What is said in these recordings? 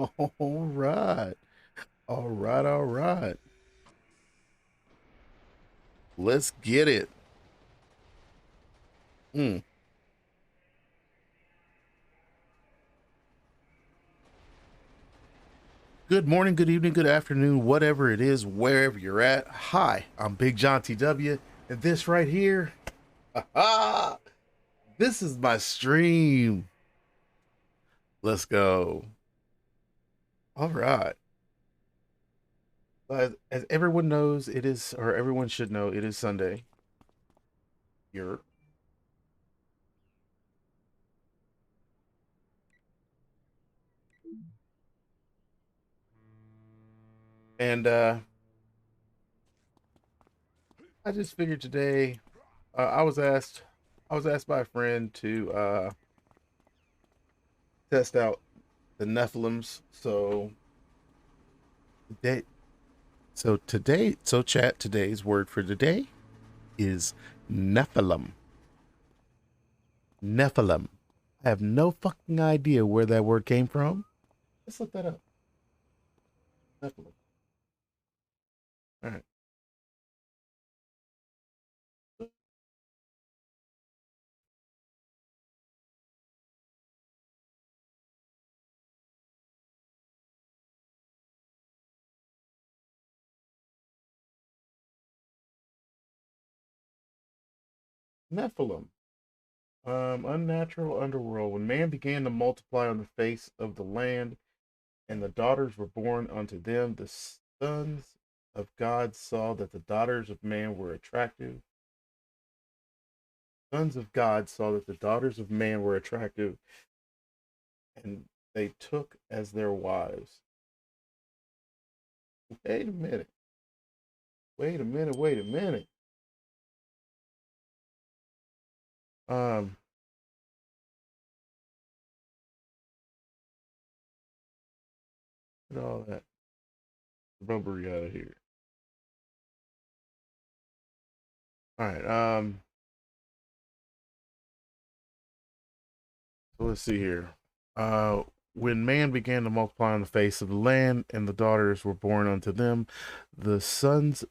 All right. All right. All right. Let's get it. Mm. Good morning, good evening, good afternoon, whatever it is, wherever you're at. Hi, I'm Big John TW, and this right here, ah, this is my stream. Let's go. All right. As everyone knows, it is, or everyone should know, it is Sunday. You're, and I just figured today, I was asked by a friend to test out the Nephilims. Today, so chat, today's word for today is Nephilim. Nephilim. I have no fucking idea where that word came from. Let's look that up. Nephilim. All right. Nephilim. Unnatural underworld. When man began to multiply on the face of the land, and the daughters were born unto them, the sons of God saw that the daughters of man were attractive. Sons of God saw that the daughters of man were attractive, and they took as their wives. Wait a minute. Wait a minute. Wait a minute. Um, Get all that rubbery out of here. All right. So let's see here. Uh, when man began to multiply on the face of the land, and the daughters were born unto them, the sons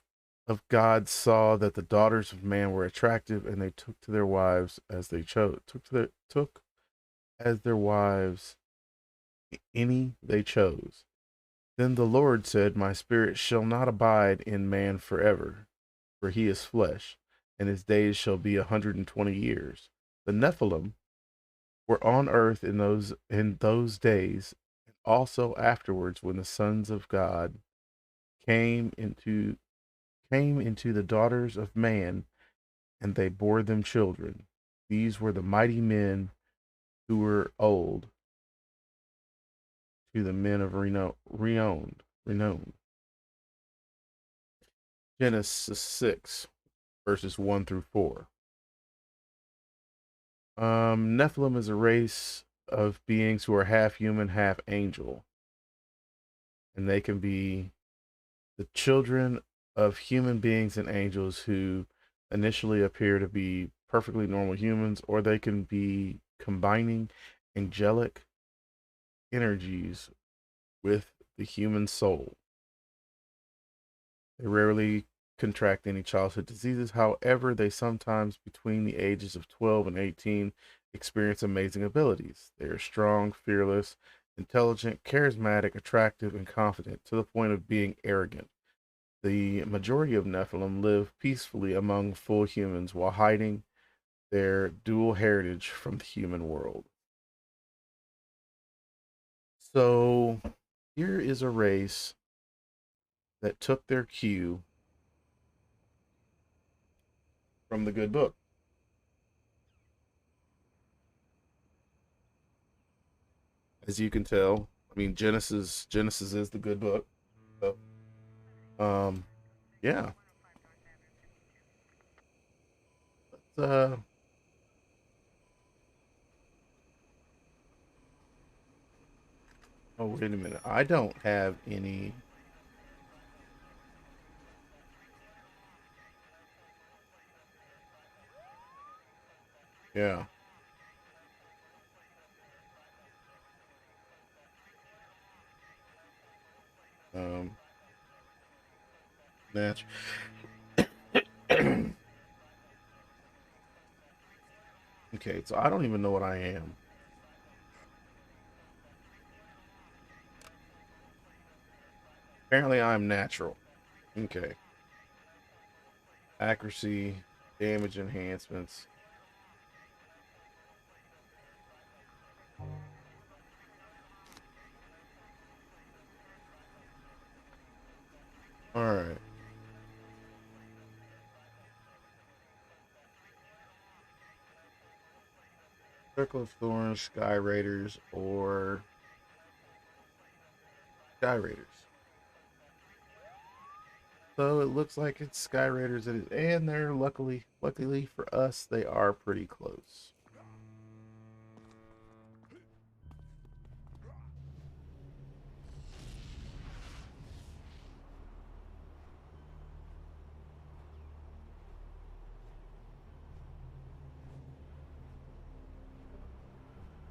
of God saw that the daughters of man were attractive, and they took to their wives as they chose. Took as their wives any they chose. Then the Lord said, my spirit shall not abide in man forever, for he is flesh, and his days shall be 120 years. The Nephilim were on earth in those days, and also afterwards, when the sons of God came into came into the daughters of man, and they bore them children. These were the mighty men who were old, to the men of renowned. Genesis 6, verses 1 through 4. Nephilim is a race of beings who are half human, half angel, and they can be the children of human beings and angels who initially appear to be perfectly normal humans, or they can be combining angelic energies with the human soul. They rarely contract any childhood diseases. However, they sometimes, between the ages of 12 and 18, experience amazing abilities. They are strong, fearless, intelligent, charismatic, attractive, and confident to the point of being arrogant. The majority of Nephilim live peacefully among full humans while hiding their dual heritage from the human world. So, here is a race that took their cue from the good book. As you can tell, I mean Genesis is the good book. So, um, yeah. Let's, oh wait a minute. I don't have any. Yeah. Natch. Okay, so I don't even know what I am. Apparently I'm natural. Okay. Accuracy, damage enhancements. All right. Circle of Thorns, Sky Raiders, or Sky Raiders. So it looks like it's Sky Raiders, it is, and they're luckily for us, they are pretty close.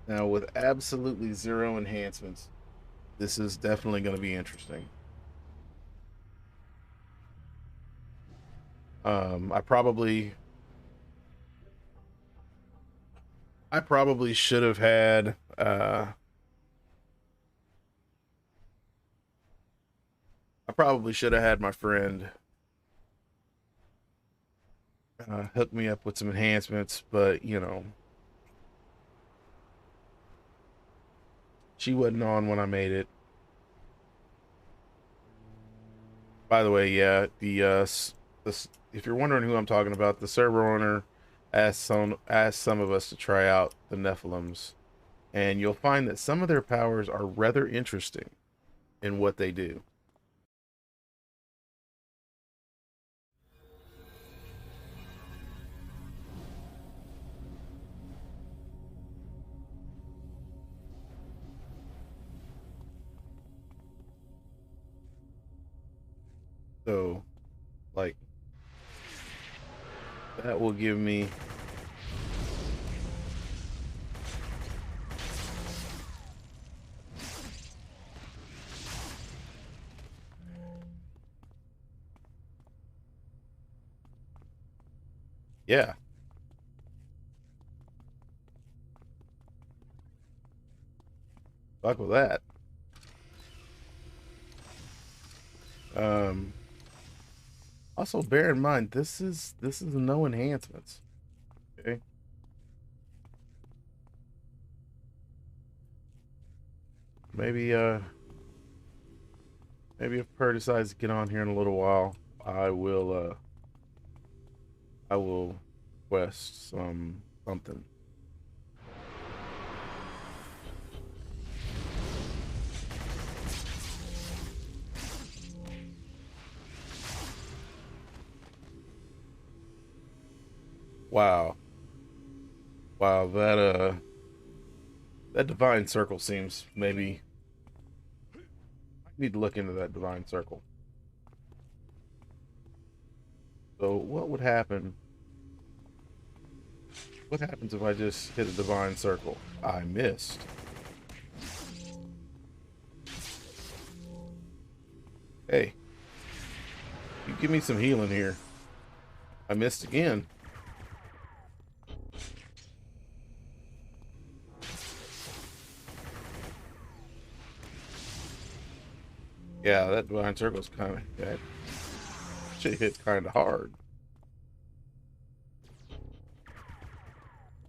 Now, with absolutely zero enhancements, this is definitely going to be interesting. I probably should have had my friend hook me up with some enhancements, but you know, she wasn't on when I made it. By the way, yeah, if you're wondering who I'm talking about, the server owner asked some of us to try out the Nephilims, and you'll find that some of their powers are rather interesting in what they do. So, like, that will give me yeah. Fuck with that. Um, Also bear in mind this is no enhancements. Okay. Maybe maybe if Purr decides to get on here in a little while, I will quest something. Wow. Wow, that divine circle seems maybe I need to look into that divine circle. So what would happen? What happens if I just hit a divine circle? I missed. Hey, you give me some healing here. I missed again. Yeah, that divine circle's kind of that shit hit kind of hard.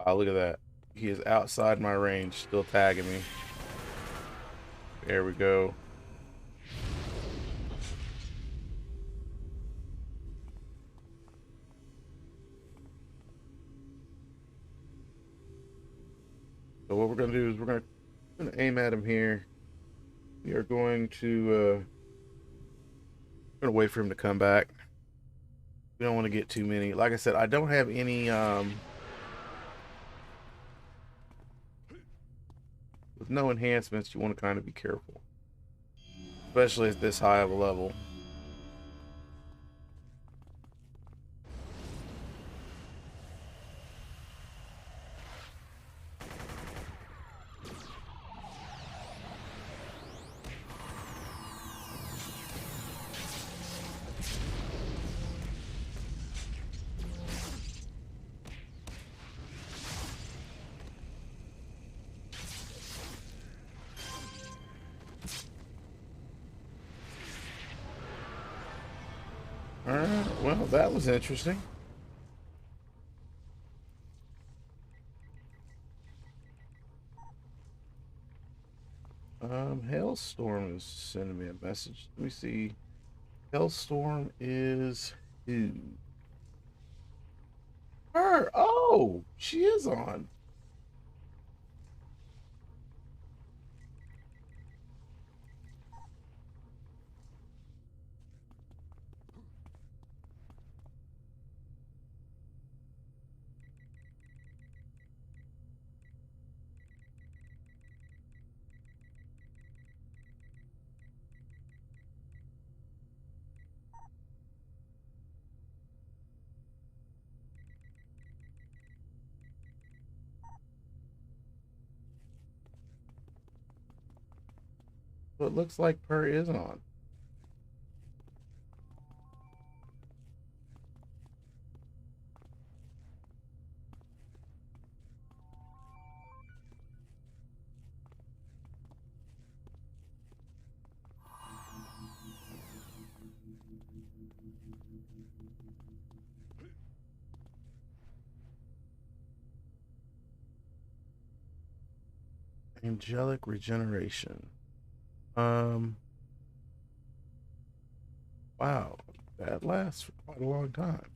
Oh, look at that. He is outside my range, still tagging me. There we go. So what we're gonna do is we're gonna aim at him here. We are going to gonna wait for him to come back. We don't want to get too many. Like I said, I don't have any with no enhancements. You want to kind of be careful, especially at this high of a level. Well, that was interesting. Hailstorm is sending me a message. Let me see. Hailstorm is who? Her. Oh, she is on. So it looks like Per is on. Angelic regeneration. Um, wow, that lasts for quite a long time.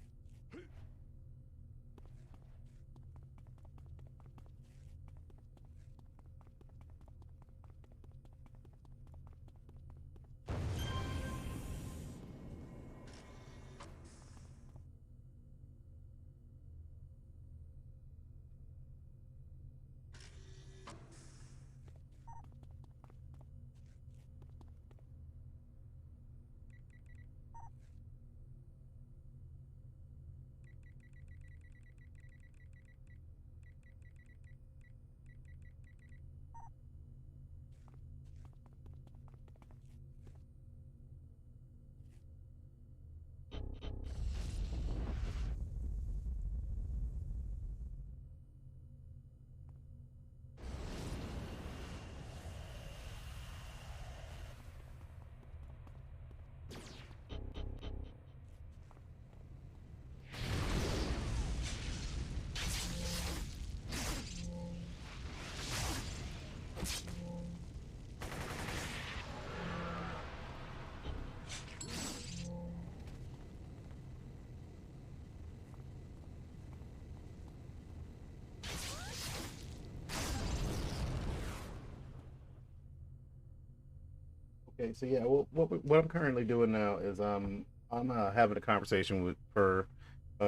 Okay, so yeah, what I'm currently doing now is I'm having a conversation with her,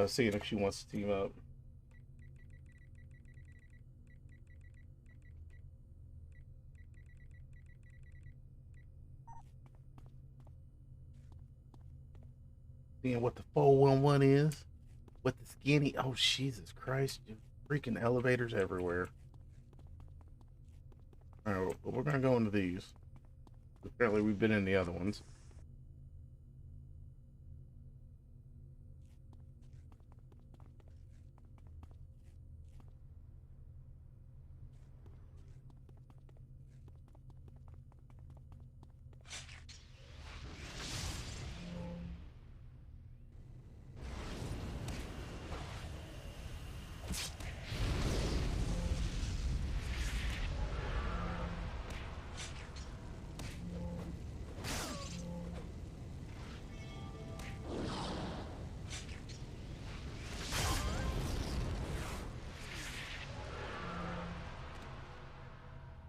seeing if she wants to team up. Seeing what the 411 is, what the skinny. Oh Jesus Christ! Freaking elevators everywhere. All right, well, we're gonna go into these. Apparently, we've been in the other ones.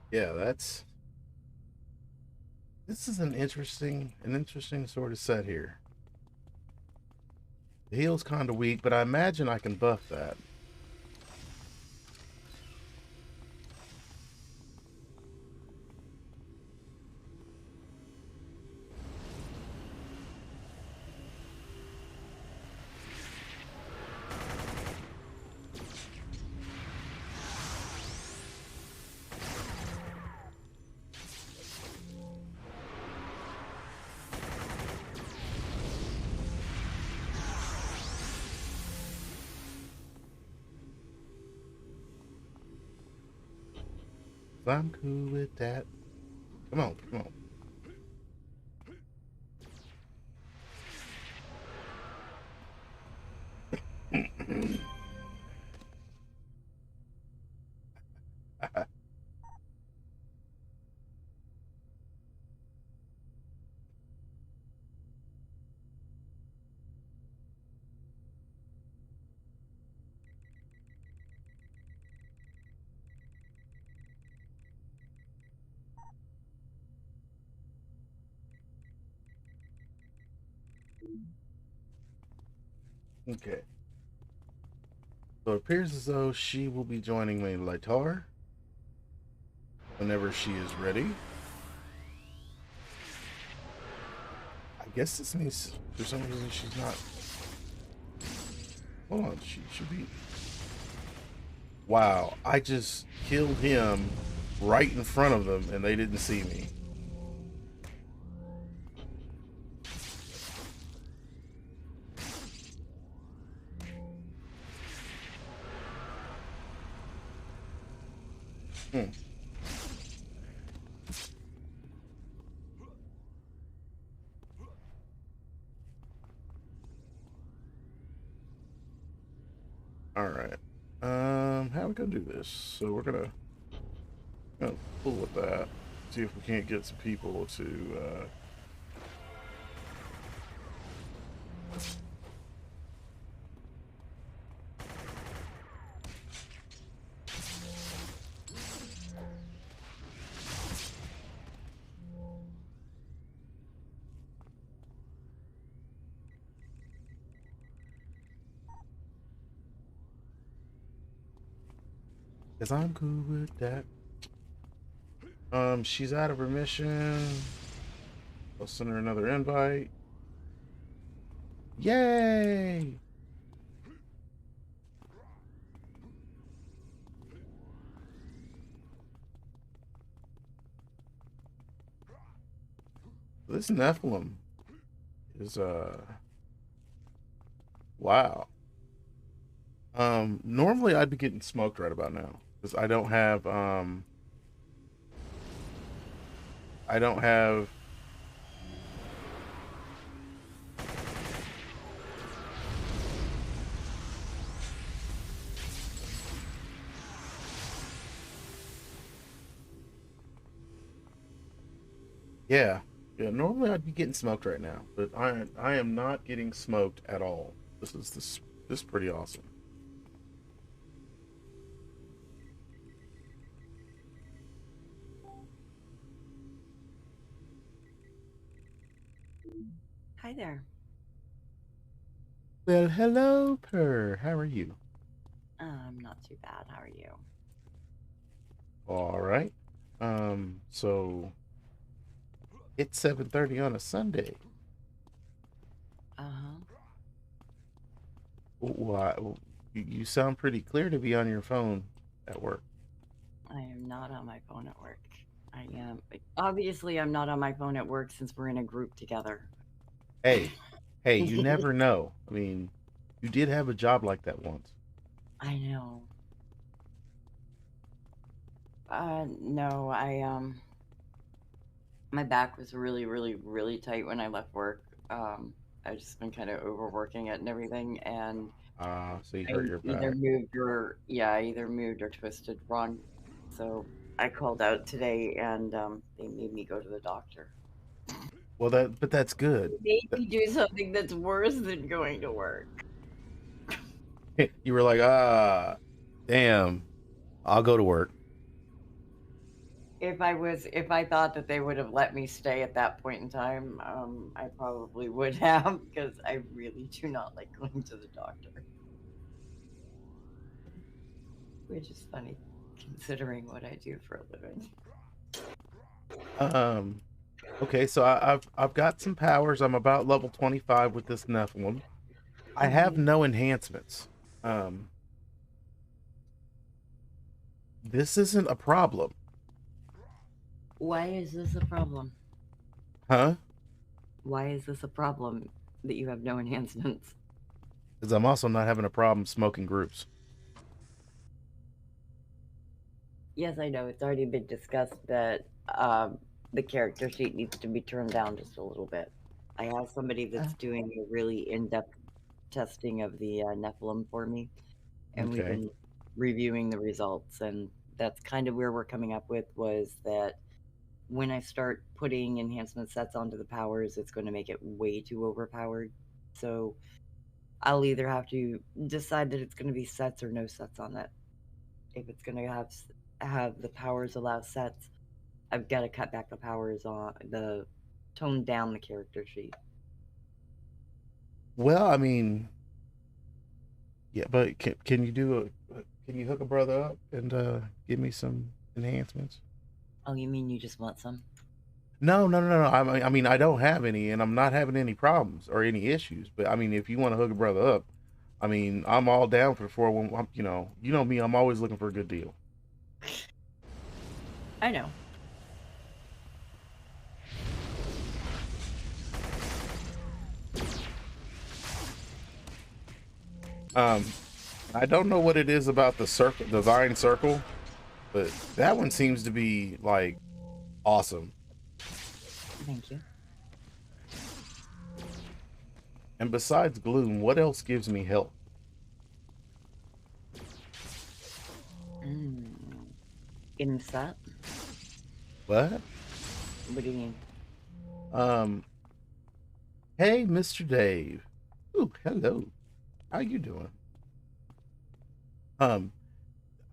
Yeah, that's this is an interesting sort of set here. The heal's kind of weak, but I imagine I can buff that. So I'm cool with that. Come on, come on. Okay. So it appears as though she will be joining me later whenever she is ready. I guess this means for some reason she's not. Hold on, she should be. Wow, I just killed him right in front of them and they didn't see me. Hmm. All right. How are we gonna do this? So we're gonna pull with that. See if we can't get some people to. Cause I'm cool with that. She's out of remission. I'll send her another invite. Yay! This Nephilim is wow. Normally I'd be getting smoked right about now because I don't have yeah. Yeah, normally I'd be getting smoked right now, but I am not getting smoked at all. This is pretty awesome. Hi there. Well, hello, Purr. How are you? I'm not too bad. How are you? All right. So it's 7:30 on a Sunday. Uh-huh. Why? You sound pretty clear to be on your phone at work. I am not on my phone at work. I am obviously I'm not on my phone at work since we're in a group together. Hey, hey, you never know. I mean, you did have a job like that once. I know. No, my back was really, really, really tight when I left work. I've just been kind of overworking it and everything, and So you I hurt your either back. moved or yeah, I either moved or twisted wrong. So I called out today, and they made me go to the doctor. Well, but that's good. Made me do something that's worse than going to work. You were like, damn, I'll go to work. If I thought that they would have let me stay at that point in time, I probably would have because I really do not like going to the doctor, which is funny considering what I do for a living. Um, okay, so I've got some powers. I'm about level 25 with this Nephilim. I have Hmm. no enhancements. Um, this isn't a problem, Why is this a problem? huh? Why is this a problem that you have no enhancements? Because I'm also not having a problem smoking groups. Yes, I know it's already been discussed that the character sheet needs to be turned down just a little bit. I have somebody Ah, that's doing a really in-depth testing of the Nephilim for me, and we've okay. been reviewing the results, and that's kind of where we're coming up with was that when I start putting enhancement sets onto the powers, it's going to make it way too overpowered. So I'll either have to decide that it's going to be sets or no sets on it. If it's going to have the powers allow sets, I've got to cut back the powers on the tone down the character sheet. Well, I mean, yeah, but can you can you hook a brother up and give me some enhancements? Oh, you mean you just want some? No, no, no, no. I mean, I don't have any, and I'm not having any problems or any issues. But I mean, if you want to hook a brother up, I mean, I'm all down for the 411. You know me. I'm always looking for a good deal. I know. Um, I don't know what it is about the circle, the vine circle, but that one seems to be like awesome. Thank you. And besides gloom, what else gives me help? Mm. Getting set? What? What do you mean? Um, hey, Mr. Dave. Ooh, hello. How you doing? Um,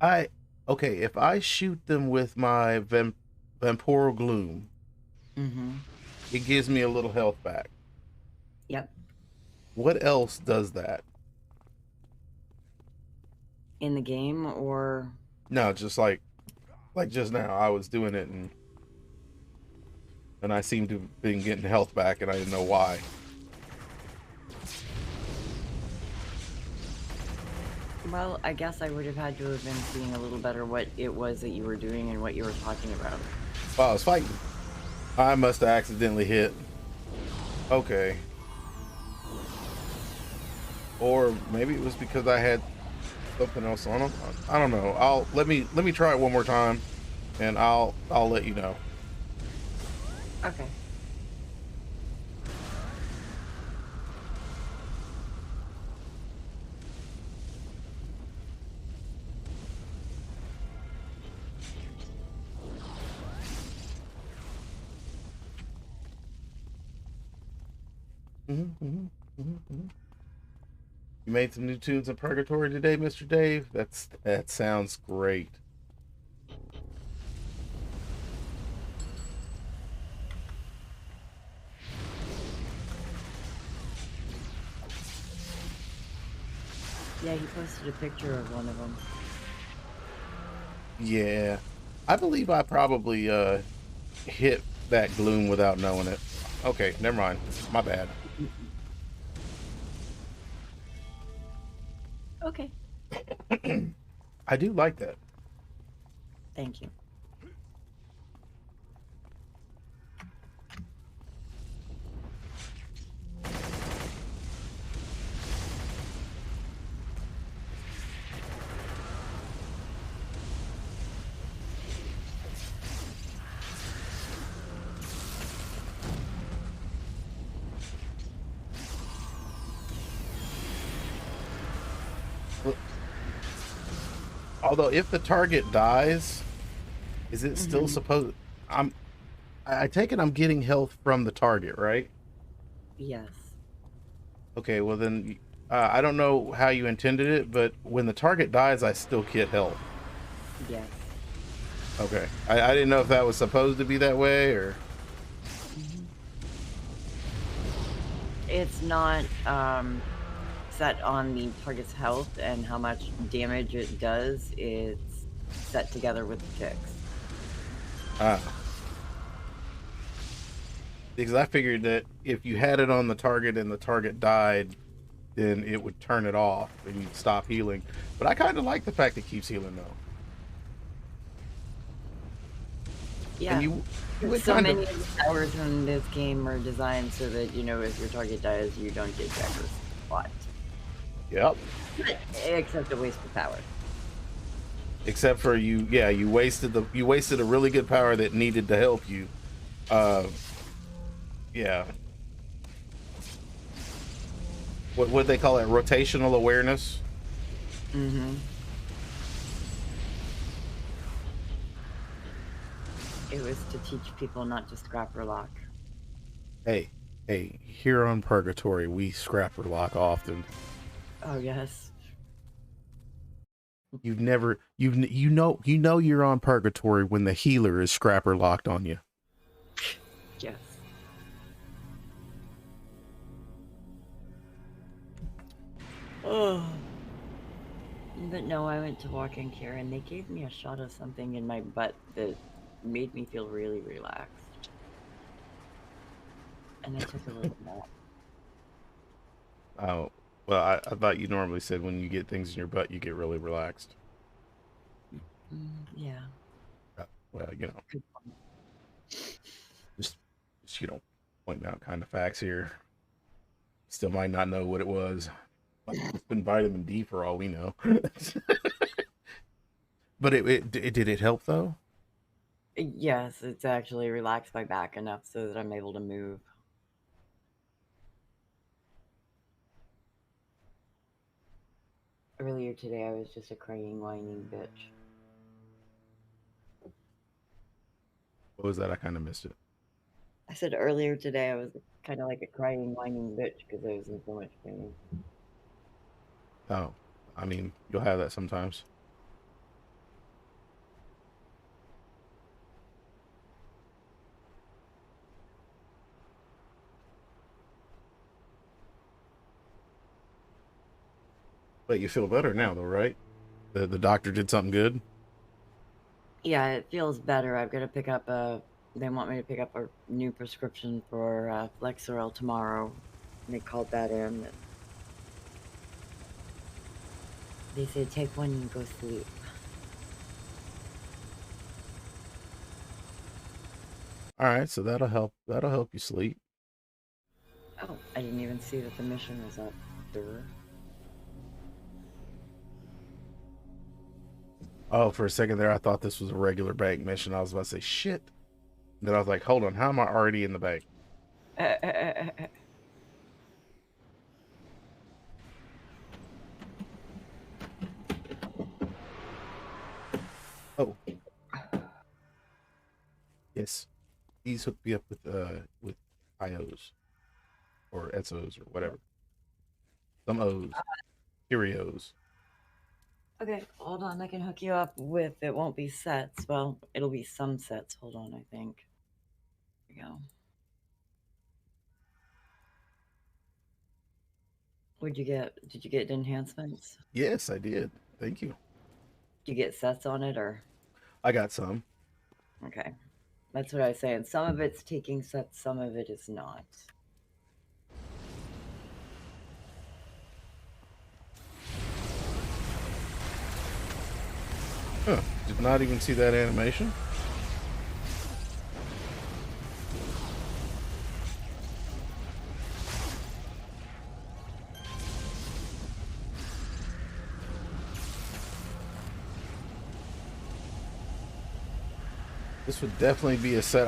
I okay. If I shoot them with my vamporal gloom, Mm-hmm. it gives me a little health back. Yep. What else does that? In the game or No, just like just now, I was doing it and I seemed to have been getting health back, and I didn't know why. well, I guess I would have had to have been seeing a little better what it was that you were doing and what you were talking about. While I was fighting, I must have accidentally hit. Okay, or maybe it was because I had something else on them. I don't know. I'll let me try it one more time, and I'll let you know. Okay. You made some new tunes in Purgatory today, Mr. Dave. That sounds great. Yeah, he posted a picture of one of them. Yeah, I believe I probably hit that gloom without knowing it. Okay, never mind. My bad. Okay. I do like that. Thank you. Although, if the target dies, is it still Mm-hmm. supposed? I'm. I take it I'm getting health from the target, right? Yes. Okay. Well then, I don't know how you intended it, but when the target dies, I still get health. Yes. Okay. I didn't know if that was supposed to be that way or. Mm-hmm. It's not set on the target's health and how much damage it does. It's set together with the ticks. Ah. Because I figured that if you had it on the target and the target died, then it would turn it off and you'd stop healing. But I kind of like the fact it keeps healing though. And Yeah. you would So kind of. many of the powers in this game are designed so that, if your target dies, you don't get jack or squat. Yep. Except a waste of power. Except for you, yeah, you wasted a really good power that needed to help you. Uh, yeah. What they call it? Rotational awareness. Mm-hmm. It was to teach people not to scrap or lock. Hey, hey, here on Purgatory, we scrap or lock often. Oh, yes. You've never you know you're on Purgatory when the healer is scrapper locked on you. Yes. Oh. But no, I went to walk-in care and they gave me a shot of something in my butt that made me feel really relaxed. And I took a little nap. Oh, well, I thought you normally said when you get things in your butt, you get really relaxed. Yeah. Well, Good point. just, just pointing out kind of facts here. Still might not know what it was. It's been vitamin D for all we know. But did it help though? Yes, it's actually relaxed my back enough so that I'm able to move. Earlier today, I was just a crying, whining bitch. What was that? I kind of missed it. I said earlier today, I was kind of like a crying, whining bitch because I was in so much pain. Oh, I mean, you'll have that sometimes. But you feel better now, though, right? The doctor did something good. Yeah, it feels better. I've got to pick up a. They want me to pick up a new prescription for Flexeril tomorrow. And they called that in. They said take one and go sleep. All right, so that'll help. That'll help you sleep. Oh, I didn't even see that the mission was up. There. Oh, for a second there, I thought this was a regular bank mission. I was about to say shit. Then I was like, hold on, how am I already in the bank? Oh, yes. He's hooked me up with IOs or SOs or whatever. Some O's. Cheerios. Okay, hold on. I can hook you up with. It won't be sets. Well, it'll be some sets. Hold on, I think. Here we go. What'd you get? Did you get enhancements? Yes, I did. Thank you. Did you get sets on it or? I got some. Okay. That's what I was saying. Some of it's taking sets, some of it is not. Huh. Did not even see that animation. This would definitely be a set.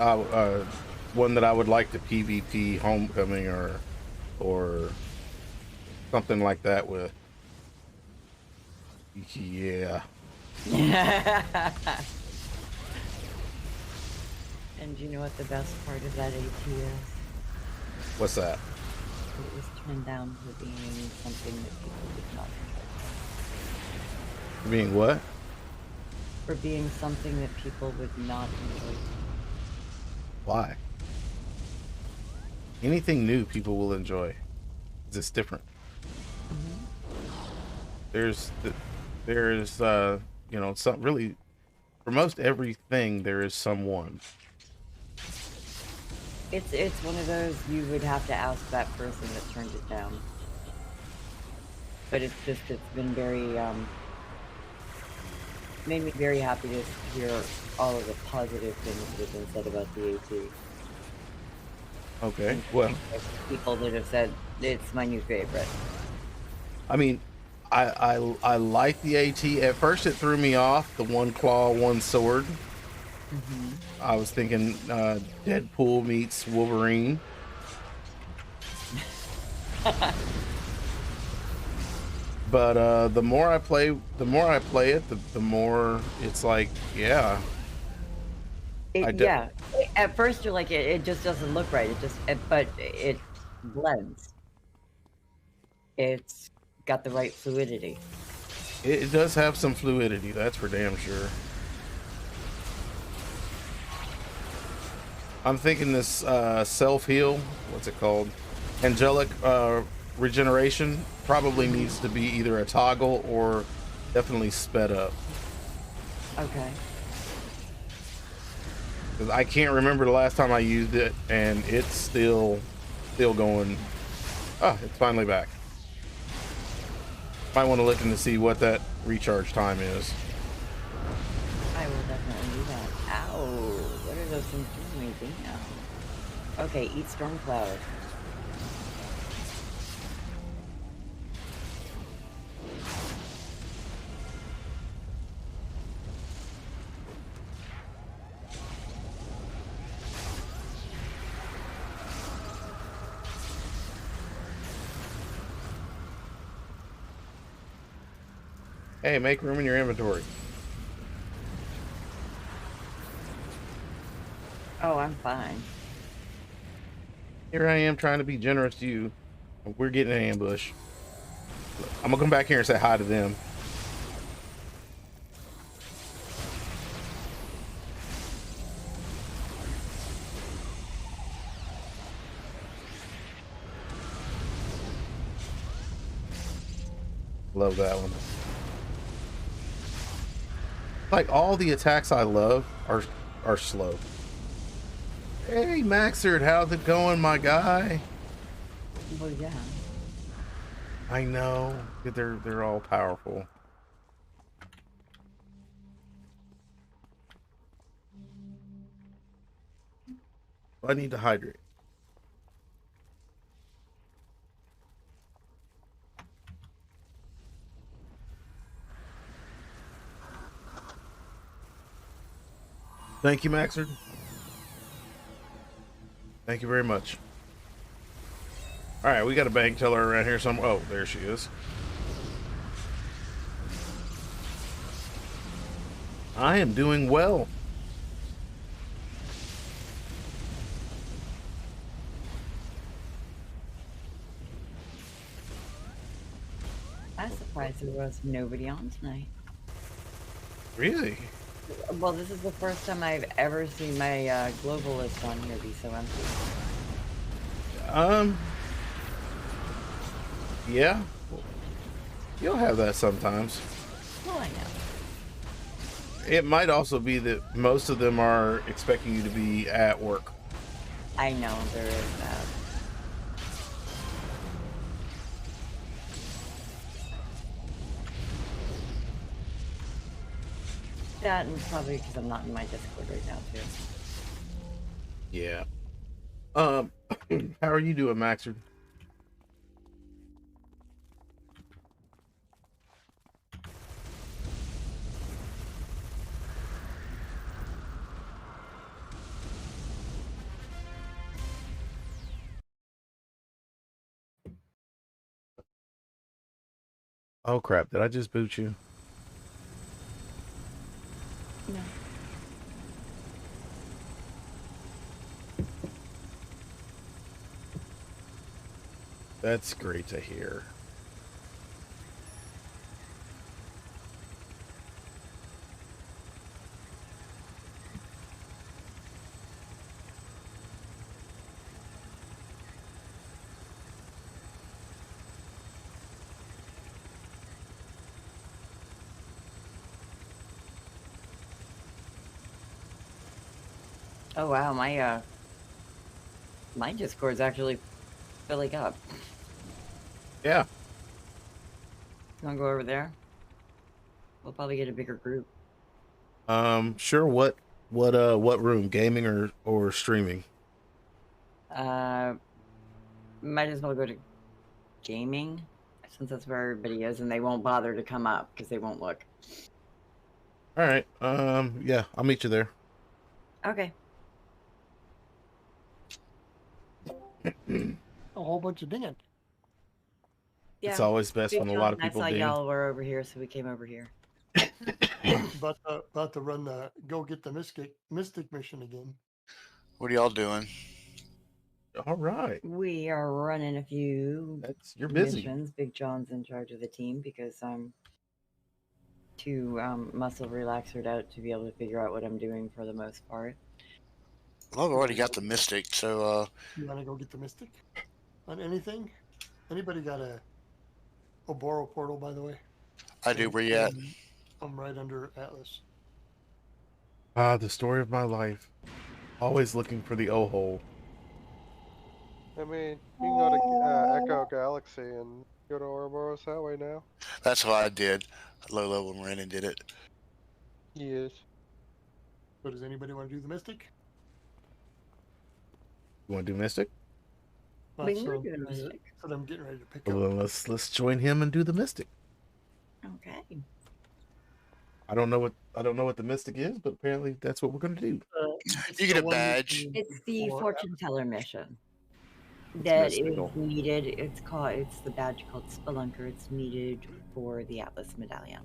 One that I would like to PvP Homecoming or something like that with. Yeah. And you know what the best part of that AT is? What's that? It was turned down for being something that people did not enjoy. Being what? For being something that people would not enjoy. Why? Anything new people will enjoy. It's just different. There's some really for most everything there is someone. It's one of those you would have to ask that person that turned it down. But it's been very made me very happy to hear all of the positive things that have been said about the AT. Okay. And Well, people that have said it's my new favorite. I mean, I like the AT. At first, it threw me off. The one claw, one sword. I was thinking Deadpool meets Wolverine. But the more I play it, the more it's like, yeah. Yeah. At first, you're like, it just doesn't look right. But it blends. It's got the right fluidity. It does have some fluidity. That's for damn sure. I'm thinking this self heal. What's it called? Angelic regeneration probably needs to be either a toggle or definitely sped up. Okay. Because I can't remember the last time I used it, and it's still going. Ah, it's finally back. Might want to look in to see what that recharge time is. I will definitely do that. Ow! What are those things doing to me? Damn. Okay, eat storm cloud. Hey, make room in your inventory. Oh, I'm fine. Here I am trying to be generous to you. We're getting an ambush. I'm gonna come back here and say hi to them. Love that one. Like all the attacks I love are slow. Hey Maxard, how's it going, my guy? Well, yeah. I know they're all powerful. I need to hydrate. Thank you, Maxard. Thank you very much. All right, we got a bank teller around here somewhere. Oh, there she is. I am doing well. I'm surprised there was nobody on tonight. Really? Well, this is the first time I've ever seen my global list on here be so empty. Yeah. You'll have that sometimes. Well, I know. It might also be that most of them are expecting you to be at work. I know there is that. That and probably because I'm not in my Discord right now too. Yeah. How are you doing, Maxard? Oh crap! Did I just boot you? No. That's great to hear. Oh wow, my Discord's actually filling up. Yeah. You wanna go over there? We'll probably get a bigger group. Sure. What room? Gaming or streaming? Might as well go to gaming since that's where everybody is, and they won't bother to come up because they won't look. All right. Yeah, I'll meet you there. Okay. A whole bunch of dinging. Yeah. It's always best Big when a John lot of and I people saw ding. y'all were over here, so we came over here. About to run the go get the mystic mission again. What are y'all doing? All right. We are running a few You're busy. missions. Big John's in charge of the team because I'm too muscle relaxered out to be able to figure out what I'm doing for the most part. Well, I've already got the Mystic, so You want to go get the mystic on anything? Anybody got a Oboro portal, by the way? I do. Where you at? I'm right under Atlas. The story of my life. Always looking for the O-hole. I mean, you can go to Echo Galaxy and go to Ouroboros that way now. That's what I did. Low when Brandon did it. Yes. So does anybody want to do the Mystic? You want to do Mystic? Well, We that's can what do the I'm- Mystic. that's what I'm getting ready to pick Well, up. then let's join him and do the Mystic. Okay. I don't know what the Mystic is, but apparently that's what we're gonna do. It's You get the a one you badge. can It's the for- fortune teller mission that is mystical. needed. It's the badge called Spelunker. It's needed for the Atlas medallion.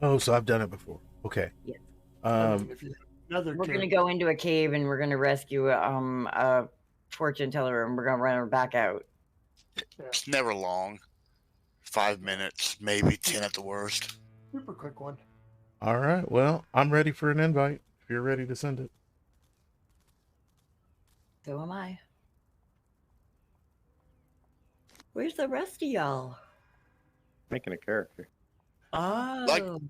Oh, so I've done it before. Okay. Yes. I mean, if you have another We're gonna character- go into a cave and we're gonna rescue a fortune teller and we're gonna run her back out. It's never long. 5 minutes, maybe 10 at the worst. super quick one. All right. Well, I'm ready for an invite. If you're ready to send it. So am I. Where's the rest of y'all? Making a character. Oh.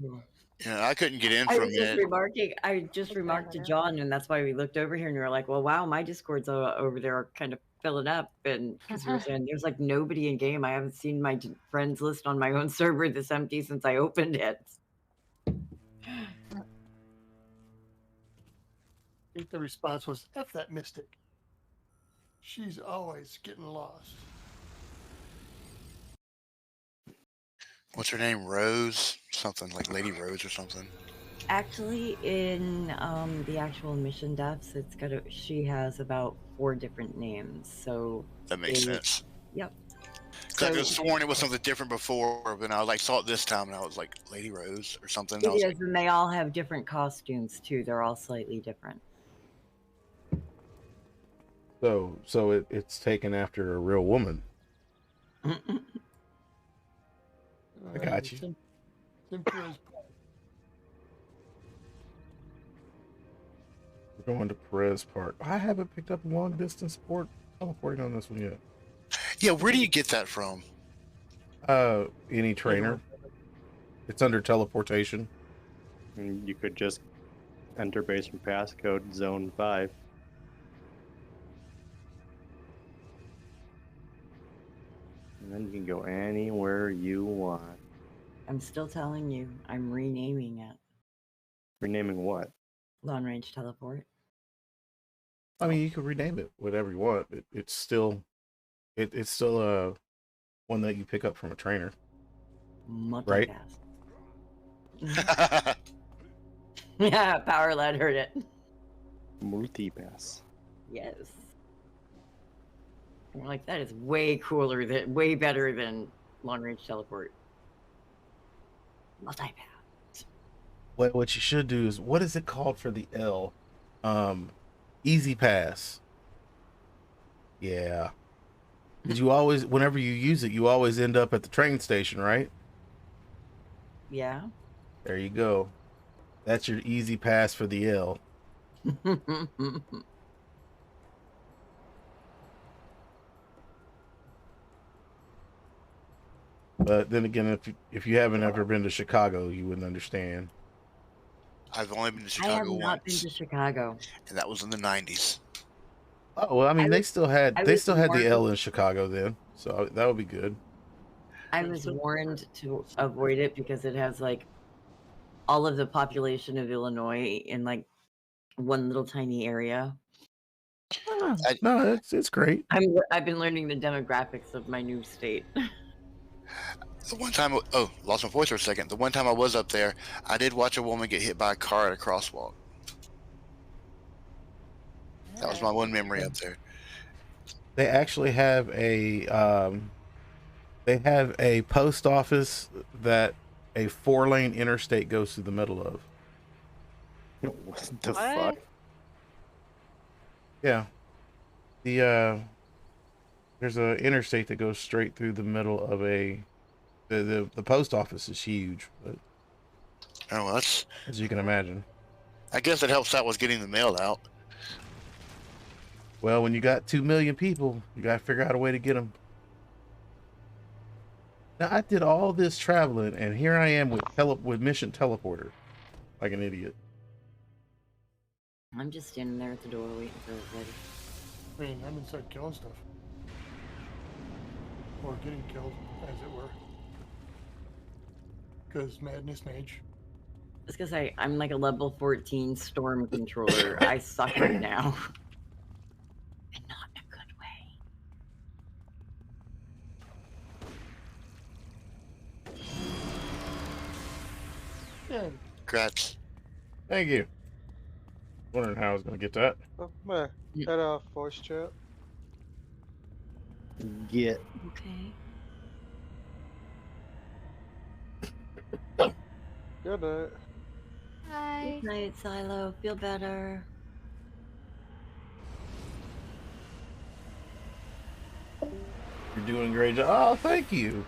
Yeah, I couldn't get in I for a was just minute. remarking. I just remarked to John, and that's why we looked over here, and we were like, "Well, wow, my Discord's over there, are kind of filling up." And because we were saying there's like nobody in game. I haven't seen my friends list on my own server this empty since I opened it. I think the response was, F that Mystic. She's always getting lost. What's her name? Rose? Something like Lady Rose or something. Actually, in the actual mission deaths, she has about 4 different names. So That makes Yeah. sense. Yep. 'Cause I could have So- sworn it was something different before, but I saw it this time and I was like, Lady Rose or something. it I was is, and they all have different costumes too. They're all slightly different. So it's taken after a real woman. I got you. Cynthia's We're going to Perez Park. I haven't picked up long distance sport teleporting on this one yet. yeah, where do you get that from? Any trainer. It's under teleportation. And you could just enter base from passcode zone 5. And then you can go anywhere you want. I'm still telling you, I'm renaming it Renaming what? long range teleport. I mean, you can rename it whatever you want. It's still one that you pick up from a trainer. Right. Multipass. Yeah, Power Lad heard it. Multipass. Yes. We're like, that is way way better than long range teleport. Multipass. What you should do is, what is it called for the L? Easy Pass. Yeah. Did you always, whenever you use it, you always end up at the train station, right? Yeah. There you go. That's your Easy Pass for the L. But then again, if you haven't ever been to Chicago, you wouldn't understand. I've only been to I Chicago have not been once, to Chicago. and that was in the 90s. Oh well, I mean, I they was- still had I they was still had the warned- L in Chicago then, so that would be good. I was warned to avoid it because it has like all of the population of Illinois in like one little tiny area. No, it's great. I've been learning the demographics of my new state. The one time, oh, lost my voice for a second. The one time I was up there, I did watch a woman get hit by a car at a crosswalk. That was my one memory up there. They actually have a post office that a 4-lane interstate goes through the middle of. What the What? fuck? Yeah. There's a interstate that goes straight through the middle of the post office is huge, but Oh, well, that's. as you can imagine. I guess it helps out with getting the mail out. Well, when you got 2 million people, you got to figure out a way to get them. Now, I did all this traveling, and here I am with mission teleporter, like an idiot. I'm just standing there at the door waiting for everybody. I mean, I'm inside killing stuff. Or getting killed, as it were. Because madness mage. I was gonna say, I'm like a level 14 storm controller. I suck right now. And not in a good way. Yeah. Congrats. Thank you. Wondering how I was going to get that. Oh, man. Head off, voice chat. Get. Okay. Good night. Hi. Good night, Silo. Feel better. You're doing a great job. Oh, thank you.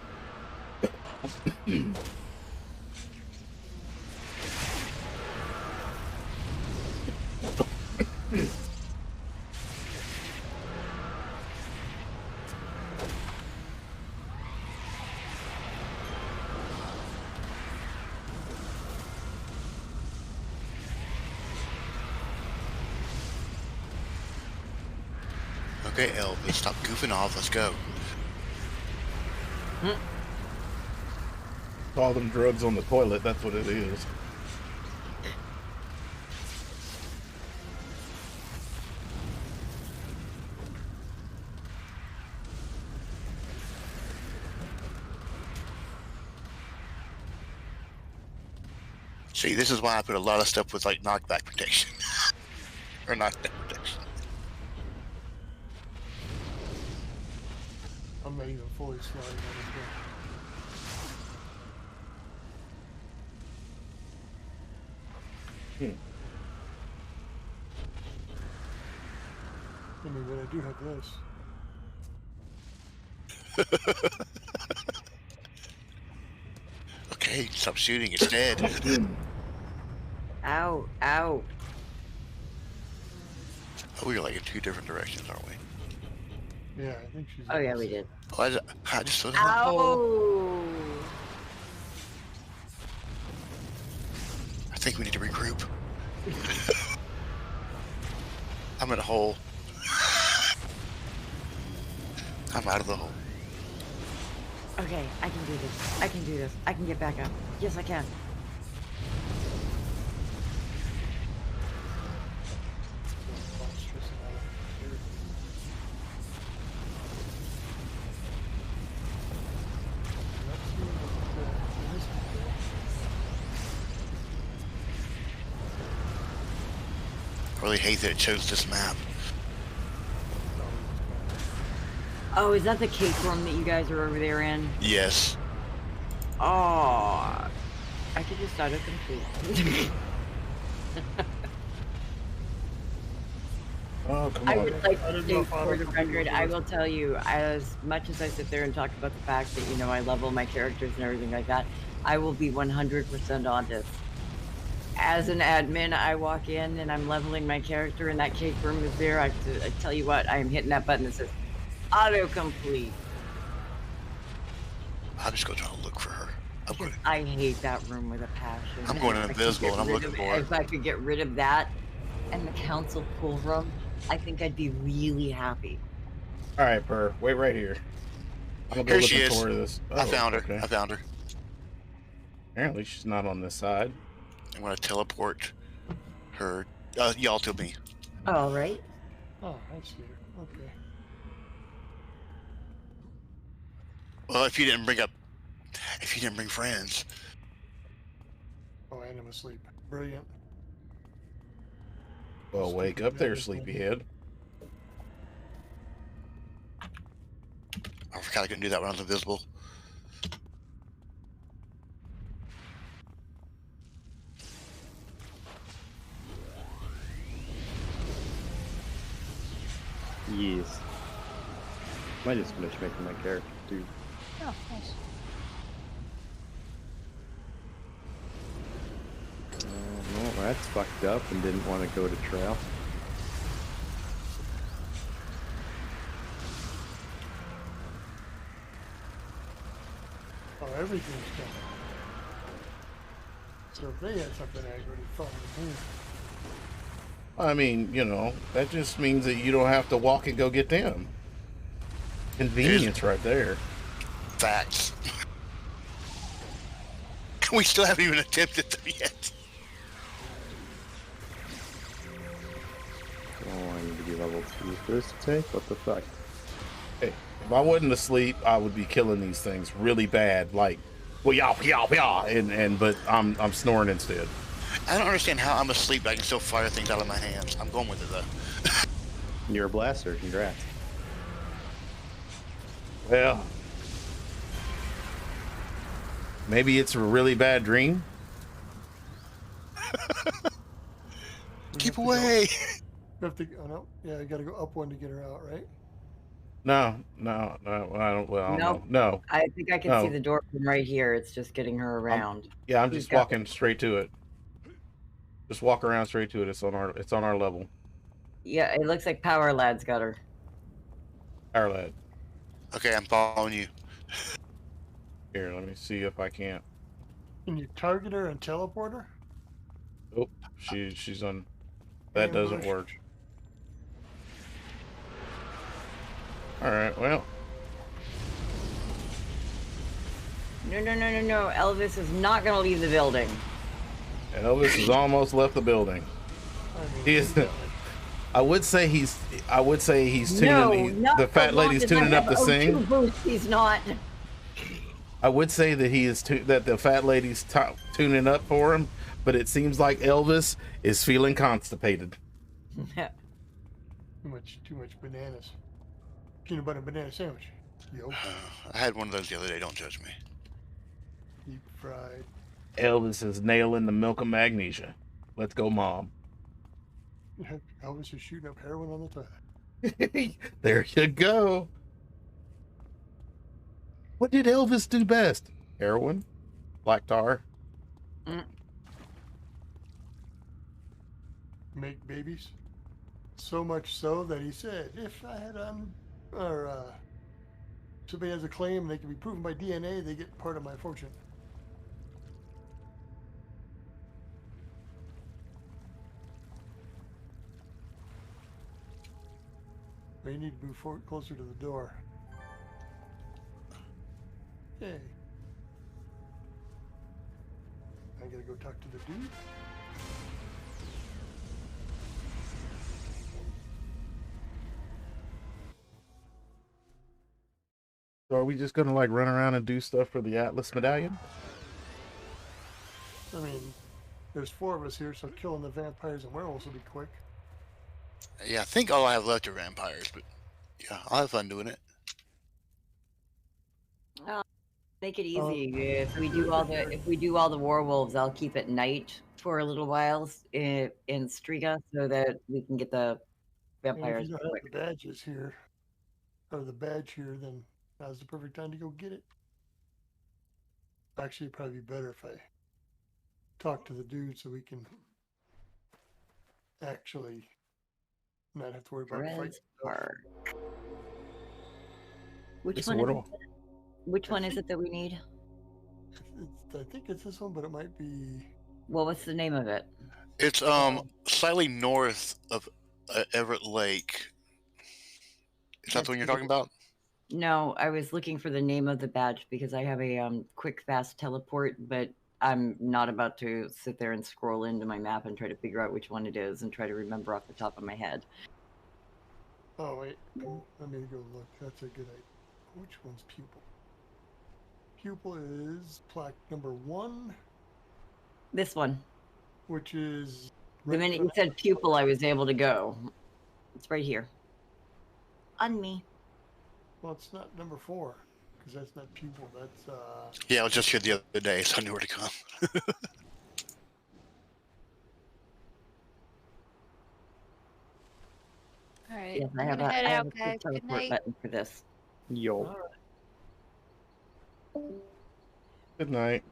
Okay, Elvis, stop goofing off. Let's go. Call them drugs on the toilet. That's what it is. See, this is why I put a lot of stuff with like knockback protection. Or knockback protection. I'm not even fully sliding on this Hmm. I mean, but I do have this. Okay, stop shooting. It's dead. Ow, ow. Oh, we're like in two different directions, aren't we? Yeah, I think she's. Oh, yeah, we did. Oh, I just threw them up. Ow! I think we need to regroup. I'm in a hole. I'm out of the hole. Okay, I can do this. I can do this. I can get back up. Yes, I can. I really hate that it chose this map. Oh, is that the cake room that you guys are over there in? Yes. Oh, I could just auto complete. Oh, come I on. would like I to didn't say know if I for would the complete record, it I or- will tell you, as much as I sit there and talk about the fact that, you know, I level my characters and everything like that, I will be 100% honest. As an admin, I walk in and I'm leveling my character and that cake room is there. I tell you what, I am hitting that button that says autocomplete. I'm just going to try to look for her. I'm going. I hate that room with a passion. I'm going If I could invisible get and I'm rid looking of- for it. If I could get rid of that and the council pool room, I think I'd be really happy. All right, Purr. Wait right here. I'm gonna go Here she looking is. for this. I found her. Okay. I found her. Apparently, she's not on this side. I'm going to teleport her, y'all to me. All right. Oh, I see her. Okay. Well, if you didn't bring friends. Oh, and I'm asleep. Brilliant. Well, wake up there, sleepyhead. I forgot I couldn't do that when I was invisible. Yes. Might just finish making my character too. Oh, nice. Well, that's fucked up and didn't want to go to trail. everything's coming. So if they had something aggro, they thought of me. I mean, you know, that just means that you don't have to walk and go get them. Convenience right there. Facts. We still haven't even attempted them yet. Oh, I need to be level 2 for this to take? What the fuck? Hey, if I wasn't asleep, I would be killing these things really bad. Like, well, yeah, but I'm snoring instead. I don't understand how I'm asleep, but I can still fire things out of my hands. I'm going with it though. You're a blaster, congrats. Well, maybe it's a really bad dream. Keep away. You have to, oh no, yeah, you gotta go up one to get her out, right? No, I don't. Well, I don't Nope. know. No, I think I can No. see the door from right here. It's just getting her around. yeah, I'm Who's just got walking straight to it. Just walk around straight to it. It's on our level. Yeah, it looks like Power Lad's got her. Our lad. Okay, I'm following you. Here, let me see if I can't. Can you target her and teleport her? Oh, she's on. That doesn't Ambush. work. All right, well, No. Elvis is not going to leave the building. Elvis has almost left the building. I mean, He is. I would say he's tuning. No, not the fat so long lady's as I tuning up have to O2 sing. boost, he's not. I would say that that the fat lady's tuning up for him, but it seems like Elvis is feeling constipated. too much bananas. Peanut butter banana sandwich. Yo, I had one of those the other day. Don't judge me. deep fried. Elvis is nailing the milk of magnesia. Let's go, Mom. Elvis is shooting up heroin on the toilet. There you go. What did Elvis do best? Heroin? Black tar? Make babies. So much so that he said, if I had somebody has a claim and they can be proven by DNA, they get part of my fortune. But you need to move forward closer to the door. Okay. I gotta go talk to the dude. So are we just gonna like run around and do stuff for the Atlas medallion? I mean, there's 4 of us here, so killing the vampires and werewolves will be quick. Yeah, I think all I have left are vampires, but yeah, I'll have fun doing it. Make it easy. If we do all the werewolves, I'll keep it night for a little while in Striga so that we can get the And if vampires you don't quick. have the badges here, or the badge here, then now's the perfect time to go get it. Actually, it'd probably be better if I talk to the dude so we can actually not have to worry about fighting. Park. Which It's one? a little. Which one is it that we need? I think it's this one, but it might be. Well, what's the name of it? It's slightly north of Everett Lake. Is that the one you're talking about? No, I was looking for the name of the badge because I have a quick fast teleport, but I'm not about to sit there and scroll into my map and try to figure out which one it is and try to remember off the top of my head. Oh wait, let me go look. That's a good idea. Which one's pupil? Pupil is plaque number 1, This one. which is. The minute you said pupil, I was able to go. It's right here. On me. Well, it's not number 4, because that's not pupil. That's Yeah, I was just here the other day, so I knew where to come. All right. Yes, I'm gonna head I have out, a quick guys. Good teleport night. button for this. Yo. Good night.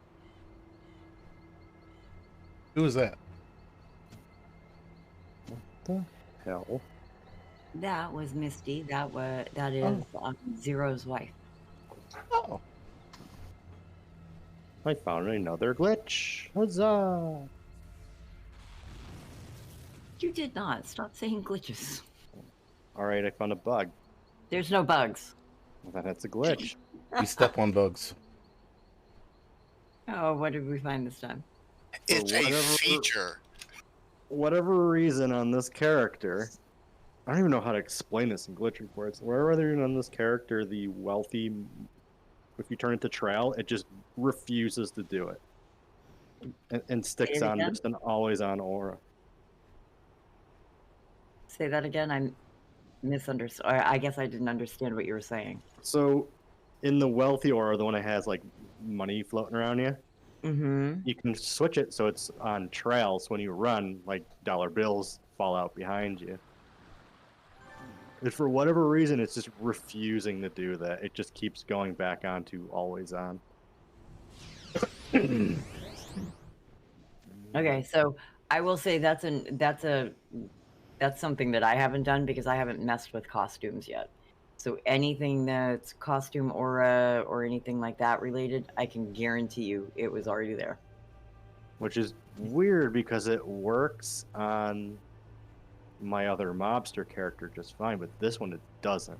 Who is that? What the hell? That was Misty. That is Zero's wife. Oh. I found another glitch. Huzzah! You did not. Stop saying glitches. Alright, I found a bug. There's no bugs. Well, then it's a glitch. You step on bugs. Oh, what did we find this time? It's a whatever- feature. Whatever reason on this character, I don't even know how to explain this in glitch reports. Whatever reason on this character, the wealthy, if you turn it to trail, it just refuses to do it. And sticks Say it on again? just an always on aura. Say that again. I misunderstood. I guess I didn't understand what you were saying. So, in the wealthy aura, the one that has like money floating around you, Mm-hmm. you can switch it so it's on trails. When you run, like dollar bills fall out behind you. And for whatever reason, it's just refusing to do that. It just keeps going back onto always on. Okay, so I will say that's something that I haven't done because I haven't messed with costumes yet. So anything that's costume aura or anything like that related, I can guarantee you it was already there. Which is weird because it works on my other mobster character just fine, but this one it doesn't.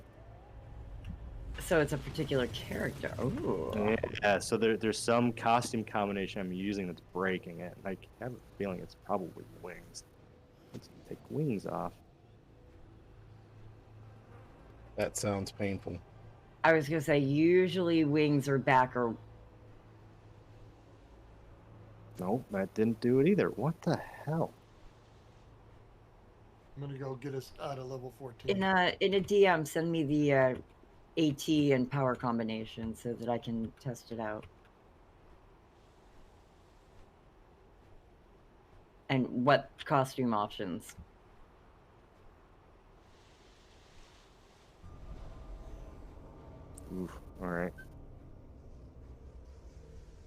So it's a particular character. Ooh. Yeah, so there's some costume combination I'm using that's breaking it. I have a feeling it's probably wings. Let's take wings off. That sounds painful. I was gonna say usually wings are back or Nope, that didn't do it either. What the hell? I'm gonna go get us out of level 14. in a DM. Send me the AT and power combination so that I can test it out. And what costume options? Oof, alright.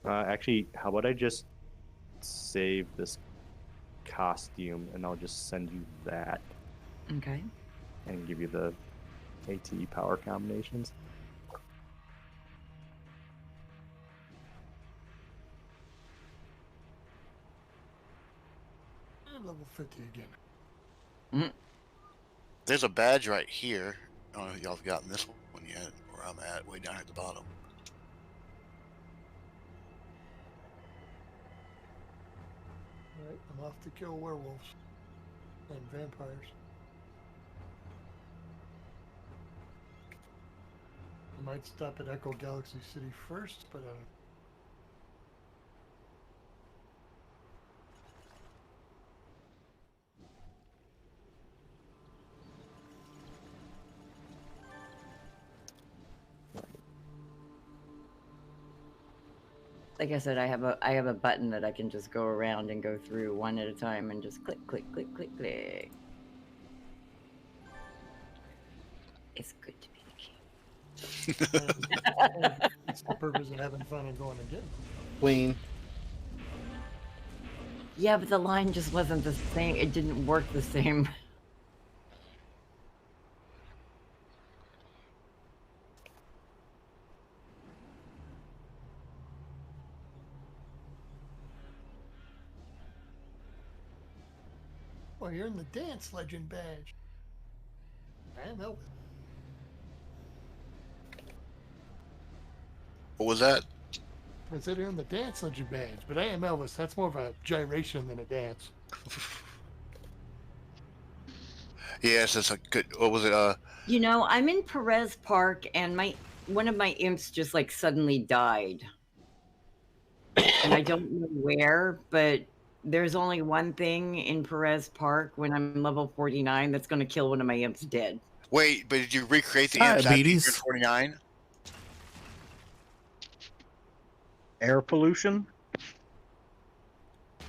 Actually, how about I just save this costume and I'll just send you that Okay. and give you the AT power combinations. Level 50 again. There's a badge right here. I don't know if y'all have gotten this one yet, where I'm at, way down at the bottom. Alright, I'm off to kill werewolves and vampires. I might stop at Echo Galaxy City first, but Like I said, I have a button that I can just go around and go through one at a time and just click, click, click, click, click. It's good to be the king. it's the purpose of having fun and going again. Queen. Yeah, but the line just wasn't the same. It didn't work the same. Well, you're in the Dance Legend badge. I am Elvis. What was that? I said you're in the Dance Legend badge, but I am Elvis. That's more of a gyration than a dance. Yes, it's a good. What was it? You know, I'm in Perez Park and one of my imps just like suddenly died. And I don't know where, but there's only one thing in Perez Park when I'm level 49 that's going to kill one of my imps dead. Wait, but did you recreate the imps after you're Diabetes. 49? Air pollution?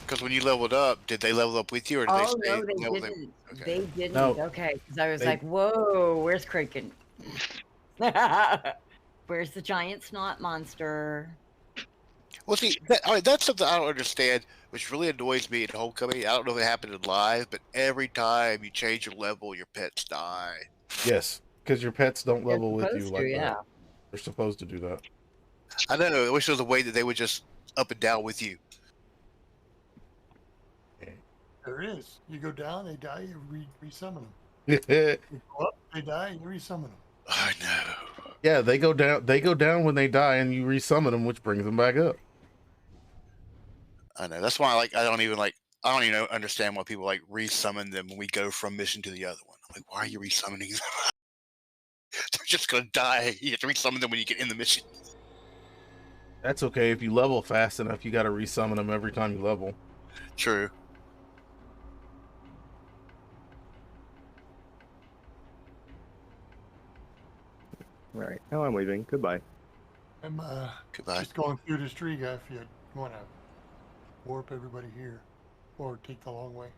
Because when you leveled up, did they level up with you, or did Oh, they stay? no, they level didn't. Okay. They didn't. No. Okay, because I was They- like, whoa, where's Kraken? Where's the giant snot monster? Well, see, all right, that's something I don't understand, which really annoys me in Homecoming. I don't know if it happened in live, but every time you change your level, your pets die. Yes, because your pets don't They're level with you supposed like to, yeah. that. They're supposed to do that. I know. I wish there was a way that they would just up and down with you. There is. You go down, they die, you resummon them. You go up, they die, you resummon them. I know. Yeah, they go down. They go down when they die, and you resummon them, which brings them back up. I know. That's why I don't even understand why people like resummon them when we go from mission to the other one. I'm like, why are you resummoning them? They're just gonna die. You have to resummon them when you get in the mission. That's okay if you level fast enough. You got to resummon them every time you level. True. All right, now I'm leaving. Goodbye. I'm Goodbye. just going through this tree, guy, if you want to warp everybody here or take the long way.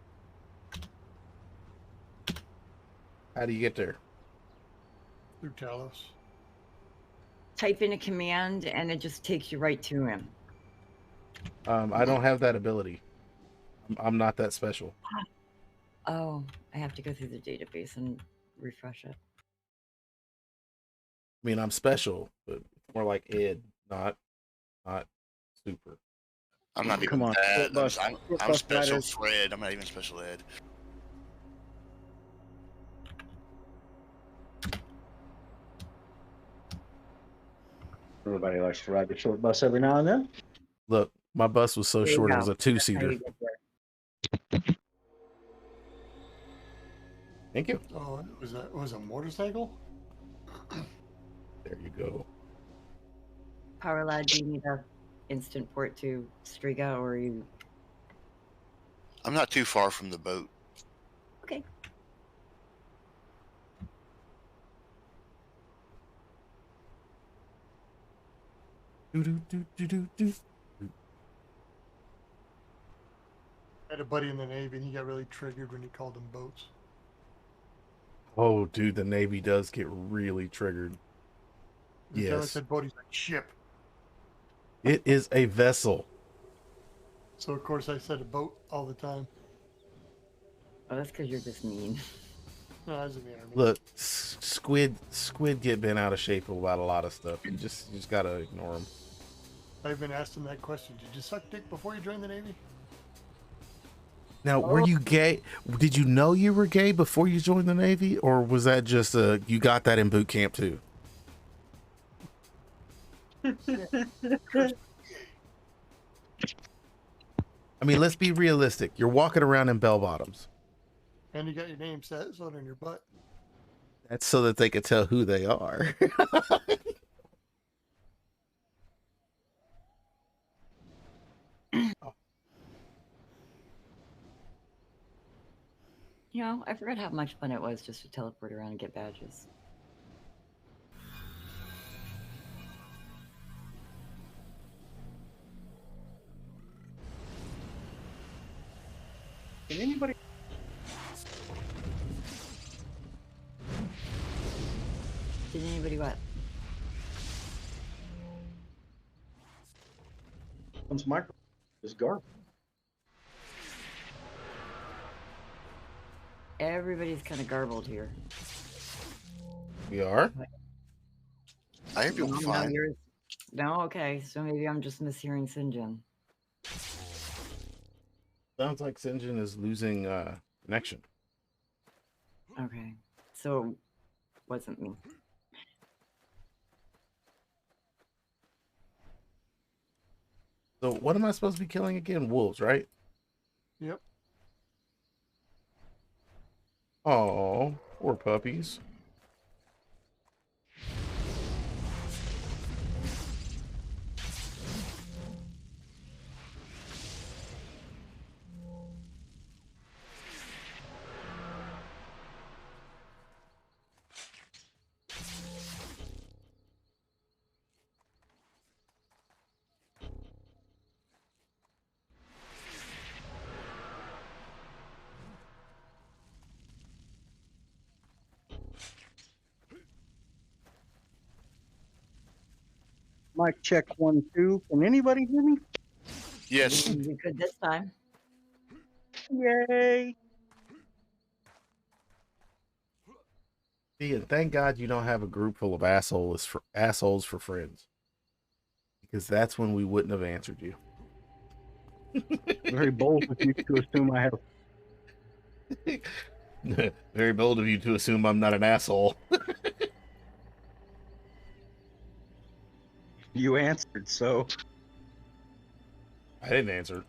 How do you get there? Through Talos. Type in a command and it just takes you right to him. I don't have that ability. I'm not that special. Oh, I have to go through the database and refresh it. I mean, I'm special, but more like Ed, not super. I'm not even Come on, that. bus- I'm bus special riders. Fred. I'm not even special Ed. Everybody likes to ride the short bus every now and then. Look, my bus was so There you short it go. was a That's how two-seater. you get there. Thank you. Oh, it was a motorcycle? There you go. Power Lad, do you need a instant port to Striga, or are you I'm not too far from the boat. okay? Do-do-do-do-do-do. I had a buddy in the Navy and he got really triggered when he called them boats. Oh, dude, the Navy does get really triggered. Every time I Yes. said boat, he's like, ship. It is a vessel. So, of course, I said a boat all the time. Oh, that's because you're just mean. No, I was in the Army. Look, squid get bent out of shape about a lot of stuff. You just gotta ignore them. I've been asking that question. Did you suck dick before you joined the Navy? Now, were you gay? Did you know you were gay before you joined the Navy, or was that just you got that in boot camp too? I mean, let's be realistic. You're walking around in bell bottoms. And you got your name set on your butt. That's so that they could tell who they are. You know, I forgot how much fun it was just to teleport around and get badges. Can anybody? Did anybody what? Comes micro is garbage. Everybody's kind of garbled here. We are. I hear people No, fine. no, okay. So maybe I'm just mishearing Sinjin. Sounds like Sinjin is losing connection. Okay. So wasn't me. So what am I supposed to be killing again? Wolves, right? Yep. Oh, poor puppies. Mic check 1 2. Can anybody hear me? Yes. You could this time. Yay! See, and thank God you don't have a group full of assholes for friends, because that's when we wouldn't have answered you. Very bold of you to assume I have. Very bold of you to assume I'm not an asshole. You answered, so I didn't answer.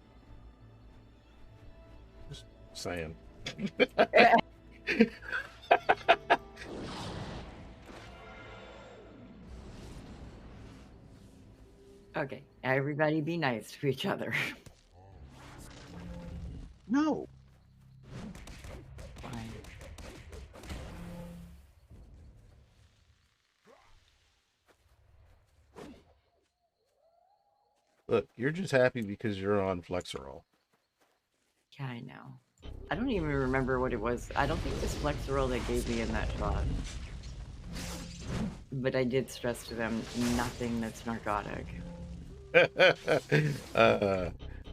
Just saying. Okay, everybody be nice to each other. no. Fine. Look, you're just happy because you're on Flexerol. Yeah, I know. I don't even remember what it was. I don't think it was Flexerol that gave me in that shot. But I did stress to them, nothing that's narcotic.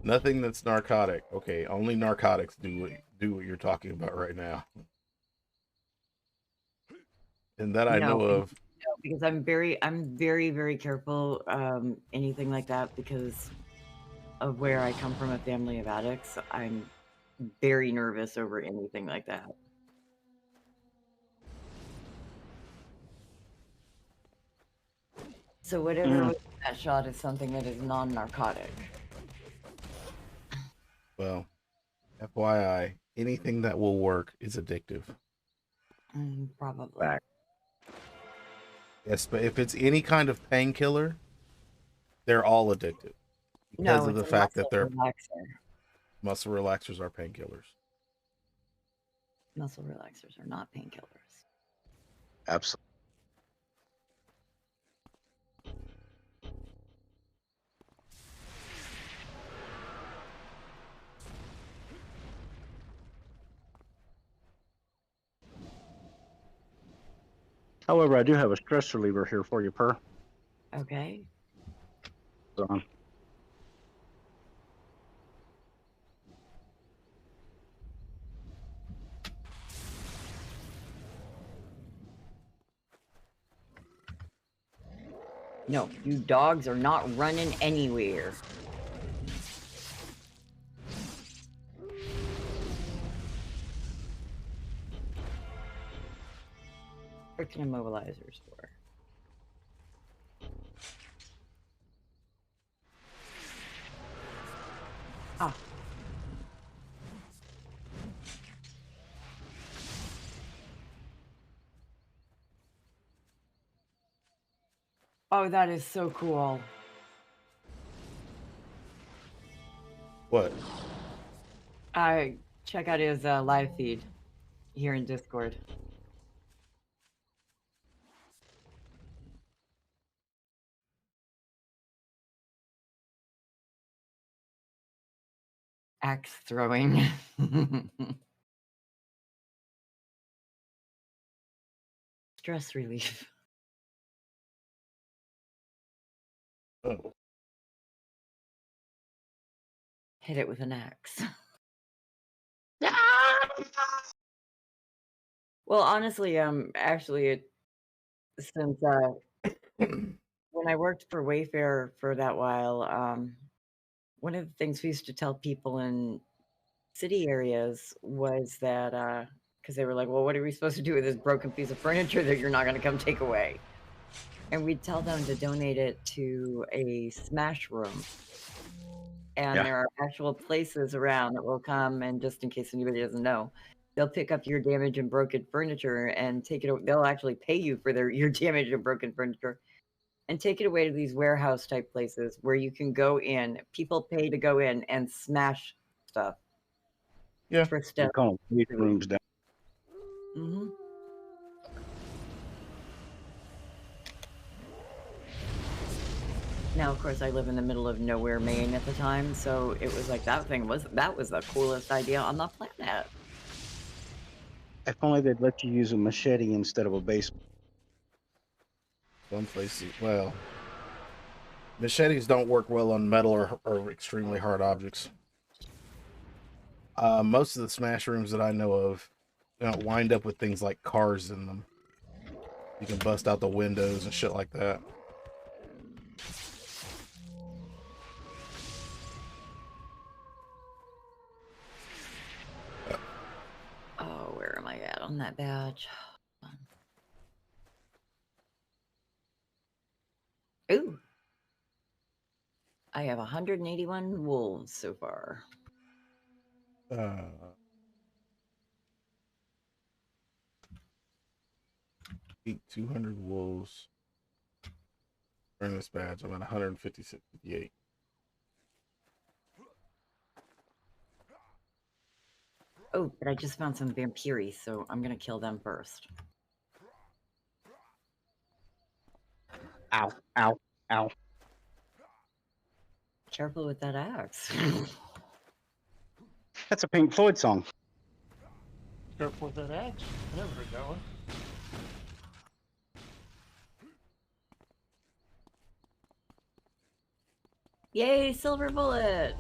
Nothing that's narcotic. Okay, only narcotics do what you're talking about right now. And that I know of. No, because I'm very, very careful. Anything like that, because of where I come from, a family of addicts. I'm very nervous over anything like that. So whatever was in that shot is something that is non-narcotic. Well, FYI, anything that will work is addictive. Probably. Back. Yes, but if it's any kind of painkiller, they're all addictive because of the fact that they're muscle relaxers are painkillers. Muscle relaxers are not painkillers. Absolutely. However, I do have a stress reliever here for you, Per. Okay. So, No, you dogs are not running anywhere. Freaking immobilizers for. Ah. Oh, that is so cool. What? Check out his live feed here in Discord. Axe throwing. Stress relief. Oh. Hit it with an axe. Well, honestly, actually, since when I worked for Wayfair for that while, one of the things we used to tell people in city areas was that because they were like, well, what are we supposed to do with this broken piece of furniture that you're not going to come take away? And we'd tell them to donate it to a smash room. And there are actual places around that will come, and just in case anybody doesn't know, they'll pick up your damaged and broken furniture and take it. They'll actually pay you for your damaged and broken furniture and take it away to these warehouse type places where you can go in. People pay to go in and smash stuff. Yeah. For we stuff. call them meeting rooms down. Mm-hmm. Now, of course, I live in the middle of nowhere, Maine at the time, so it was like that was the coolest idea on the planet. If only they'd let you use a machete instead of a baseball. Some places, well, machetes don't work well on metal or extremely hard objects. Most of the smash rooms that I know of wind up with things like cars in them. You can bust out the windows and shit like that. on that badge. Ooh. I have 181 wolves so far. Eat 200 wolves. Earn this badge. I'm at 158. Oh, but I just found some vampiri, so I'm gonna kill them first. Ow, ow, ow. Careful with that axe. That's a Pink Floyd song. Careful with that axe. I never heard that one. Yay, silver bullet!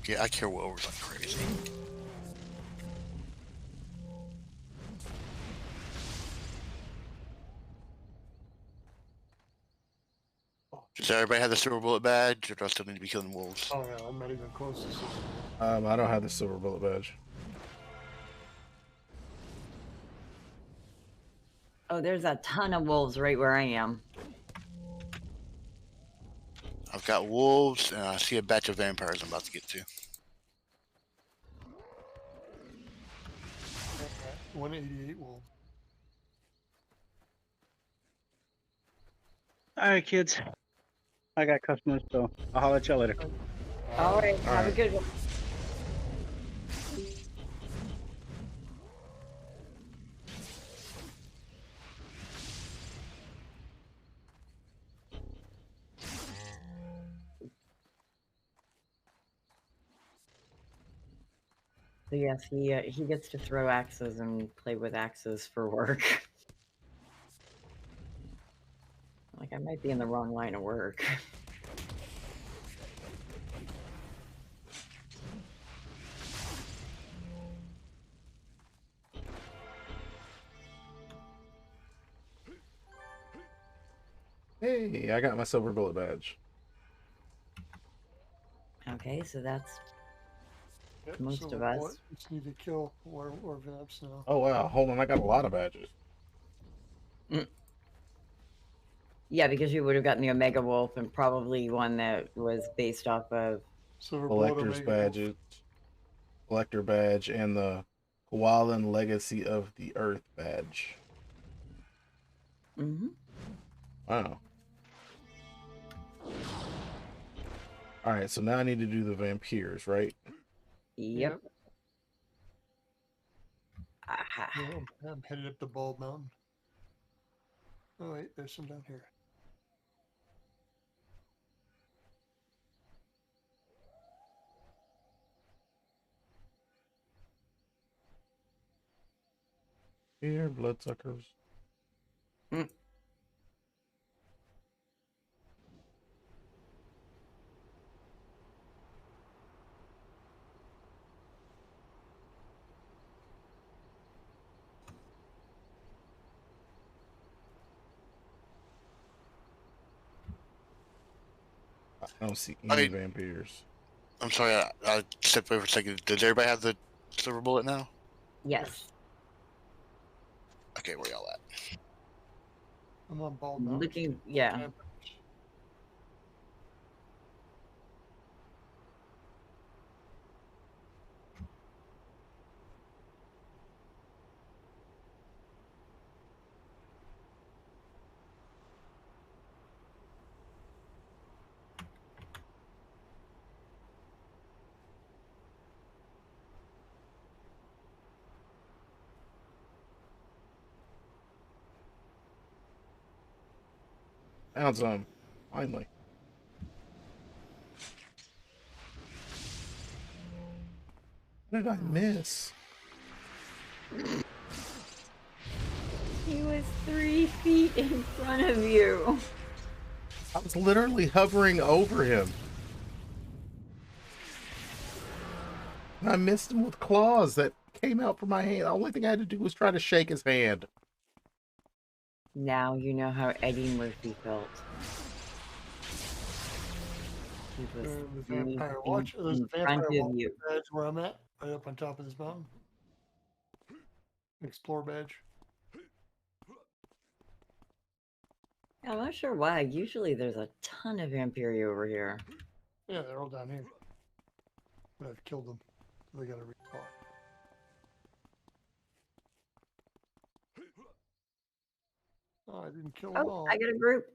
Yeah, I kill wolves like crazy. Does everybody have the silver bullet badge, or do I still need to be killing wolves? Oh no, I'm not even close to silver. I don't have the silver bullet badge. Oh, there's a ton of wolves right where I am. I've got wolves, and I see a batch of vampires I'm about to get to. 188 wolves. All right, kids. I got customers, so I'll holler at y'all later. All right, have a right. good one. So yes, he gets to throw axes and play with axes for work. Like I might be in the wrong line of work. Hey, I got my silver bullet badge. Okay, so that's Yep, most silver of us. bullet. Just need to kill or vamps now. Oh wow, hold on, I got a lot of badges. Yeah, because you would have gotten the Omega Wolf and probably one that was based off of. Silver bullet Collector's Omega wolf. badges, collector badge, and the Koalan Legacy of the Earth badge. Mm-hmm. Wow. All right, so now I need to do the vampires, right? Yep. Aha. Yeah, I'm headed up the Bald Mountain. Oh wait, there's some down here. Here, bloodsuckers. I don't see any vampires. I'm sorry, I stepped away for a second. Does everybody have the silver bullet now? Yes. Okay, where y'all at? I'm on Bald Mountain. Looking, yeah. Found some. Finally. What did I miss? He was 3 feet in front of you. I was literally hovering over him. And I missed him with claws that came out from my hand. The only thing I had to do was try to shake his hand. Now you know how Eddie Murphy felt. Keep us The vampire in, watch. There's in a vampire front of watch you. badge where I'm at, right up on top of this mountain. Explore badge. I'm not sure why. Usually there's a ton of Vampiri over here. Yeah, they're all down here. But I've killed them. They gotta respawn. Oh, I didn't kill them Oh, all. I got a group.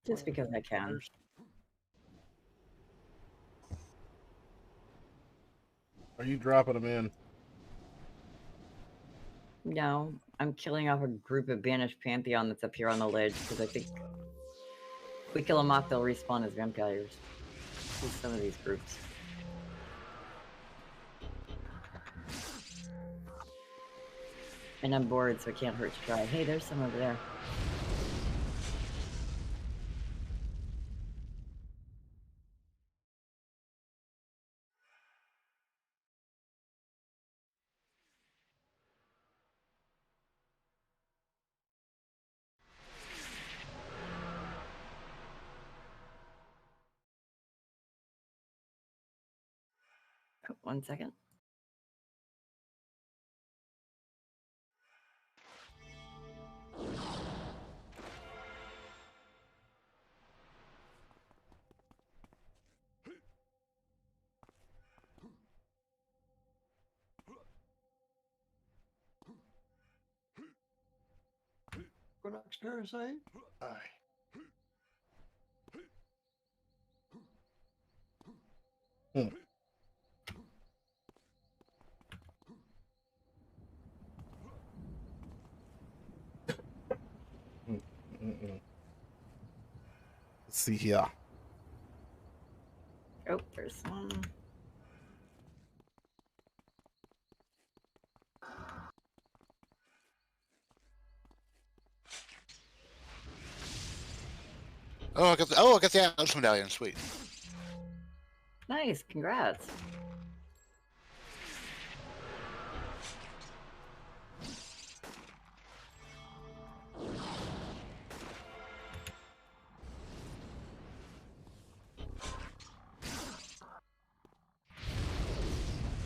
Just because I can. Are you dropping them in? No, I'm killing off a group of banished Pantheon that's up here on the ledge because I think if we kill them off, they'll respawn as vampires with some of these groups. And I'm bored, so it can't hurt to try. Hey, there's some over there. Oh, 1 second. Equinox parasite? Aye. Hmm. Let's see here. Oh, there's one. I got the Atlas medallion. Sweet. Nice, congrats.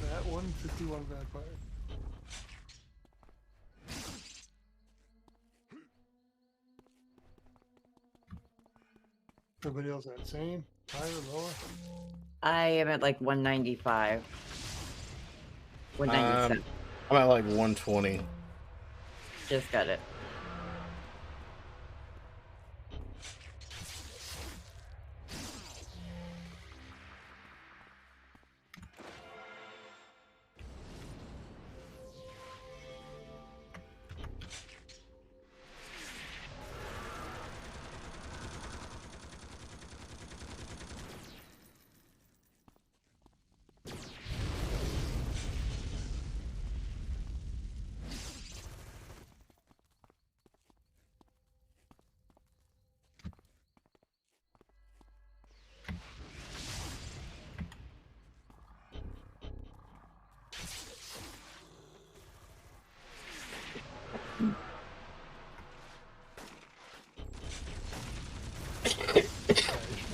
That one, 51 vampire. Everybody else at same? Higher, lower? I am at like 195. 197. I'm at like 120. Just got it.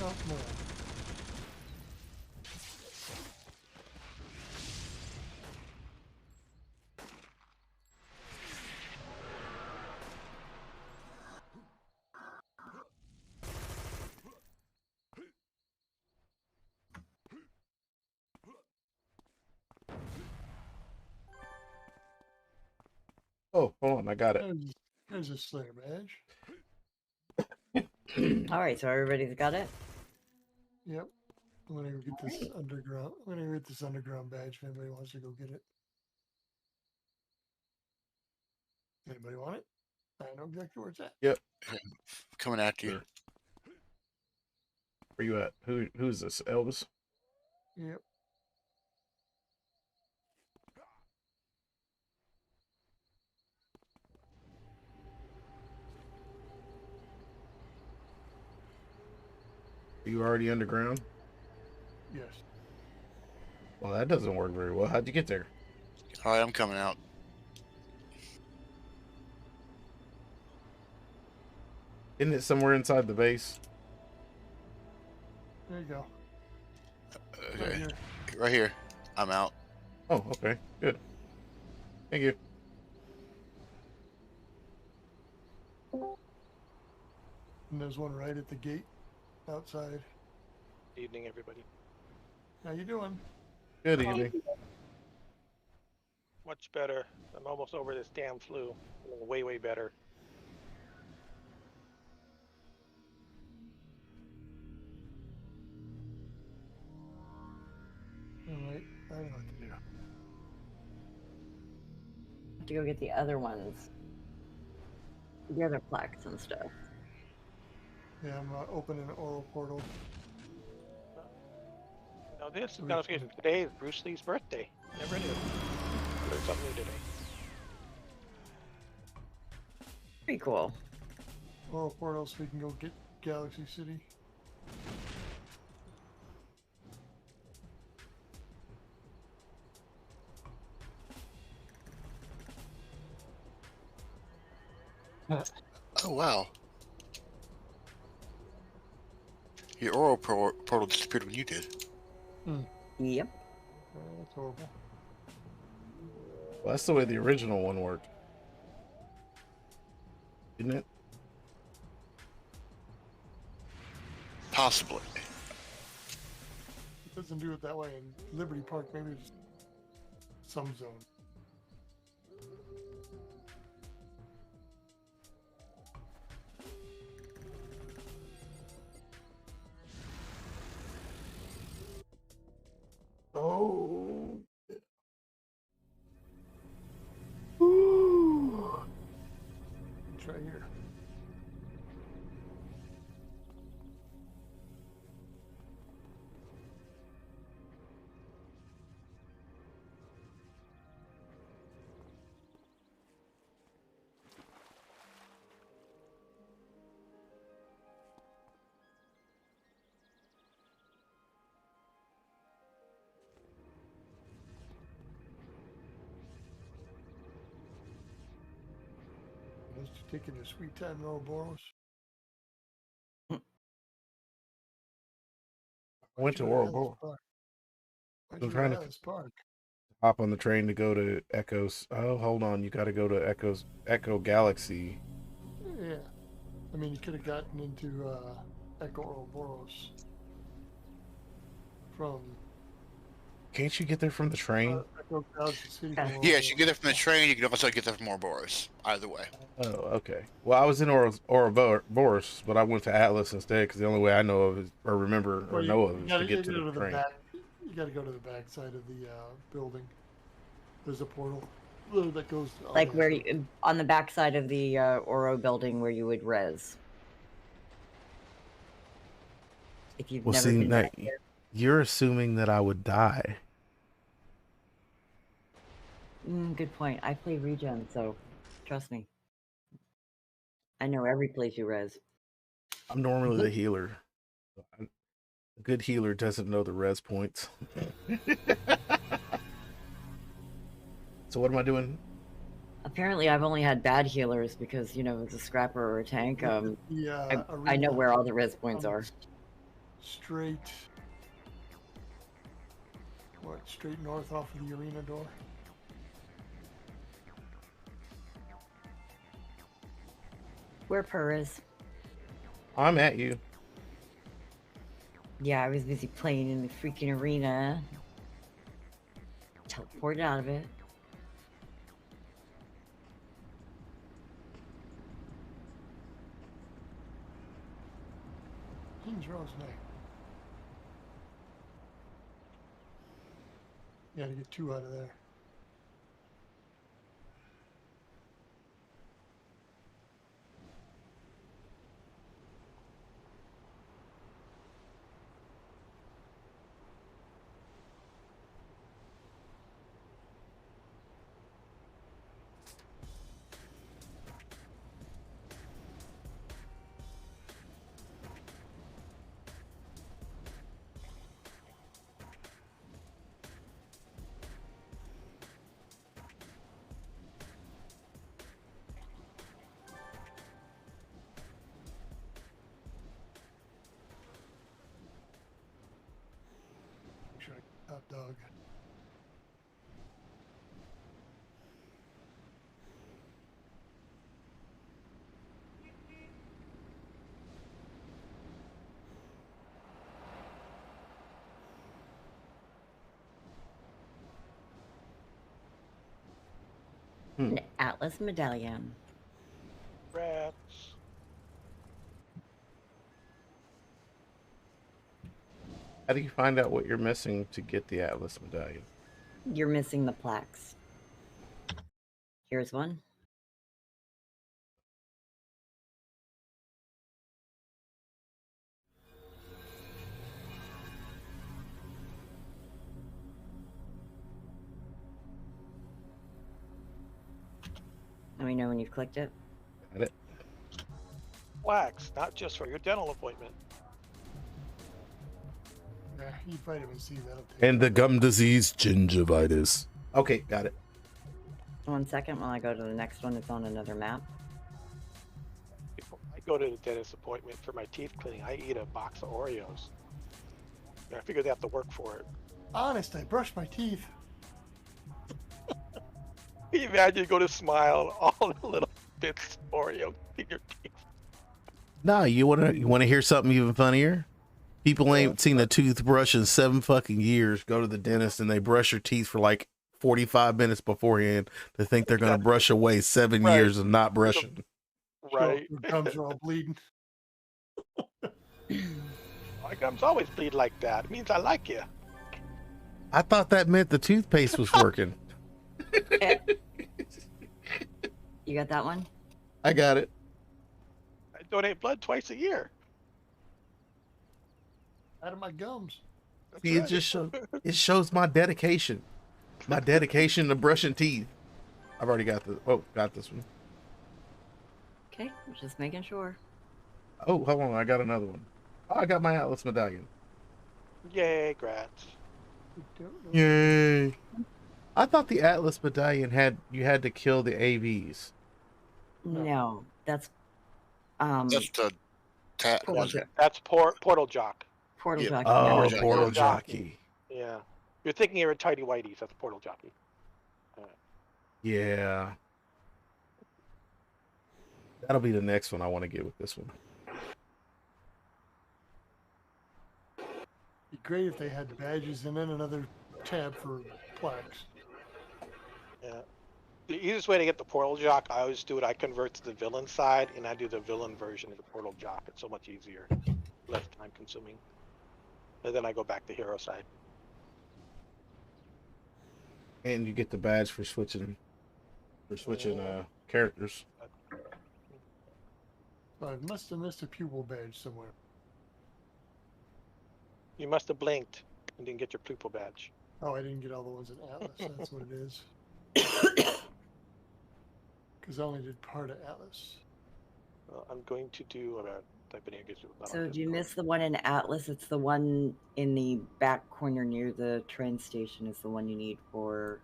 Not more. Oh, hold on, I got it. There's a Slayer badge. All right, so everybody's got it. Yep. I'm gonna go get this underground. I'm gonna go get this underground badge if anybody wants to go get it. Anybody want it? I know exactly where it's at. Yep. Coming after you. Sure. Where you at? Who's this? Elvis? Yep. Are you already underground? Yes. Well, that doesn't work very well. How'd you get there? All right, I'm coming out. Isn't it somewhere inside the base? There you go. Right Okay, here. right here. I'm out. Oh, okay. Good. Thank you. And there's one right at the gate outside. Evening, everybody. How you doing? Good evening. Much better. I'm almost over this damn flu. Way, way better. All right. I know what to do. Have to go get the other ones, the other plaques and stuff. Yeah, I'm opening an oral portal. Now this We- notification today is Bruce Lee's birthday. Never knew. Learned something new today. Pretty cool. Oral portal so we can go get Galaxy City. Oh wow. Your oral portal disappeared when you did. Yep. That's horrible. Well, that's the way the original one worked. Didn't it? Possibly. It doesn't do it that way in Liberty Park. Maybe it's some zone. Oh. Try here. Unless you're taking your sweet time, Ouroboros. I went to Ouroboros. Why'd I'm you trying go to to this park? hop on the train to go to Echoes. Oh, hold on. You got to go to Echo Galaxy. Yeah. I mean, you could have gotten into Echo Ouroboros from Can't you get there from the train? Echo Galaxy City. Yeah. from Yes, you Ouroboros. get it from the train. You can also get that from Ouroboros. Either way. Oh, okay. Well, I was in Ouroboros, but I went to Atlas instead because the only way I know of is, or remember or Well, know of you is gotta, to get you to gotta go the to train. back. You got to go to the back side of the building. There's a portal that goes on Like the where other- you, on the backside of the Oro building where you would res. If you've Well, never see, been now, back there. you're assuming that I would die. Good point. I play regen, so trust me. I know every place you res. I'm normally the healer. A good healer doesn't know the res points. So what am I doing? Apparently, I've only had bad healers because, you know, as a scrapper or a tank, the I know arena where all the res points on are. Straight. What? Straight north off of the arena door. Where Purr is. I'm at you. Yeah, I was busy playing in the freaking arena. Teleported out of it. next. You gotta get 2 out of there. Make sure I get top dog. An Atlas medallion. Rats. How do you find out what you're missing to get the Atlas medallion? You're missing the plaques. Here's one. Let me know when you've clicked it. Got it. Plaques, not just for your dental appointment. Yeah, eat vitamin C. That'll take. And the gum disease, gingivitis. Okay, got it. 1 second while I go to the next one. It's on another map. Before I go to the dentist appointment for my teeth cleaning, I eat a box of Oreos. And I figured they have to work for it. Honest, I brush my teeth. Can you imagine you go to Smile, all the little bits of Oreo in your teeth? Nah, you wanna hear something even funnier? People ain't seen a toothbrush in 7 fucking years. Go to the dentist and they brush your teeth for like 45 minutes beforehand to think they're gonna brush away 7 Right. years of not brushing. Right. Your gums are all bleeding. My gums always bleed like that. It means I like you. I thought that meant the toothpaste was working. You got that one? I got it. I donate blood twice a year. Out of my gums. That's See, right. it shows my dedication. My dedication to brushing teeth. I've already got this one. Okay, just making sure. Oh, hold on, I got another one. Oh, I got my Atlas medallion. Yay, grats. Yay! I thought the Atlas medallion you had to kill the AVs. No, that's That's the Portal, was it? That's Portal Jock. portal Yeah. jockey. Oh, Portal Portal Jockey. Jockey. Yeah. You're thinking you're a Tidy Whitey's. That's Portal Jockey. Yeah. That'll be the next one I want to get with this one. Be great if they had badges and then another tab for plaques. Yeah. The easiest way to get the Portal Jock, I always do it. I convert to the villain side, and I do the villain version of the Portal Jock. It's so much easier, less time consuming. And then I go back to hero side. And you get the badge for switching characters. So I must have missed a pupil badge somewhere. You must have blinked and didn't get your pupil badge. Oh, I didn't get all the ones in Atlas. That's what it is. Because I only did part of Atlas. Well, I'm going to do type in here. So do you miss the one in Atlas? It's the one in the back corner near the train station is the one you need for...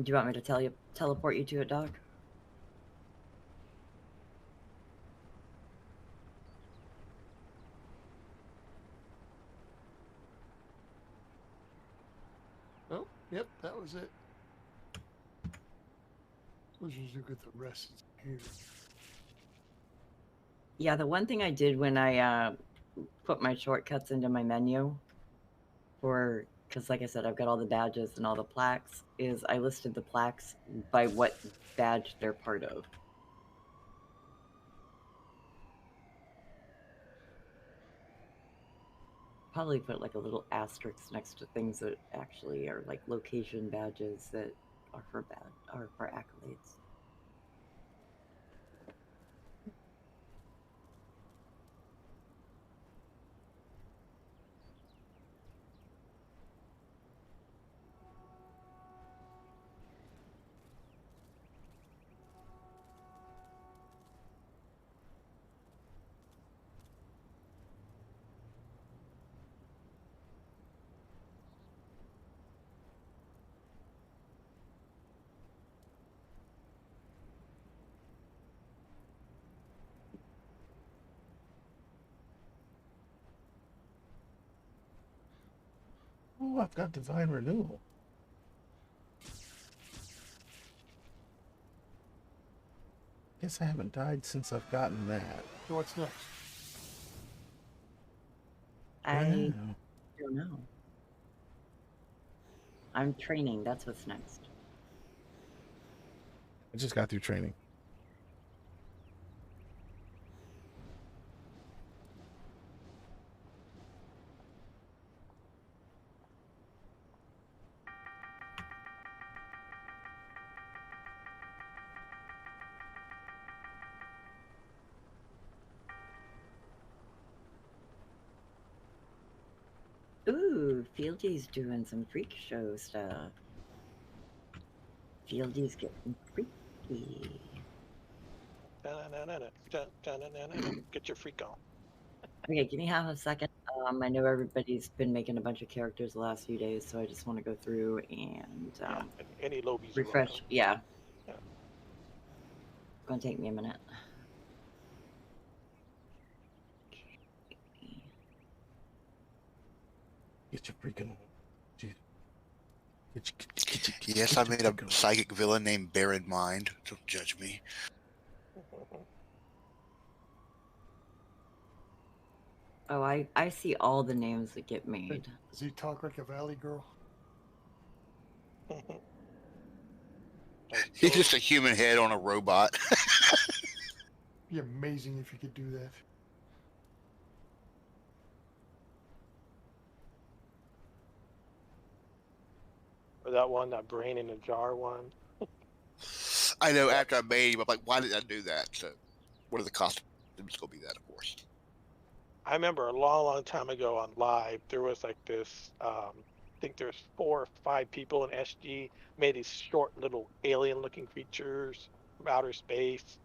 Do you want me to teleport you to it, Doc? Oh, yep, that was it. Let's just look at the rest here. Yeah, the one thing I did when I put my shortcuts into my menu for because like I said, I've got all the badges and all the plaques, is I listed the plaques by what badge they're part of. Probably put like a little asterisk next to things that actually are like location badges that are for accolades. Oh, I've got divine renewal. Guess I haven't died since I've gotten that. So what's next? I Wow. don't know. I'm training. That's what's next. I just got through training. Ooh, Fieldy's doing some freak show stuff. Fieldy's getting freaky. Get your freak on. Okay, give me half a second. I know everybody's been making a bunch of characters the last few days, so I just want to go through and Yeah, any lobies are refresh. welcome. Yeah. Yeah. It's gonna take me a minute. Get your freaking. Jeez. Yes, I made a psychic villain named Bear in Mind. Don't judge me. Oh, I see all the names that get made. Does he talk like a valley girl? He's just a human head on a robot. Be amazing if you could do that. Or that one, that brain in a jar one. I know. After I made him, I'm like, why did I do that? So, what are the costumes going to be? That, of course. I remember a long time ago on live, there was like this. I think there's 4 or 5 people in SG made these short little alien-looking creatures from outer space.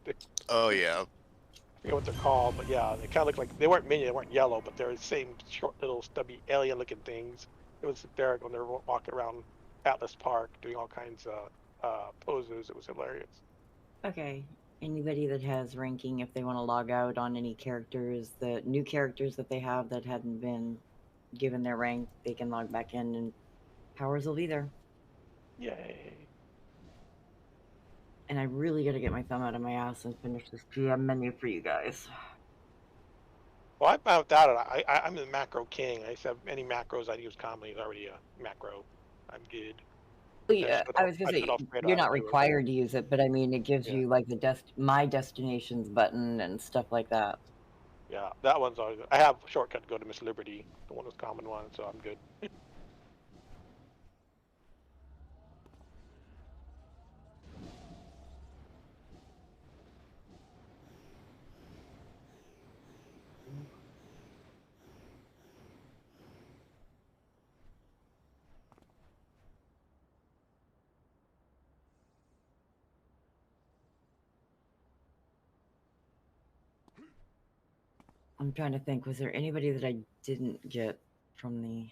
Oh yeah. I forget what they're called, but yeah, they kind of look like they weren't minion, they weren't yellow, but they're the same short little stubby alien-looking things. It was hysterical when they were walking around Atlas Park doing all kinds of poses. It was hilarious. Okay. Anybody that has ranking, if they want to log out on any characters, the new characters that they have that hadn't been given their rank, they can log back in and powers will be there. Yay! And I really got to get my thumb out of my ass and finish this GM menu for you guys. Well, I found out I'm the macro king. I used to have any macros I use commonly is already a macro. I'm good. Well, yeah, I was gonna I say shut off straight you're on not to it. required to use it, but I mean it gives Yeah. you like the my destinations button and stuff like that. Yeah, that one's always. I have a shortcut to go to Miss Liberty, the one with common one, so I'm good. I'm trying to think. Was there anybody that I didn't get from the?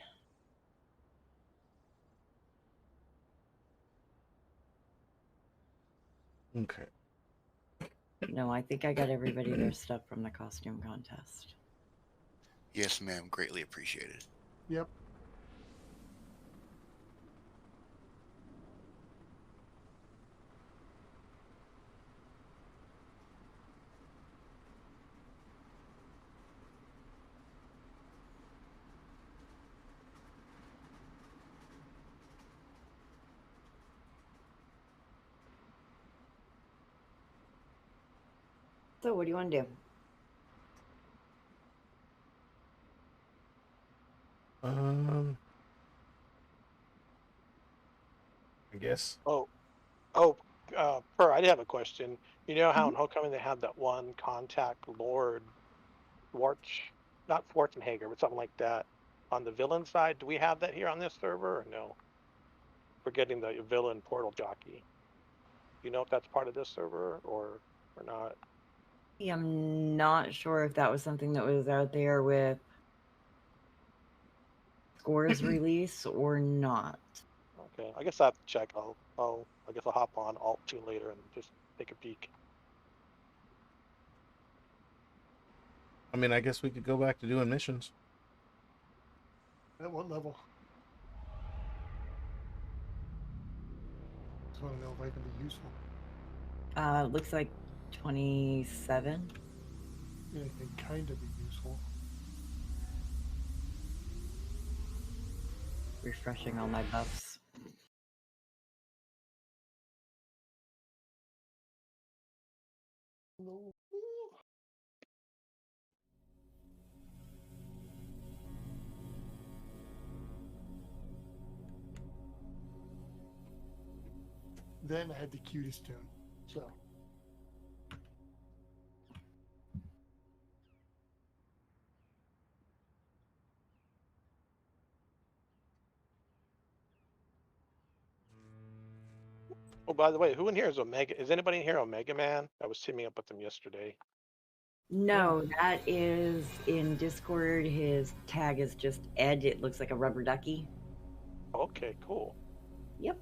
Okay. No, I think I got everybody their stuff from the costume contest. Yes, ma'am. Greatly appreciated. Yep. So what do you want to do? I guess. Oh, Per, I did have a question. You know how in Homecoming they had that one contact Lord Schwartz, not Schwarzenegger, but something like that on the villain side? Do we have that here on this server or no? We're getting the villain portal jockey. Do you know if that's part of this server or not? Yeah, I'm not sure if that was something that was out there with Score's release or not. Okay, I guess I have to check. I guess I'll hop on Alt 2 later and just take a peek. I mean, I guess we could go back to doing missions. At what level? Just want to know if I can be useful. Looks like 27. Yeah, I can kind of be useful. Refreshing all my buffs. No. Then I had the cutest tune. So. Oh, by the way, who in here is Omega? Is anybody in here Omega Man? I was teaming up with them yesterday. No, that is in Discord. His tag is just Ed. It looks like a rubber ducky. Okay, cool. Yep.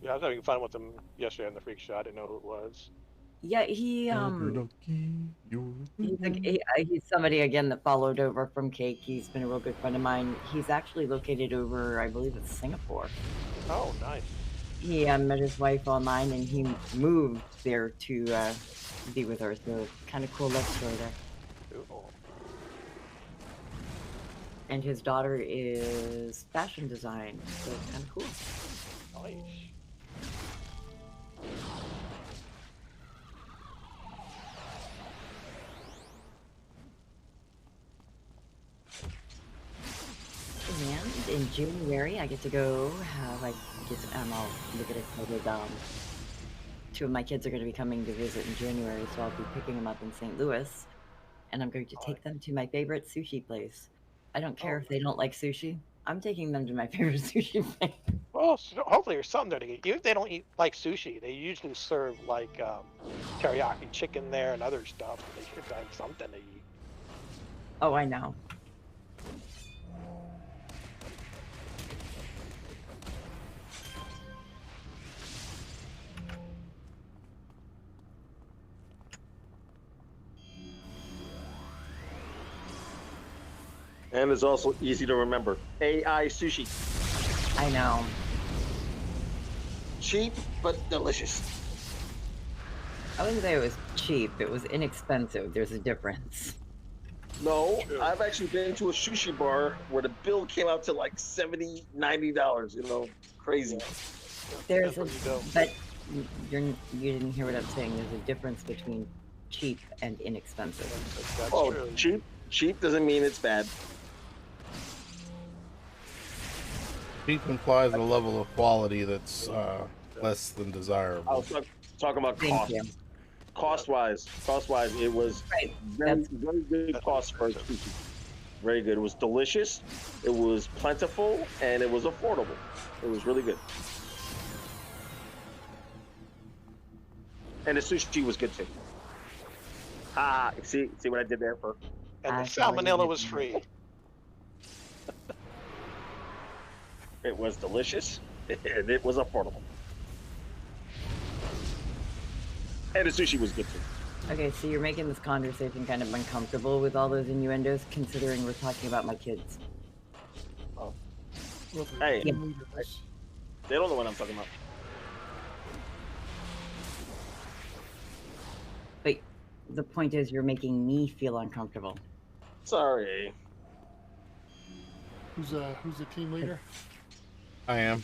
Yeah, I was having fun with them yesterday on the freak show. I didn't know who it was. Yeah, he he's somebody again that followed over from Cake. He's been a real good friend of mine. He's actually located over, I believe it's Singapore. Oh, nice. He met his wife online and he moved there to be with her. So kind of cool love story there. Cool. And his daughter is fashion design, so it's kind of cool. Nice. And in January, I get to go have, I'll look at it with, two of my kids are going to be coming to visit in January, so I'll be picking them up in St. Louis, and I'm going to take them to my favorite sushi place. I don't care if they don't like sushi. I'm taking them to my favorite sushi place. Well, so hopefully there's something there to eat. Even if they don't eat like sushi, they usually serve like teriyaki chicken there and other stuff. They should have something to eat. Oh, I know. And it's also easy to remember. AI sushi. I know. Cheap, but delicious. I wouldn't say it was cheap. It was inexpensive. There's a difference. No, I've actually been to a sushi bar where the bill came out to like $70, $90. You know, crazy. There's a, but you didn't hear what I'm saying. There's a difference between cheap and inexpensive. That's oh, true. cheap doesn't mean it's bad. Cheap implies a level of quality that's less than desirable. I was talking about cost. Cost-wise, it was very good cost for sushi. Very good. It was delicious. It was plentiful, and it was affordable. It was really good. And the sushi was good too. Ah, see what I did there for? And the salmonella was free. It was delicious, and it was affordable. And the sushi was good too. Okay, so you're making this conversation kind of uncomfortable with all those innuendos, considering we're talking about my kids. Oh. Hey, they don't know what I'm talking about. But the point is, you're making me feel uncomfortable. Sorry. Who's the team leader? I am.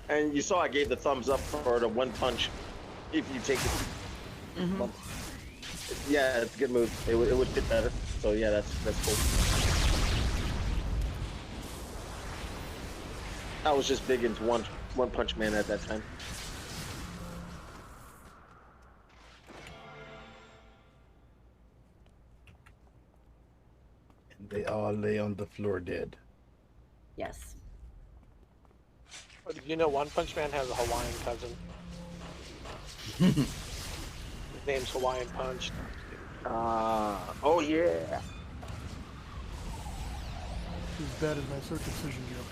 And you saw I gave the thumbs up for the one punch. If you take it, Mhm. yeah, it's a good move. It would fit better. So yeah, that's cool. I was just big into one punch man at that time. And they all lay on the floor dead. Yes. But did you know One Punch Man has a Hawaiian cousin? His name's Hawaiian Punch. Oh yeah. As bad as my circumcision joke.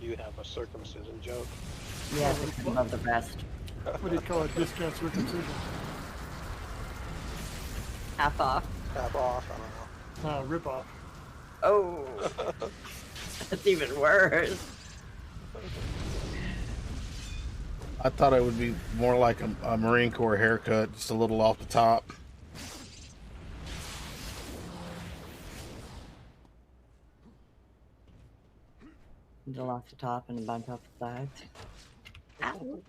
You have a circumcision joke. Yes, it's above the rest. What do you call it? Discount circumcision. Half off. Tap off. I don't know. Rip off. Oh, that's even worse. I thought it would be more like a Marine Corps haircut, just a little off the top. A little off the top and a bunch off the sides. Ow.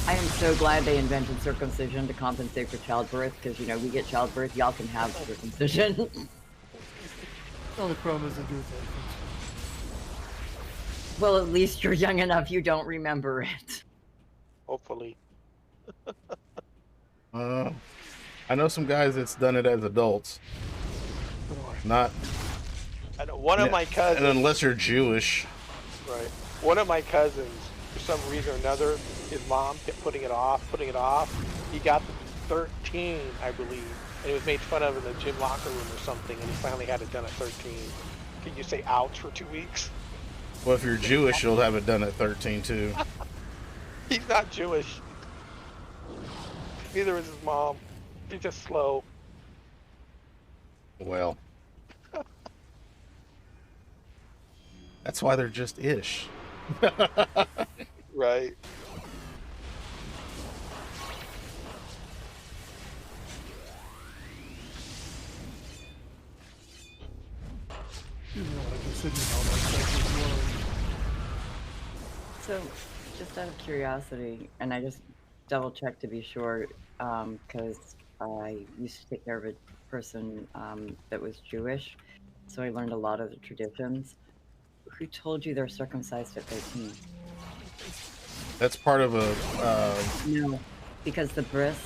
I am so glad they invented circumcision to compensate for childbirth, because, you know, we get childbirth, y'all can have circumcision. The only problem is they do it that. Well, at least you're young enough you don't remember it. Hopefully. I know some guys that's done it as adults. Not. I know one of my cousins. And unless you're Jewish. Right. One of my cousins, for some reason or another, his mom kept putting it off. He got to 13, I believe, and he was made fun of in the gym locker room or something, and he finally had it done at 13. Can you say ouch for 2 weeks? Well, if you're Jewish, you'll have it done at 13 too. He's not Jewish. Neither is his mom. He's just slow. Well, that's why they're just ish. Right. You know, I just said, you know, that So, just out of curiosity, and I just double checked to be sure, because I used to take care of a person that was Jewish, so I learned a lot of the traditions. Who told you they're circumcised at 13? That's part of a. No, because the bris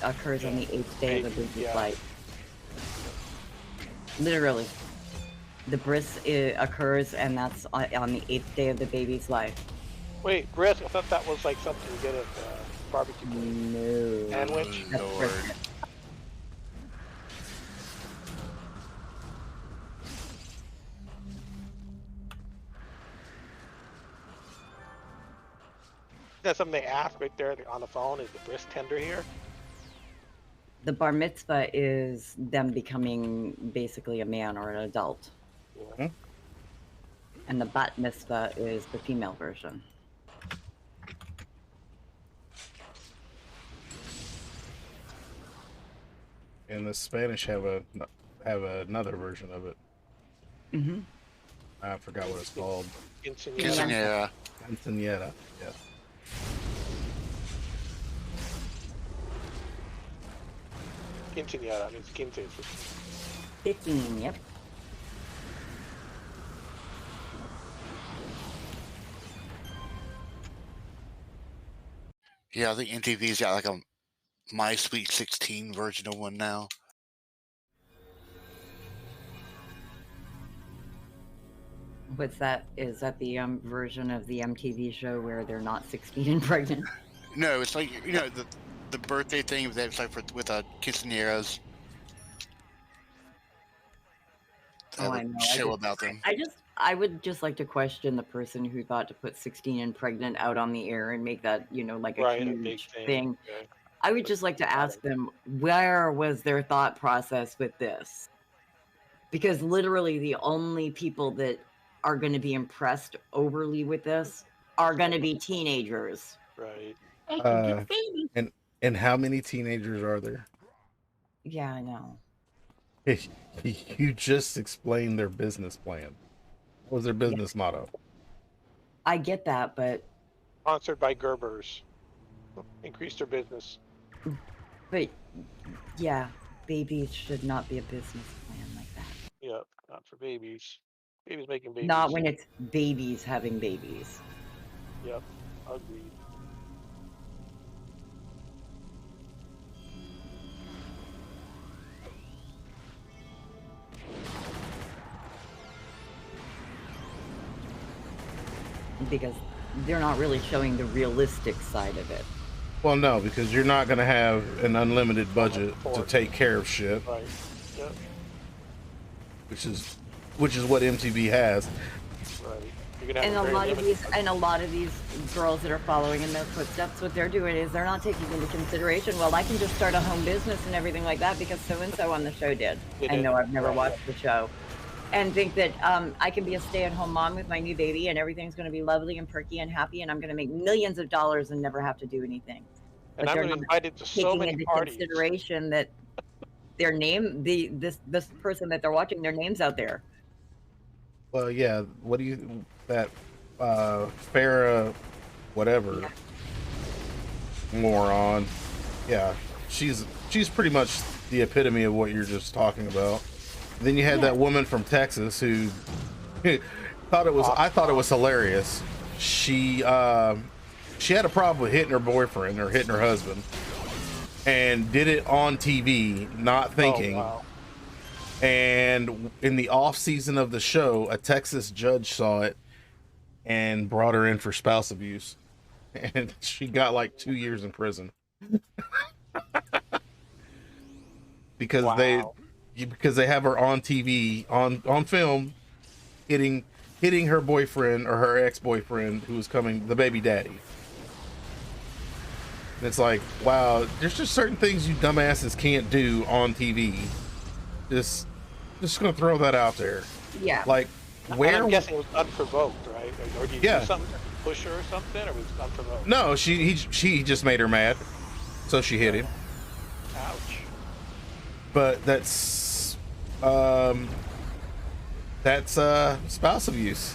occurs on the 8th day of the baby's life. Literally. The bris occurs, and that's on the 8th day of the baby's life. Wait, bris? I thought that was like something you get at barbecue. No. Sandwich? That's Lord. brisket. That's something they ask right there on the phone. Is the bris tender here? The bar mitzvah is them becoming basically a man or an adult. Hmm? And the bat mitzvah is the female version. And the Spanish have another version of it. Mm-hmm. I forgot what it's called. Quinceañera. Quinceañera. Yeah. Quinceañera means quince. 15, yep. Yeah, I think MTV's got like a My Sweet 16 version of one now. What's that? Is that the version of the MTV show where they're not 16 and pregnant? No, it's like, you know, the birthday thing that's like with quinceañeras. They have Oh, a I know. show about them. I would just like to question the person who thought to put 16 and pregnant out on the air and make that, you know, like a Right, a huge big thing. thing. Yeah. I would just like to ask them, where was their thought process with this? Because literally the only people that are going to be impressed overly with this are going to be teenagers. Right. And And how many teenagers are there? Yeah, I know. You just explained their business plan. What was their business motto? I get that, but Sponsored by Gerber's. Increase their business. but yeah, babies should not be a business plan like that. Yep, not for babies. Babies making babies. Not when it's babies having babies. Yep, agreed. Because they're not really showing the realistic side of it. Well, no, because you're not going to have an unlimited budget to take care of shit. Right. Yep. Which is what MTV has. Right. And a lot of these girls that are following in their footsteps, what they're doing is they're not taking into consideration, well, I can just start a home business and everything like that because so and so on the show did. I know I've never watched the show. And think that I can be a stay-at-home mom with my new baby and everything's going to be lovely and perky and happy and I'm going to make millions of dollars and never have to do anything. And But I'm they're invited to so many into parties. consideration that their name, this person that they're watching, their name's out there. Well, yeah. What do you that Farrah, whatever moron? Yeah, she's pretty much the epitome of what you're just talking about. Then you had that woman from Texas who thought it was. I thought it was hilarious. She had a problem with hitting her boyfriend or hitting her husband, and did it on TV, not thinking. Oh, wow. And in the off season of the show, a Texas judge saw it and brought her in for spouse abuse, and she got like 2 years in prison because they have her on TV on film hitting her boyfriend or her ex-boyfriend who was coming, the baby daddy. And it's like, wow, there's just certain things you dumbasses can't do on TV. Just gonna throw that out there. Yeah. Like, where? And I'm guessing it was unprovoked, right? Or did you Yeah. do something to push her or something, or was it unprovoked? No, she just made her mad, so she hit him. Ouch. But that's spouse abuse,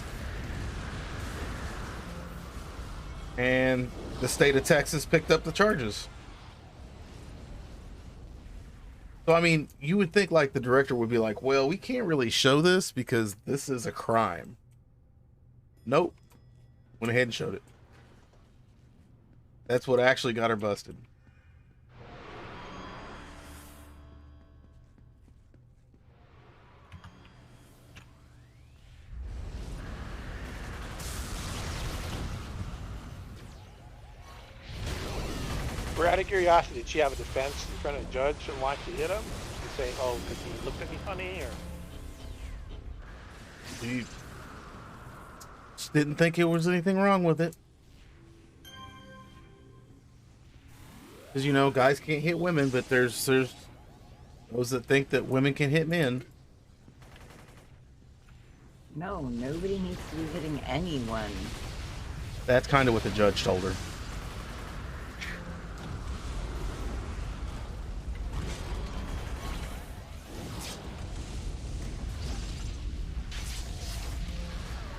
and the state of Texas picked up the charges. So I mean, you would think like the director would be like, well, we can't really show this because this is a crime. Nope. Went ahead and showed it. That's what actually got her busted. We're out of curiosity. Did she have a defense in front of the judge and why she hit him? You say, oh, because he looked at me funny, or She just didn't think it was anything wrong with it. Because, you know, guys can't hit women, but there's those that think that women can hit men. No, nobody needs to be hitting anyone. That's kind of what the judge told her.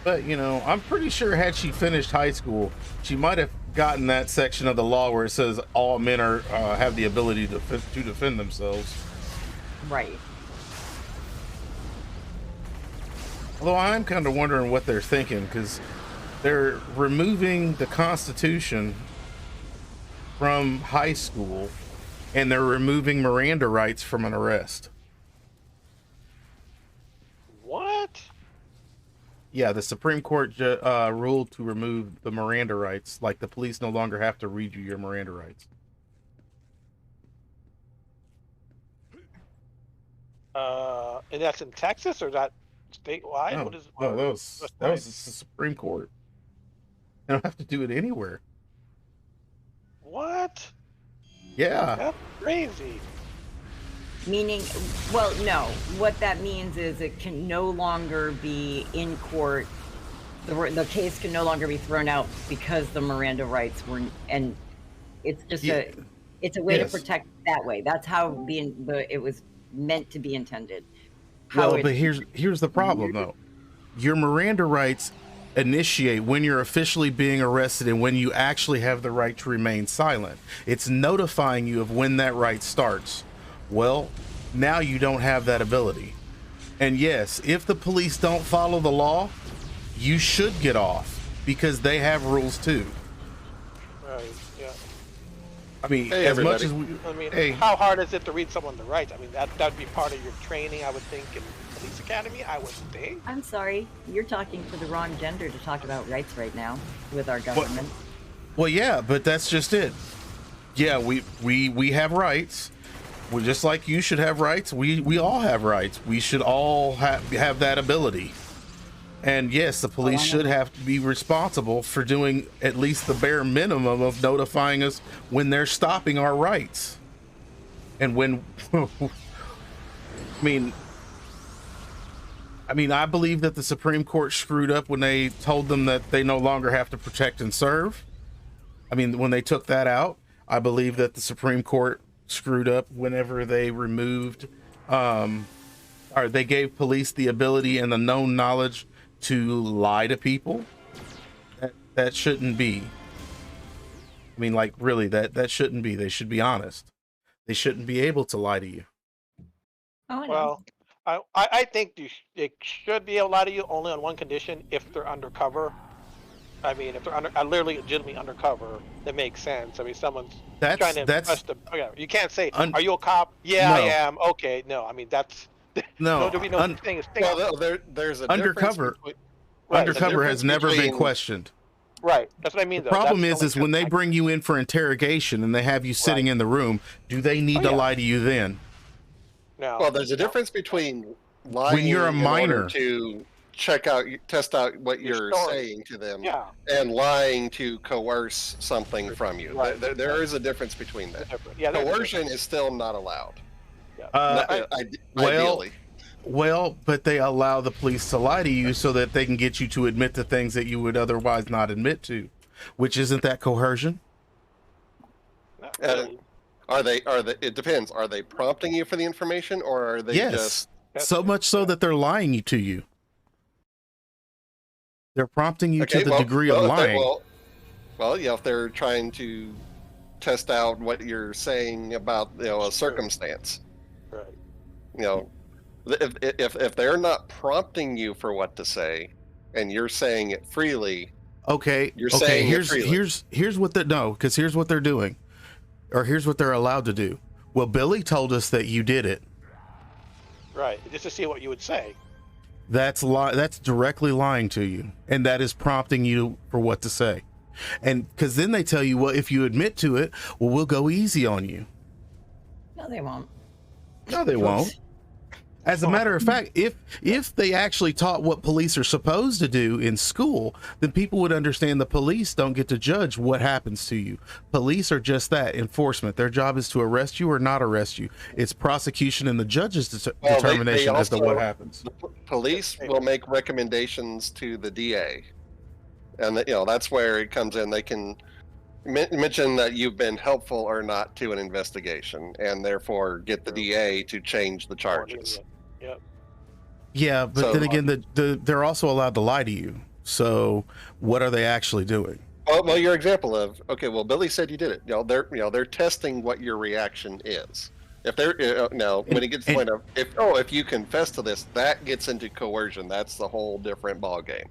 But, you know, I'm pretty sure had she finished high school, she might have gotten that section of the law where it says all men are have the ability to defend themselves. Right. Although I'm kind of wondering what they're thinking, because they're removing the Constitution from high school and they're removing Miranda rights from an arrest. what? Yeah, the Supreme Court ruled to remove the Miranda rights. Like, the police no longer have to read you your Miranda rights. And that's in Texas, or is that statewide? No, What is? no, that was the Supreme Court. They don't have to do it anywhere. What? Yeah. That's crazy. Meaning, well, no. What that means is it can no longer be in court. The case can no longer be thrown out because the Miranda rights were, and it's just It's a way Yes. to protect that way. That's how it was meant to be intended. Well, but here's the problem though. Your Miranda rights initiate when you're officially being arrested and when you actually have the right to remain silent. It's notifying you of when that right starts. Well, now you don't have that ability. And yes, if the police don't follow the law, you should get off because they have rules too. Right. Yeah. I mean, Hey, as much everybody. as we, I mean, hey, how hard is it to read someone the rights? I mean, that'd be part of your training, I would think, in police academy. I would think. I'm sorry, you're talking to the wrong gender to talk about rights right now with our government. well, yeah, but that's just it. Yeah, we have rights. Well, just like you should have rights, we all have rights. We should all have that ability. And yes, the police should have to be responsible for doing at least the bare minimum of notifying us when they're stopping our rights. And when, I mean, I believe that the Supreme Court screwed up when they told them that they no longer have to protect and serve. I mean, when they took that out, I believe that the Supreme Court screwed up whenever they removed, or they gave police the ability and the known knowledge to lie to people. That shouldn't be. I mean, like, really, that shouldn't be. They should be honest. They shouldn't be able to lie to you. Oh, I know. Well, I think they should be able to lie to you only on one condition: if they're undercover. I mean, if they're literally legitimately undercover, that makes sense. I mean, someone's trying to impress them. Oh, yeah, you can't say, "Are you a cop?" Yeah, No. I am. Okay, no. I mean, that's No, there'll be no such thing as Well, there's a undercover. difference between- Right. Undercover has never been between- questioned. Right. That's what I mean. The Though. problem That's is when they only- bring you in for interrogation and they have you sitting in the room, do they need to yeah. lie to you then? No. Well, there's a difference between lying you're a in order minor. to test out what Your you're story. saying to them, Yeah. and lying to coerce something from you. Right. There is a difference between that. Yeah. they're Coercion different. is still not allowed. Well, Ideally. well, but they allow the police to lie to you so that they can get you to admit to things that you would otherwise not admit to, which isn't that coercion? Not Uh, really. Are they? It depends. Are they prompting you for the information, or are they Yes. just? So much so that they're lying to you. They're prompting you to the degree of if they- lying. Well, yeah, if they're trying to test out what you're saying about a circumstance, Right. If they're not prompting you for what to say, and you're saying it freely, Okay. You're okay. saying it Here's freely. here's what because here's what they're doing, or here's what they're allowed to do. Well, Billy told us that you did it. Right. Just to see what you would say. That's directly lying to you, and that is prompting you for what to say. And because then they tell you, well, if you admit to it, well, we'll go easy on you. No, they won't. No, they won't. As a matter of fact, if they actually taught what police are supposed to do in school, then people would understand the police don't get to judge what happens to you. Police are just that, enforcement. Their job is to arrest you or not arrest you. It's prosecution and the judge's Well, they determination as to what also- happens. the police will make recommendations to the DA, and that's where it comes in. They can mention that you've been helpful or not to an investigation, and therefore get the DA to change the charges. Yep. Yeah, but So- then again, they're also allowed to lie to you. So what are they actually doing? Well, your example of Billy said you did it. They're testing what your reaction is. If they're when it gets to the point of if you confess to this, that gets into coercion. That's the whole different ball game.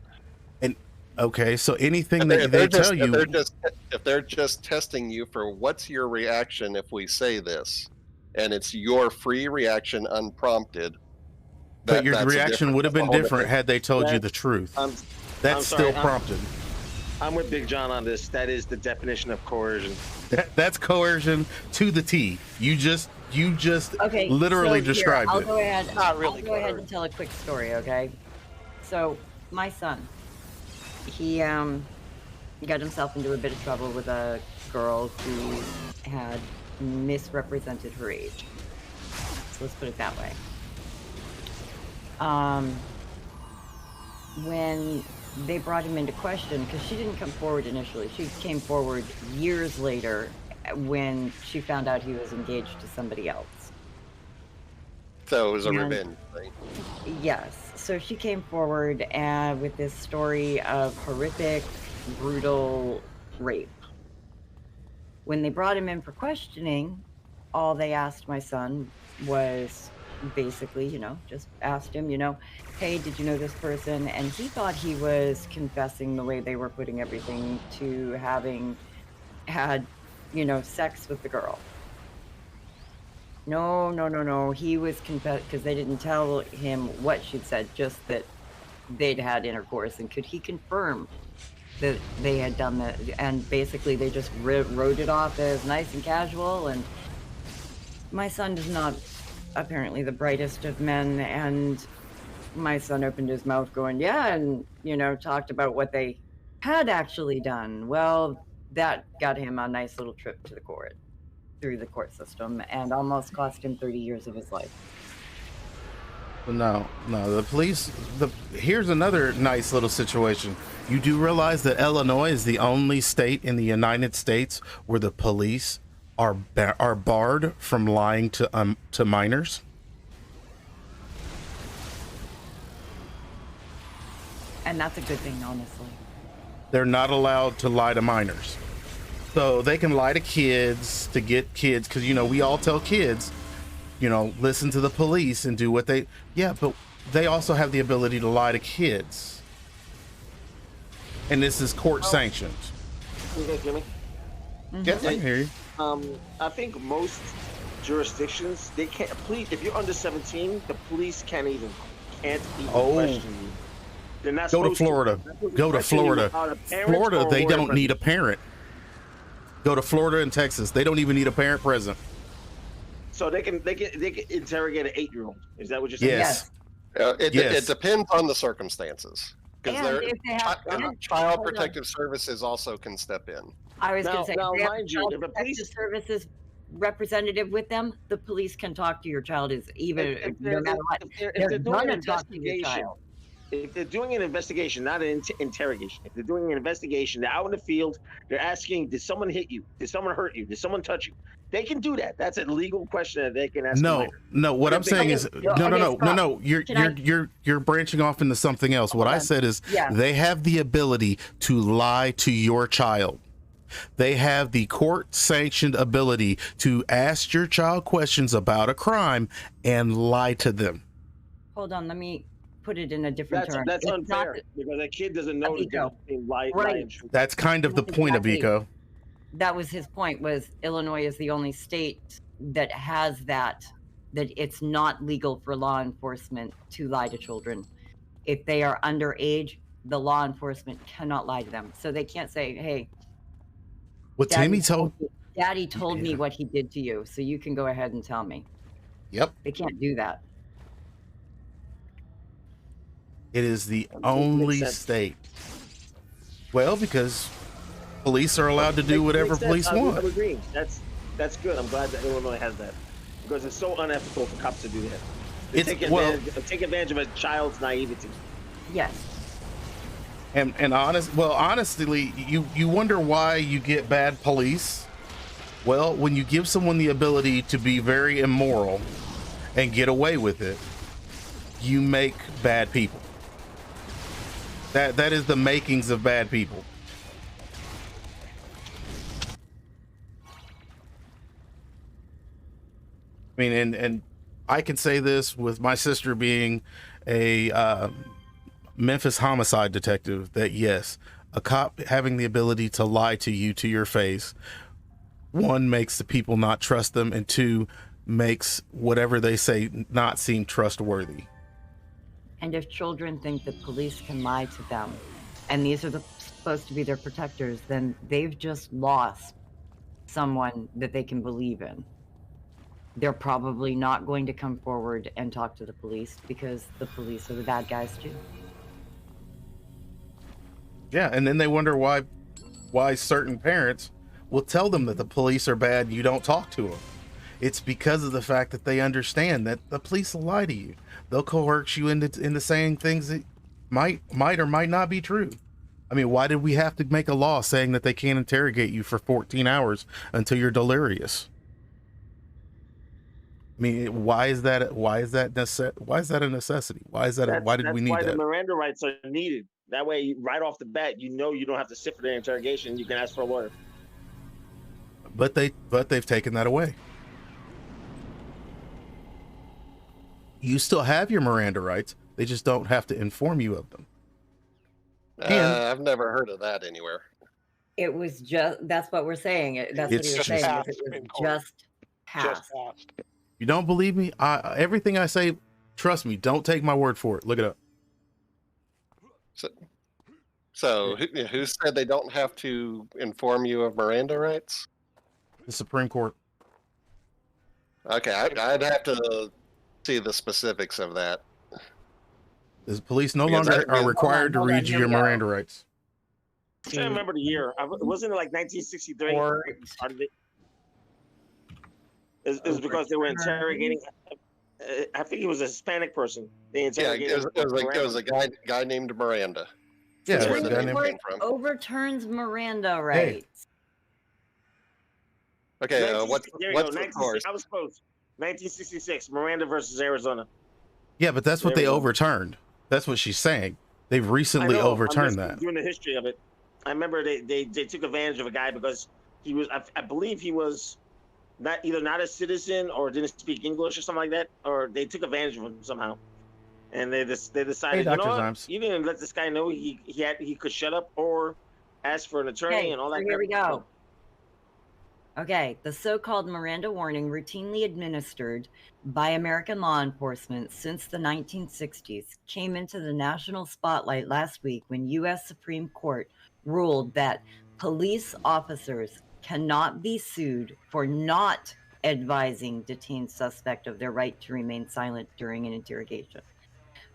And okay, so anything If that they tell you, if they're just testing you for what's your reaction if we say this, and it's your free reaction unprompted. but your that's a reaction would have been that's a whole different had they told you the truth. That's still prompted. I'm with Big John on this. That is the definition of coercion. That's coercion to the T. You just Okay. literally so here, described I'll it. go ahead. Not really I'll go ahead coercion. and tell a quick story, okay? So my son, he got himself into a bit of trouble with a girl who had misrepresented her age. So let's put it that way. When they brought him into question, because she didn't come forward initially, she came forward years later when she found out he was engaged to somebody else. So it was a And- revenge thing. Yes. So she came forward and with this story of horrific, brutal rape. When they brought him in for questioning, all they asked my son was basically, just asked him, hey, did you know this person? And he thought he was confessing the way they were putting everything to having had, sex with the girl. No. He was confessed because they didn't tell him what she'd said, just that they'd had intercourse. And could he confirm that they had done that? And basically they just wrote it off as nice and casual. And my son is not apparently the brightest of men. And my son opened his mouth going, yeah, and, talked about what they had actually done. Well, that got him a nice little trip to the court, through the court system, and almost cost him 30 years of his life. No, the police, here's another nice little situation. You do realize that Illinois is the only state in the United States where the police are barred from lying to minors? And that's a good thing, honestly. They're not allowed to lie to minors. So they can lie to kids to get kids, because, we all tell kids, listen to the police and do what they... Yeah, but they also have the ability to lie to kids. And this is court sanctioned. You guys hear me? Yes, I can hear you. I think most jurisdictions, they can't... Please, if you're under 17, the police can't even question you. They're not Go to supposed Florida. Go to Florida. Florida, they don't need a parent. Go to Florida and Texas. They don't even need a parent present. So they can interrogate an 8-year-old. Is that what you're saying? Yes. It depends on the circumstances. And Because if they have Child Protective Services also can step in. I was going to say, now, if they have mind you, Child if a police- Protective Services representative with them, the police can talk to your child, no matter what. If They're they're doing gonna an talk to your investigation, child. if they're doing an investigation, not an interrogation, if they're doing an investigation, they're out in the field, they're asking, did someone hit you? Did someone hurt you? Did someone touch you? They can do that. That's a legal question that they can ask. No. What I'm saying is, no. You're branching off into something else. What I said is, they have the ability to lie to your child. They have the court-sanctioned ability to ask your child questions about a crime and lie to them. Hold on, let me put it in a different term. That's It's unfair not- because a kid doesn't know the Eco. difference between lie Right. and truth. That's kind of the point of Eco. That was his point, was Illinois is the only state that has that it's not legal for law enforcement to lie to children. If they are underage, the law enforcement cannot lie to them. So they can't say, hey, What Timmy told... Daddy told me what he did to you, so you can go ahead and tell me. Yep. They can't do that. It is the only state. Well, because police are allowed to do whatever police want. I'm agreeing. That's good. I'm glad that Illinois has that because it's so unethical for cops to do that. They take advantage of a child's naivety. Yes. And honestly, you wonder why you get bad police. Well, when you give someone the ability to be very immoral and get away with it, you make bad people. That is the makings of bad people. I mean, and I can say this with my sister being a Memphis homicide detective, that yes, a cop having the ability to lie to you to your face, one, makes the people not trust them, and two, makes whatever they say not seem trustworthy. And if children think that police can lie to them, and these are supposed to be their protectors, then they've just lost someone that they can believe in. They're probably not going to come forward and talk to the police because the police are the bad guys too. Yeah, and then they wonder why certain parents will tell them that the police are bad and you don't talk to them. It's because of the fact that they understand that the police will lie to you. They'll coerce you into saying things that might or might not be true. I mean, why did we have to make a law saying that they can't interrogate you for 14 hours until you're delirious? I mean, why is that a necessity? Why did we That's need why the that? Miranda rights are needed. That way, right off the bat, you know you don't have to sit for the interrogation. You can ask for a lawyer. But they've taken that away. You still have your Miranda rights. They just don't have to inform you of them. I've never heard of that anywhere. It was that's what we're saying. That's what he was saying. Is it was just passed. You don't believe me? Everything I say, trust me. Don't take my word for it. Look it up. So who said they don't have to inform you of Miranda rights? The Supreme Court. Okay, I'd have to see the specifics of that. The police no longer are required to read you your Miranda rights. I can't remember the year. Wasn't it like 1963? It was because they were interrogating. I think he was a Hispanic person. They interrogated. Yeah, it was a guy named Miranda. Yeah, that's where the Supreme name Court came from. overturns Miranda rights. Okay, what's the course? I was close. 1966, Miranda versus Arizona. Yeah, but that's what they overturned. That's what she's saying. They've recently overturned that. Doing the history of it, I remember they took advantage of a guy because he was, I believe he was not a citizen or didn't speak English or something like that, or they took advantage of him somehow. And they decided, you know what? You didn't let this guy know he could shut up or ask for an attorney and all that. So here we go. Okay, the so-called Miranda warning routinely administered by American law enforcement since the 1960s came into the national spotlight last week when U.S. Supreme Court ruled that police officers cannot be sued for not advising detained suspect of their right to remain silent during an interrogation.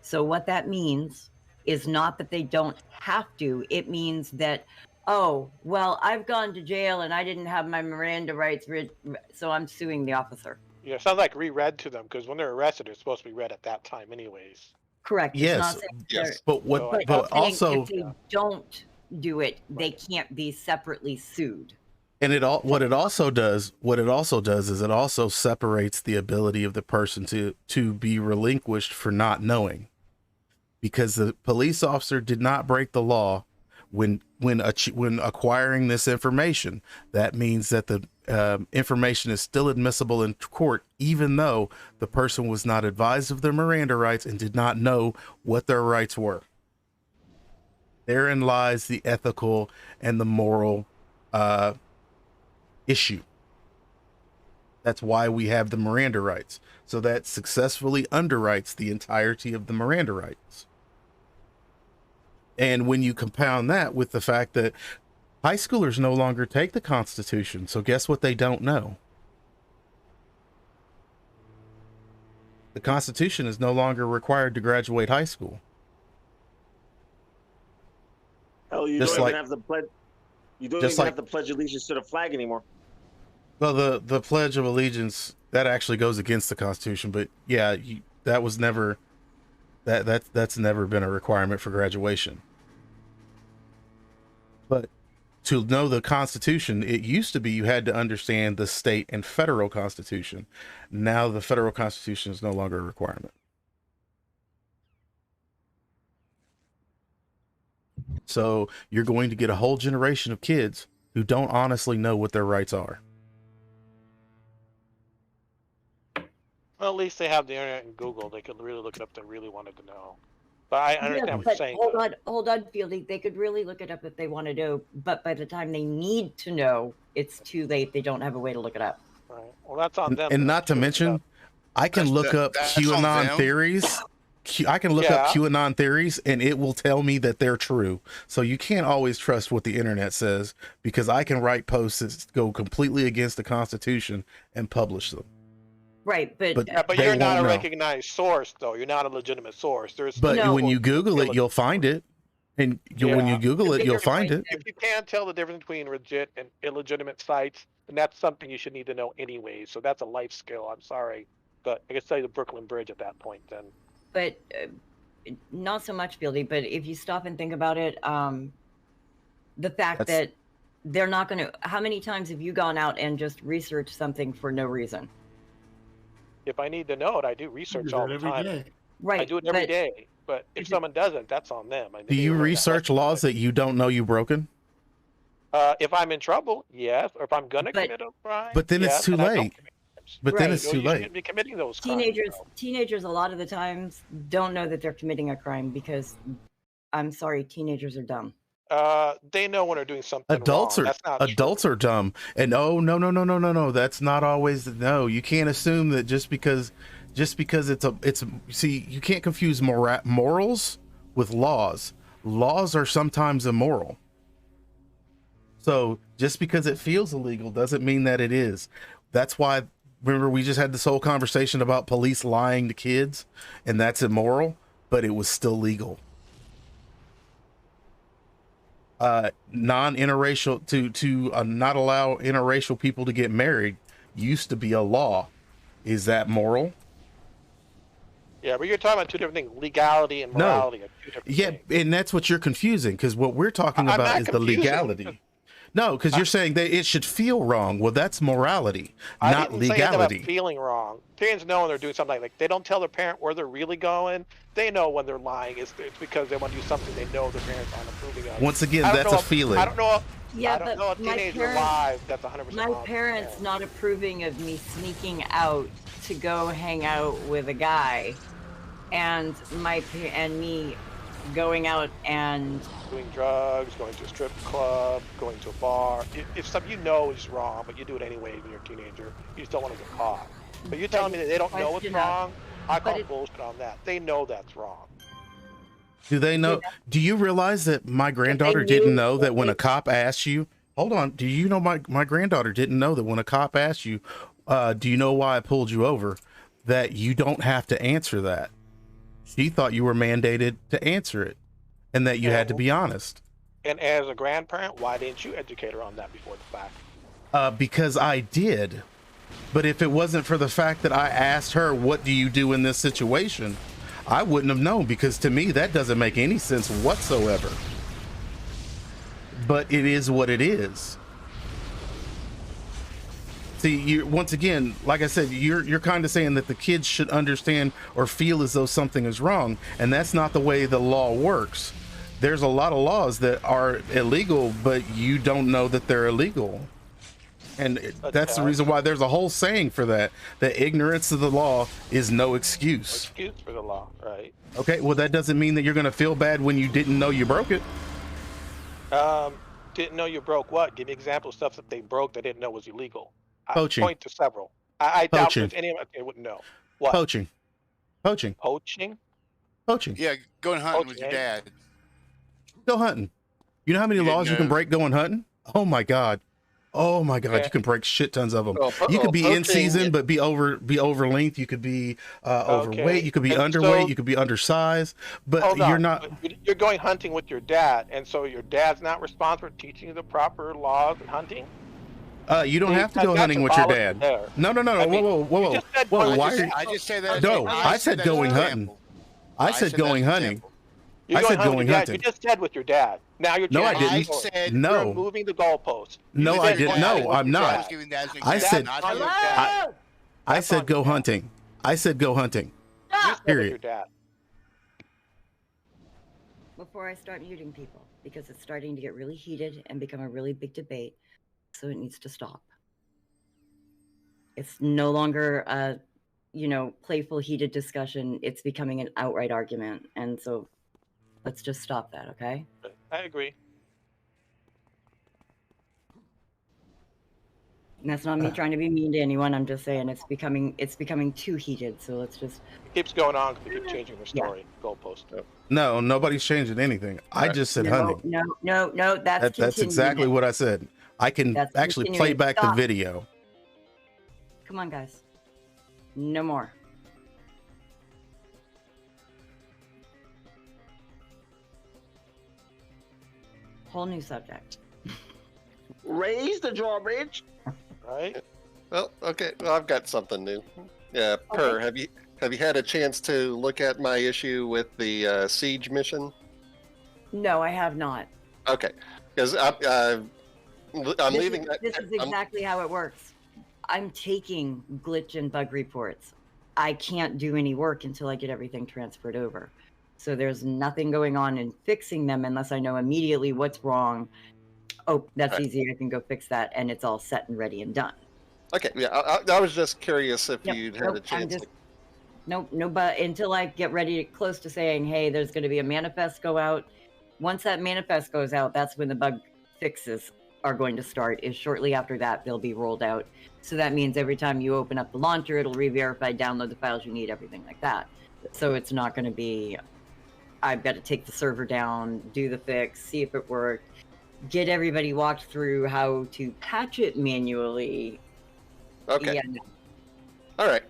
So what that means is not that they don't have to. It means that, oh, well, I've gone to jail and I didn't have my Miranda rights, so I'm suing the officer. Yeah, it sounds like reread to them because when they're arrested, they're supposed to be read at that time, anyways. Correct. Yes. But also, if they don't do it, they can't be separately sued. And what it also does is it also separates the ability of the person to be relinquished for not knowing, because the police officer did not break the law when acquiring this information. That means that the information is still admissible in court, even though the person was not advised of their Miranda rights and did not know what their rights were. Therein lies the ethical and the moral issue. That's why we have the Miranda rights. So that successfully underwrites the entirety of the Miranda rights. And when you compound that with the fact that high schoolers no longer take the Constitution, so guess what they don't know? The Constitution is no longer required to graduate high school. Hell, you don't even have the pledge. You don't even have to pledge allegiance to the flag anymore. Well, the Pledge of Allegiance, that actually goes against the Constitution, but yeah, that was never that's never been a requirement for graduation. But to know the Constitution, it used to be you had to understand the state and federal Constitution. Now the federal Constitution is no longer a requirement. So you're going to get a whole generation of kids who don't honestly know what their rights are. Well, at least they have the internet and Google. They could really look it up if they really wanted to know. But I understand what you're saying. Hold on, Fieldy. They could really look it up if they want to know, but by the time they need to know, it's too late. They don't have a way to look it up. Right. Well, that's on them. And not to mention, I can look up QAnon theories. I can look up QAnon theories and it will tell me that they're true. So you can't always trust what the internet says, because I can write posts that go completely against the Constitution and publish them. Right, but you're not a recognized source, though. You're not a legitimate source. When you Google it, you'll find it. And when you Google it, you'll find it. If you can't tell the difference between legit and illegitimate sites, then that's something you should need to know anyway. So that's a life skill. I'm sorry, but I could say the Brooklyn Bridge at that point then. But not so much, Fieldy. But if you stop and think about it, The fact That's- that they're not going to. How many times have you gone out and just researched something for no reason? If I need to know it, I do research do all that the every time. day. Right. I do it every but day. But if someone doesn't, that's on them. I mean, Do they you learn that research lesson laws quick. that you don't know you've broken? If I'm in trouble, yes. Or if I'm gonna But- commit a crime, But then yes, it's too and I don't late. commit crimes. But then Right. it's You know, too you late. shouldn't be committing those crimes. Teenagers a lot of the times don't know that they're committing a crime because, I'm sorry, teenagers are dumb. They know when they're doing something Adults wrong. are That's not adults are dumb. And no. That's not always no. You can't assume that just because it's see, you can't confuse morals with laws. Laws are sometimes immoral. So just because it feels illegal doesn't mean that it is. That's why, remember, we just had this whole conversation about police lying to kids, and that's immoral, but it was still legal. Non-interracial to not allow interracial people to get married used to be a law. Is that moral? Yeah, but you're talking about two different things. Legality and morality are two different things. And that's what you're confusing, because what we're talking I'm about not is the confusing. legality. No, because you're saying that it should feel wrong. Well, that's morality, I not didn't say anything legality. about feeling wrong. Parents know when they're doing something like they don't tell their parent where they're really going. They know when they're lying. It's because they want to do something they know their parents aren't approving of. Once again, I don't that's know a if- feeling. I don't know. Yeah, I don't but know a my teenager parents- lies. That's 100%. My wrong. parents not approving of me sneaking out to go hang out with a guy, and me going out and Doing drugs, going to a strip club, going to a bar. If something you know is wrong, but you do it anyway when you're a teenager, you just don't want to get caught. But you're telling me that they don't know it's question wrong? I but call it- bullshit on that. They know that's wrong. Do they know? Do you realize that my granddaughter didn't know that when a cop asks you, hold on, do you know my granddaughter didn't know that when a cop asks you, do you know why I pulled you over, that you don't have to answer that? She thought you were mandated to answer it and that you had to be honest. And as a grandparent, why didn't you educate her on that before the fact? Because I did. But if it wasn't for the fact that I asked her, what do you do in this situation? I wouldn't have known, because to me, that doesn't make any sense whatsoever. But it is what it is. See, you once again, like I said, you're kind of saying that the kids should understand or feel as though something is wrong, and that's not the way the law works. There's a lot of laws that are illegal, but you don't know that they're illegal. And that's the reason why there's a whole saying for that ignorance of the law is no excuse. Excuse for the law, right? Okay, well, that doesn't mean that you're going to feel bad when you didn't know you broke it. Didn't know you broke what? Give me examples of stuff that they broke they didn't know was illegal. Poaching. I point to several. I doubt Poaching. there's any of them they wouldn't know. What? Poaching. Poaching? Poaching. Yeah, going hunting with your dad. Go hunting. You know how many You didn't laws you can know. break going hunting? Oh my God. Oh my God, Yeah. you can break shit tons of them. Well, You could be in poaching- season, but be over length. You could be overweight. You could be And underweight. so- You could be undersized. But Hold you're on, not. but you're going hunting with your dad, and so your dad's not responsible for teaching you the proper laws in hunting? You don't See, have to that- go that's hunting with your symbolic dad. there. No. I mean, Whoa. you just said Whoa. going Why? hunting. Are I just say that. No, I just said that as an going hunting. example. I said that going as an hunting. example. You're I going said hunting with going your dad. hunting. You just said with your dad. Now you're No, I changing didn't. the goalpost. said- No. You're moving the goalpost. No, You I said didn't. going No, hunting with I'm your not. dad. I was giving that as an I example, said- not On as your a- dad. I That's said on go your dad. hunting. I said go hunting. You said with Period. your dad. before I start muting people, because it's starting to get really heated and become a really big debate, so it needs to stop. It's no longer a, playful, heated discussion. It's becoming an outright argument, and so let's just stop that, okay? I agree. And that's not me trying to be mean to anyone. I'm just saying it's becoming too heated. So let's just. It keeps going on because they keep changing their story. Goalpost. No, nobody's changing anything. I just said No, hunting. no. That's That's exactly what I said. I can That's actually play continuing. back Stop. the video. Come on, guys. No more. Whole new subject. Raise the drawbridge. Right? Well, okay. Well, I've got something new. Yeah, Per, have you had a chance to look at my issue with the siege mission? No, I have not. Okay. Because I'm leaving. This is exactly how it works. I'm taking glitch and bug reports. I can't do any work until I get everything transferred over. So there's nothing going on in fixing them unless I know immediately what's wrong. Oh, that's easy. I can go fix that, and it's all set and ready and done. Okay, yeah, I was just curious if you'd had a chance. No, but until I get ready, close to saying, hey, there's going to be a manifest go out. Once that manifest goes out, that's when the bug fixes are going to start. Is shortly after that, they'll be rolled out. So that means every time you open up the launcher, it'll re-verify, download the files you need, everything like that. So it's not going to be, I've got to take the server down, do the fix, see if it worked, get everybody walked through how to patch it manually. Okay. Yeah, no. All right.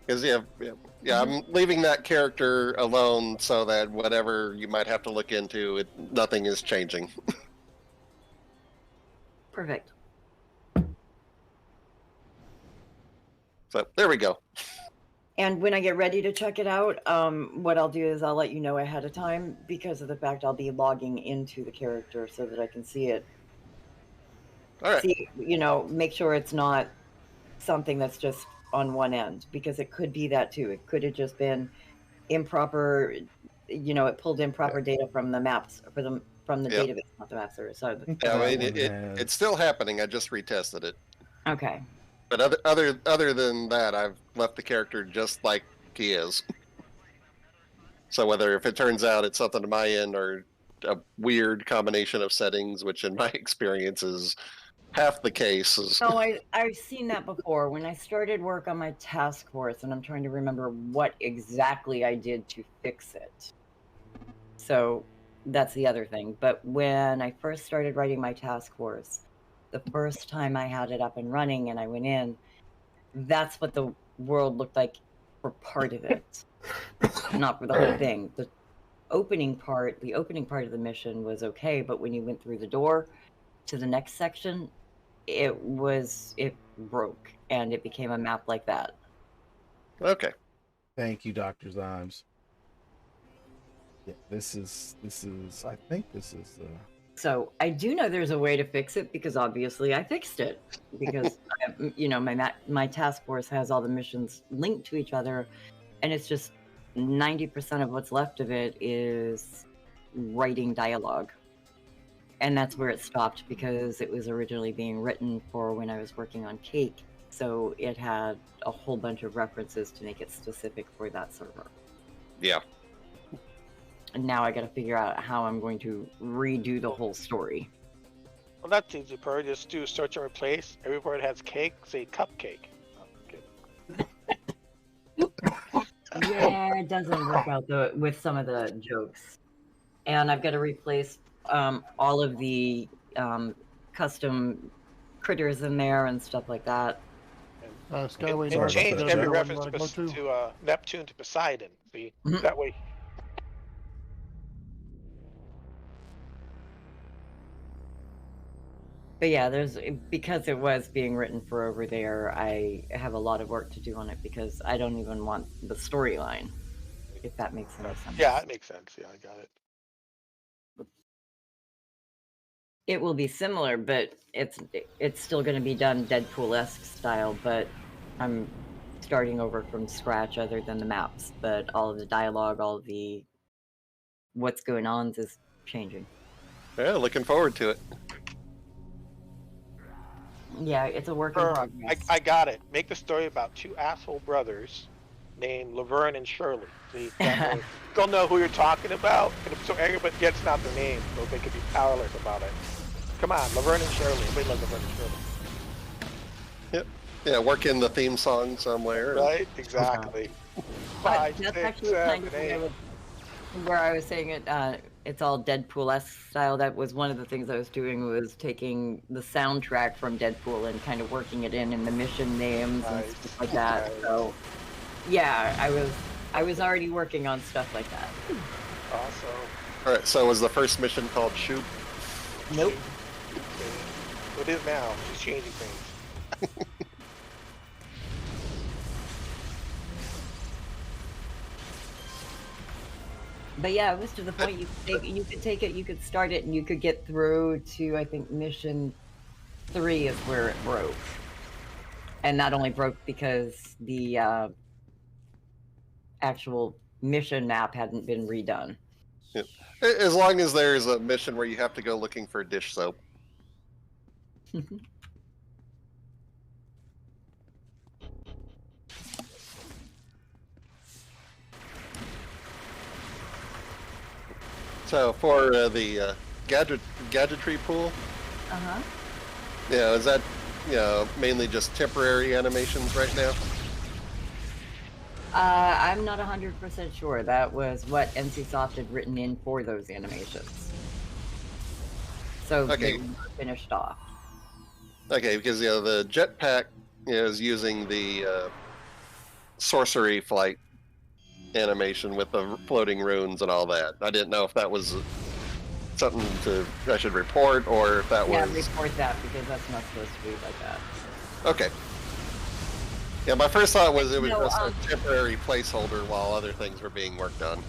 Because I'm leaving that character alone so that whatever you might have to look into, nothing is changing. Perfect. So there we go. And when I get ready to check it out, what I'll do is I'll let you know ahead of time because of the fact I'll be logging into the character so that I can see it. All right. See, make sure it's not something that's just on one end, because it could be that too. It could have just been improper, it pulled improper data from the maps, from the database, not the maps. So it's still happening. I just retested it. Okay. But other than that, I've left the character just like he is. So if it turns out it's something to my end or a weird combination of settings, which in my experience is half the case. No, I've seen that before. When I started work on my task force, and I'm trying to remember what exactly I did to fix it. So that's the other thing. But when I first started writing my task force, the first time I had it up and running and I went in, that's what the world looked like for part of it, not for the whole thing. The opening part of the mission was okay, but when you went through the door to the next section, it broke and it became a map like that. Okay. Thank you, Dr. Zymes. Yeah, this is I think this is So I do know there's a way to fix it because obviously I fixed it because my task force has all the missions linked to each other, and it's just 90% of what's left of it is writing dialogue. And that's where it stopped because it was originally being written for when I was working on Cake. So it had a whole bunch of references to make it specific for that server. Yeah. And now I got to figure out how I'm going to redo the whole story. Well, that's easy, Per. Just do search and replace. Everywhere it has cake, say cupcake. Yeah, it doesn't work out with some of the jokes. And I've got to replace all of the custom critters in there and stuff like that. Skyway and change every reference to to Neptune to Poseidon. See, that way. But yeah, because it was being written for over there, I have a lot of work to do on it because I don't even want the storyline, if that makes any sense. Yeah, it makes sense. Yeah, I got it. It will be similar, but it's still going to be done Deadpool-esque style, but I'm starting over from scratch other than the maps, but all of the dialogue, all of the what's going on is changing. Yeah, looking forward to it. Yeah, it's a work in progress. I got it. Make the story about two asshole brothers named Laverne and Shirley. See, they'll know who you're talking about, and so everybody gets not their name, so they could be powerless about it. Come on, Laverne and Shirley. Everybody loves Laverne and Shirley. Yep. Yeah, work in the theme song somewhere. Right? Exactly. 5, That's 6, actually 7, kind of 8. where I was saying it. It's all Deadpool-esque style. That was one of the things I was doing, was taking the soundtrack from Deadpool and kind of working it in the mission names and stuff like that. Nice. So, yeah, I was already working on stuff like that. Awesome. All right. So was the first mission called Shoot? Nope. It is now. She's changing things. But yeah, it was to the point you could take it, you could start it, and you could get through to, I think, mission 3 is where it broke. And not only broke because the actual mission map hadn't been redone. Yeah. As long as there's a mission where you have to go looking for dish soap. So for the gadgetry pool, yeah, is that mainly just temporary animations right now? I'm not 100% sure. That was what NCSoft had written in for those animations. So they were finished off. Okay, because the jetpack is using the sorcery flight animation with the floating runes and all that. I didn't know if that was something I should report, or if that was... Yeah, report that, because that's not supposed to be like that. Okay. Yeah, my first thought was it was just a temporary placeholder while other things were being worked on.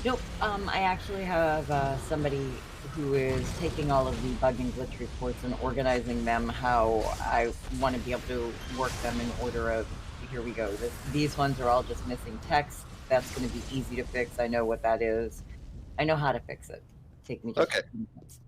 Nope. I actually have somebody who is taking all of the bug and glitch reports and organizing them how I want to be able to work them in order of, here we go. These ones are all just missing text. That's going to be easy to fix. I know what that is. I know how to fix it. Take me just 15 minutes.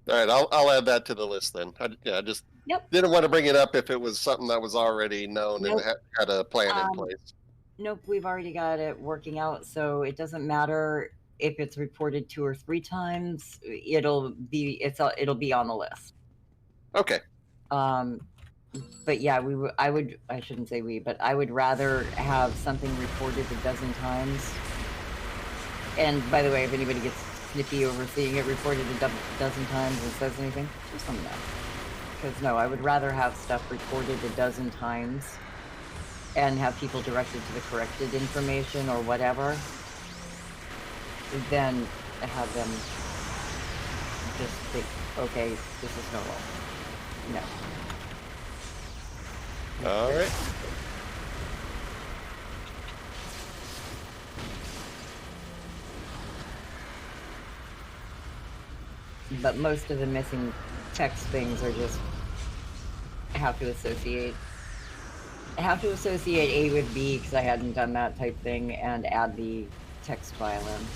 All right, I'll add that to the list then. I just didn't want to bring it up if it was something that was already known and had a plan in place. Nope, we've already got it working out, so it doesn't matter if it's reported 2 or 3 times. It'll be on the list. Okay. But yeah, I shouldn't say we, but I would rather have something reported a dozen times. And by the way, if anybody gets snippy over seeing it reported a dozen times and says anything, just let me know. Because no, I would rather have stuff reported a dozen times and have people directed to the corrected information or whatever than have them just think, okay, this is normal. No. All right. But most of the missing text things are just have to associate A with B because I hadn't done that type thing and add the text file in.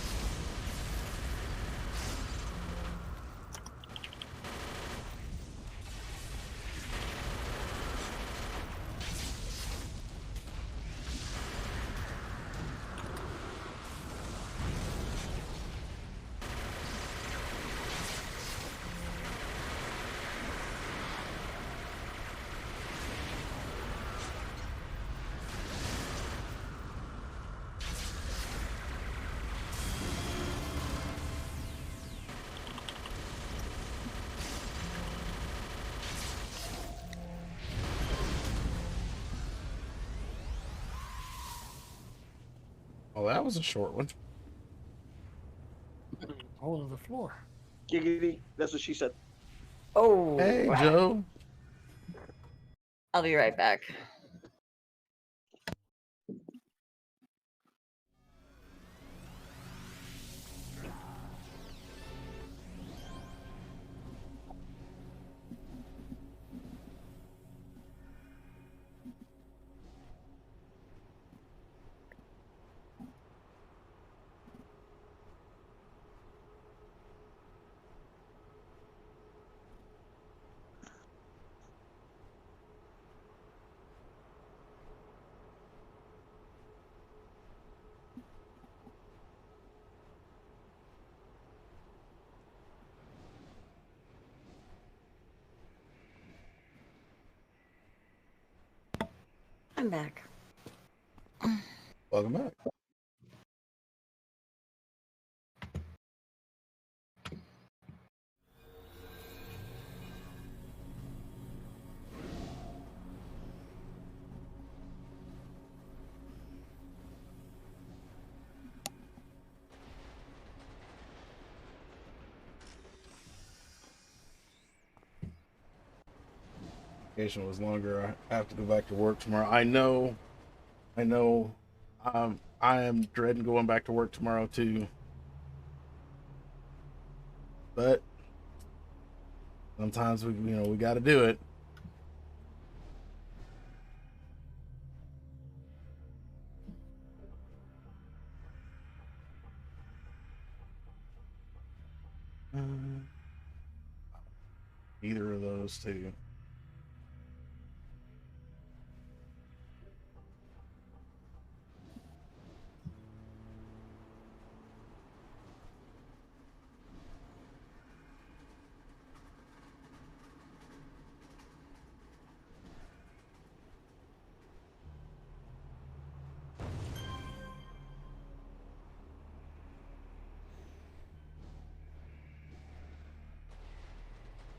Oh, that was a short one. All over the floor. Giggity. That's what she said. Oh. Hey, Joe. I'll be right back. I'm back. Welcome back. Vacation was longer. I have to go back to work tomorrow. I know. I am dreading going back to work tomorrow too. but sometimes we got to do it. Either of those two.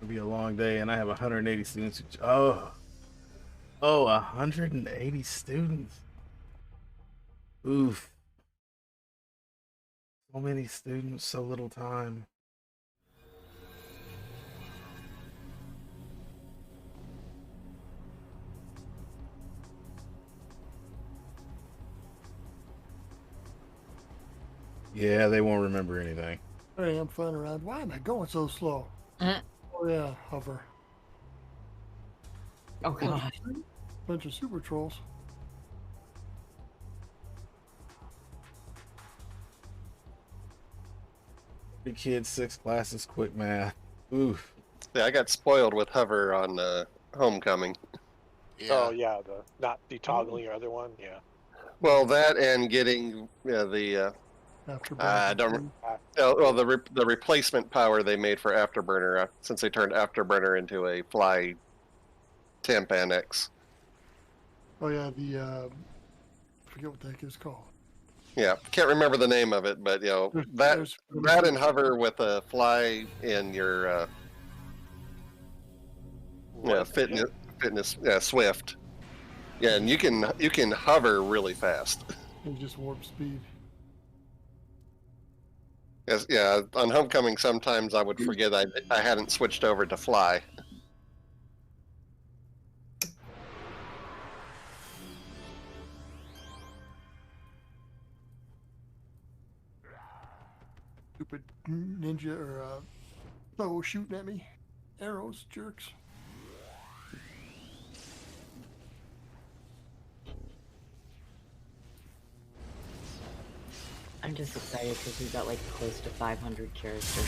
It'll be a long day, and I have 180 students. 180 students. Oof. So many students, so little time. Yeah, they won't remember anything. Hey, I'm flying around. Why am I going so slow? Oh yeah, hover. Oh god. Bunch of super trolls. Three kids, 6 classes, quick math. Oof. Yeah, I got spoiled with hover on Homecoming. Yeah. Oh yeah, the not detoggling your other one. Yeah. Well, that and getting the I don't. Well, the replacement power they made for Afterburner since they turned Afterburner into a fly temp annex. Oh yeah, the I forget what the heck it's called. Yeah, can't remember the name of it, but you know that and hover with a fly in your fitness Swift. Yeah, and you can hover really fast. And just warp speed. Yes, yeah. On Homecoming, sometimes I would forget I hadn't switched over to fly. Stupid ninja or foe shooting at me. Arrows, jerks. I'm just excited because we've got like close to 500 characters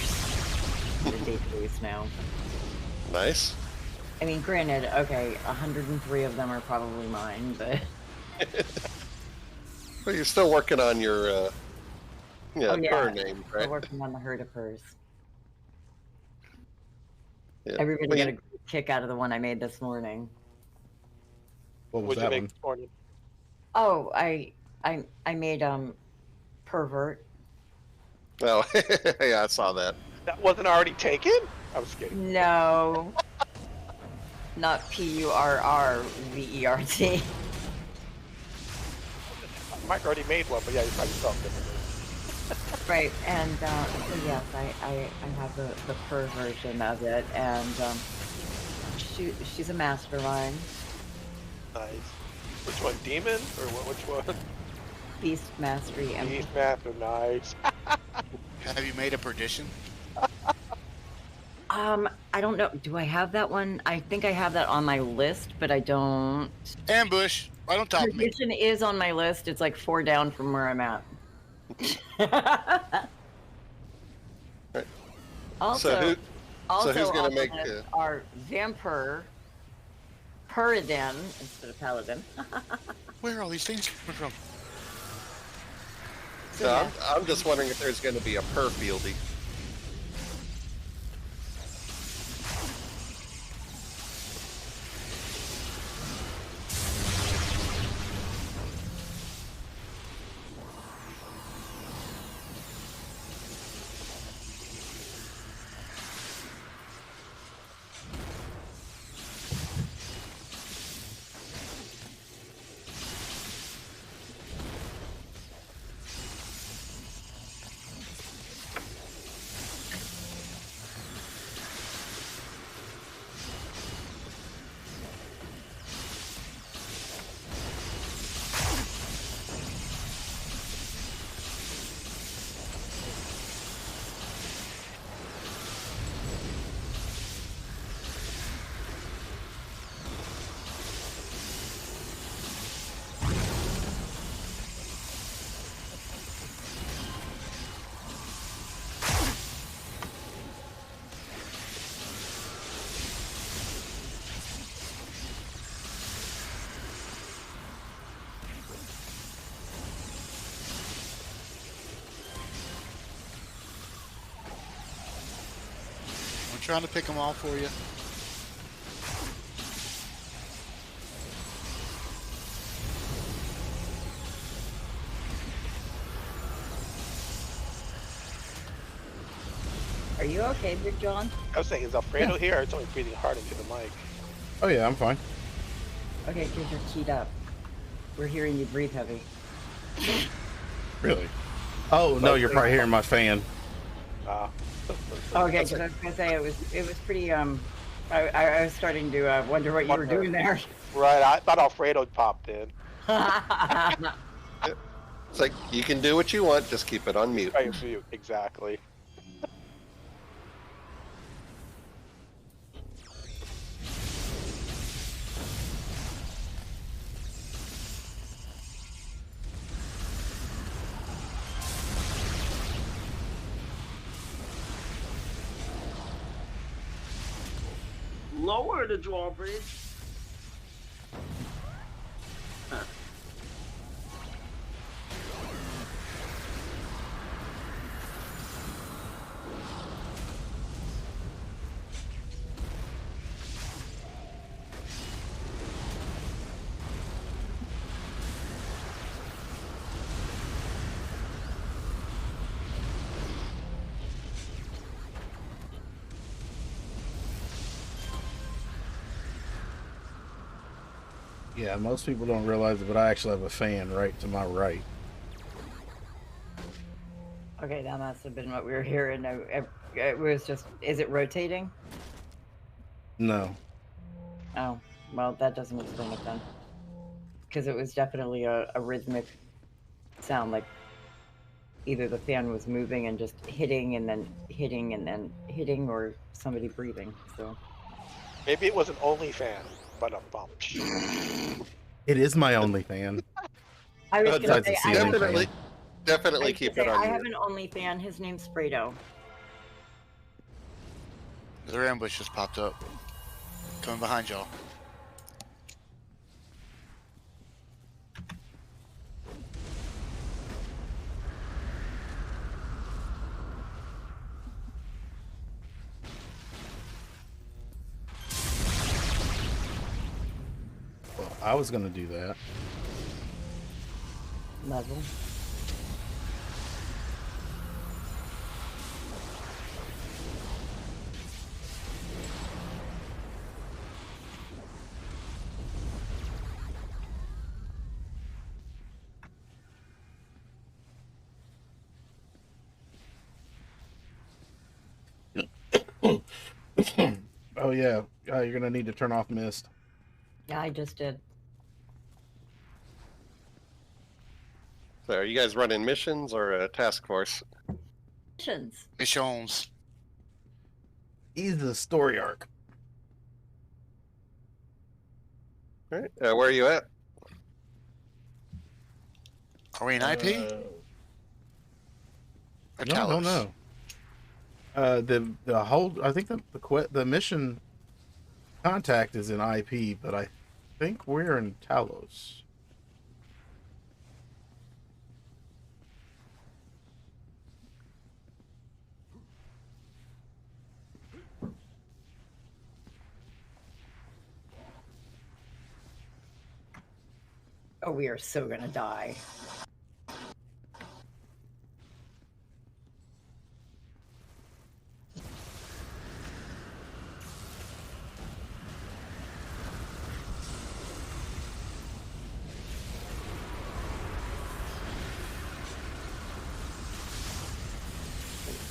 in the database now. Nice. I mean, granted, okay, 103 of them are probably mine, but... Well, you're still working on your per name, right? Still working on the herd of purrs. Yeah. Everybody Well, got a great kick out of the one I made this morning. What was What'd you that make one? this morning? Oh, I made pervert. Oh, yeah, I saw that. That wasn't already taken? I was kidding. No. Not PURRVERT. Mike already made one, but yeah, you probably felt differently. Right, and so yes, I have the per version of it, and she's a mastermind. Nice. Which one, Demon or which one? Beast Mastery. Beast Master, nice. Have you made a perdition? I don't know. Do I have that one? I think I have that on my list, but I don't. Ambush right on top of me. Perdition is on my list. It's like 4 down from where I'm at. Also, so who's gonna make our Vampire Purrgatory instead of Paladin? Where are all these things coming from? So I'm just wondering if there's going to be a per fieldy. trying to pick them all for you. Are you okay, Big John? I was saying, is Alfredo here? Or it's only breathing hard into the mic. Oh yeah, I'm fine. Okay, because you're keyed up. We're hearing you breathe heavy. Really? Oh no, you're probably hearing my fan. Okay, because I was gonna say it was pretty. I was starting to wonder what you were doing there. Right, I thought Alfredo popped in. It's like you can do what you want, just keep it on mute. Right, mute, exactly. Lower the drawbridge. Yeah, most people don't realize it, but I actually have a fan right to my right. Okay, that must have been what we were hearing. No, it was just. Is it rotating? No. Oh, well, that doesn't explain it then. Because it was definitely a rhythmic sound, like either the fan was moving and just hitting and then hitting and then hitting, or somebody breathing. So Maybe it was an only fan, but a bump. It is my only fan. I was gonna Besides the say, ceiling Definitely, fan. definitely keep it on I have mute. an only fan. His name's Fredo. Their ambush just popped up. Coming behind y'all. Well, I was gonna do that. Level. Oh yeah, you're gonna need to turn off mist. Yeah, I just did. So, are you guys running missions or a task force? Missions. Missions. He's the story arc. All right, where are you at? Are we in IP? Or No, Talos? no. The whole I think the mission contact is in IP, but I think we're in Talos. Oh, we are so gonna die.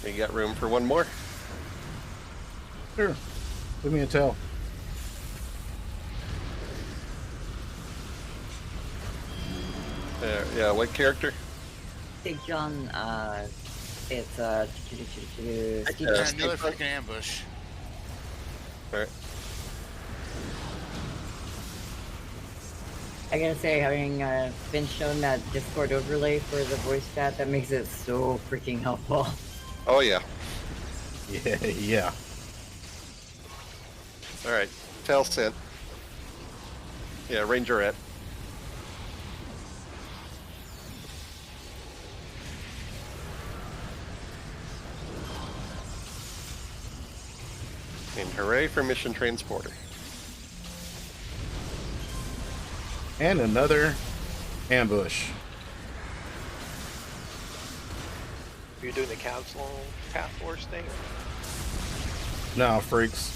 You got room for one more? Sure. Give me a tell. Yeah, what character? Big John, it's Yeah, Steve. another freaking ambush. All right. I gotta say, having been shown that Discord overlay for the voice chat, that makes it so freaking helpful. Oh yeah. Yeah, yeah. All right. Tell sent. Yeah, Rangerette. Hooray for Mission Transporter. And another ambush. Are you doing the council path force thing? No, freaks.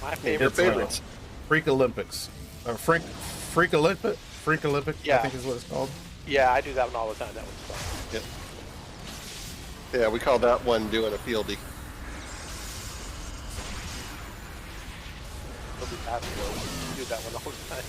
My favorite. It's favorites. Freak Olympics. Freak Olympic? Freak Olympic, Yeah. I think is what it's called. Yeah, I do that one all the time. That one's fun. Yep. Yeah, we call that one doing a fieldy. It'll be fast slow. Do that one all the time.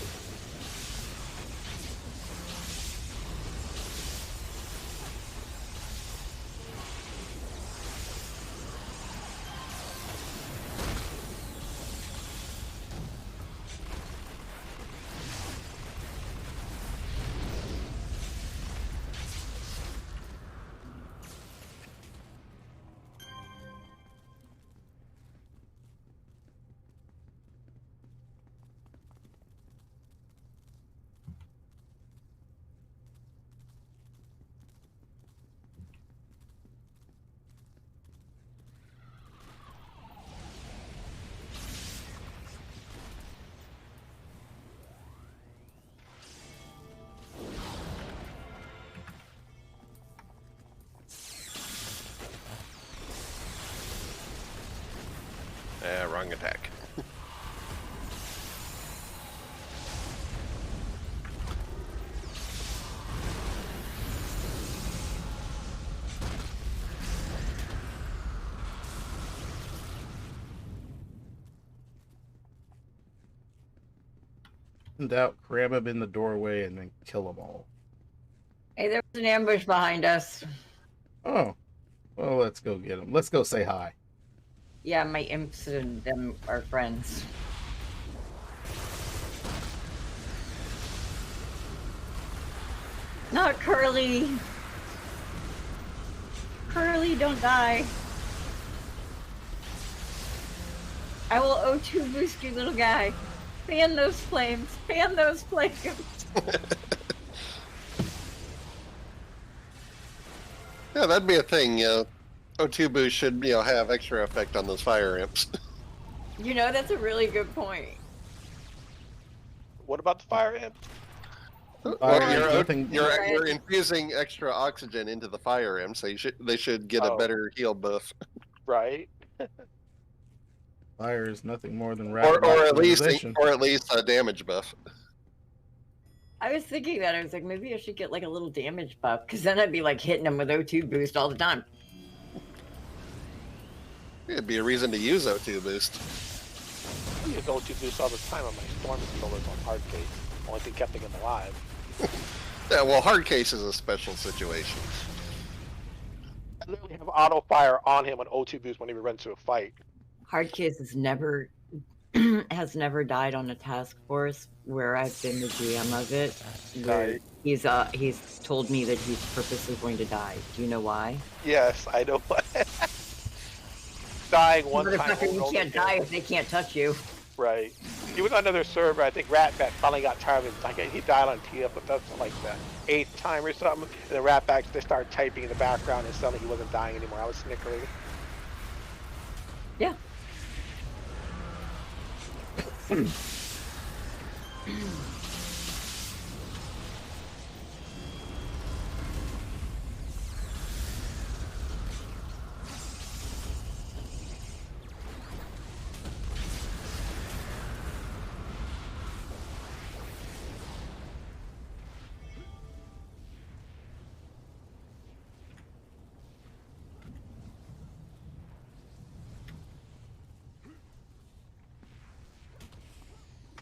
Wrong attack. In doubt, cram him in the doorway and then kill them all. Hey, there was an ambush behind us. Oh. Well, let's go get him. Let's go say hi. Yeah, my imps and them are friends. Not Curly. Curly, don't die. I will O2 boost you, little guy. Fan those flames. Fan those flames. Yeah, that'd be a thing. O2 boost should, have extra effect on those fire imps. You know, that's a really good point. What about the fire imp? Well, you're infusing extra oxygen into the fire imps, so they should get a better heal buff. Right. Fire is nothing more than or rapid at least optimization. a damage buff. I was thinking that. I was like, maybe I should get like a little damage buff, because then I'd be like hitting them with O2 boost all the time. It'd be a reason to use O2 boost. I use O2 boost all the time on my storm killers on hard case. Only thing kept them alive. Yeah, well, hard case is a special situation. I literally have auto fire on him on O2 boost when he runs to a fight. Hardcase has never died on a task force where I've been the GM of it. Where he's told me that he's purposely going to die. Do you know why? Yes, I know. Dying one time. Motherfucker, you can't die if they can't touch you. Right. He was on another server. I think Ratback finally got tired of it. Like, he died on TF, but that's like the 8th time or something. And the Ratbacks, they started typing in the background, and suddenly he wasn't dying anymore. I was snickering. Yeah.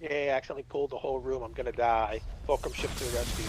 Yay, I accidentally pulled the whole room. I'm gonna die. Welcome ship to the rescue.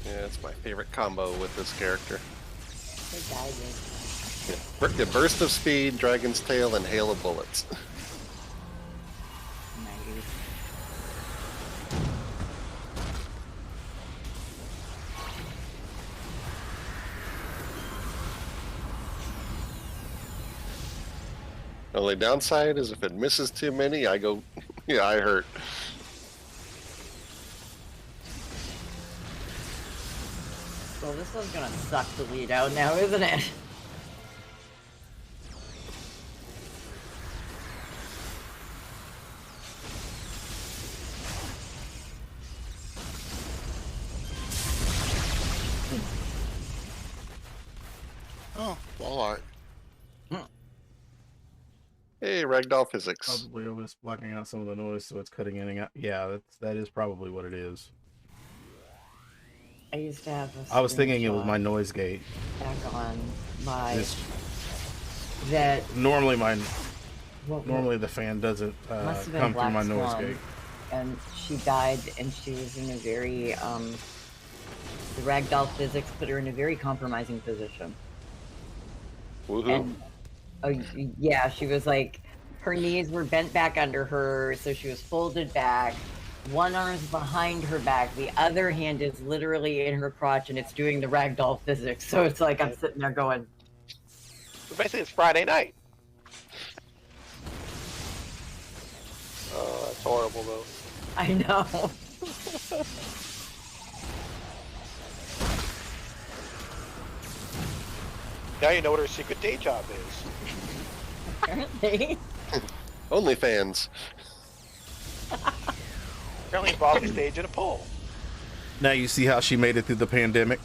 Yeah, it's my favorite combo with this character. They died with. Yeah. Burst of speed, dragon's tail, and hail of bullets. Nice. Only downside is if it misses too many, I go, yeah, I hurt. Well, this one's gonna suck to lead out now, isn't it? Oh, wall art. Hey, ragdoll physics. Probably was blocking out some of the noise, so it's cutting in and out. Yeah, that is probably what it is. I used to have a I was thinking it was screenshot my noise gate. back on my It's- that Normally what- normally the fan doesn't must have been come through Black my noise Swan, gate. and she died, and she was in a very the ragdoll physics put her in a very compromising position. Woohoo. And yeah, she was like, her knees were bent back under her, so she was folded back. One arm's behind her back, the other hand is literally in her crotch, and it's doing the ragdoll physics. So it's like I'm sitting there going, Basically, it's Friday night. Oh, that's horrible, though. I know. Now you know what her secret day job is. Apparently. OnlyFans. Apparently involved the stage in a poll. Now you see how she made it through the pandemic.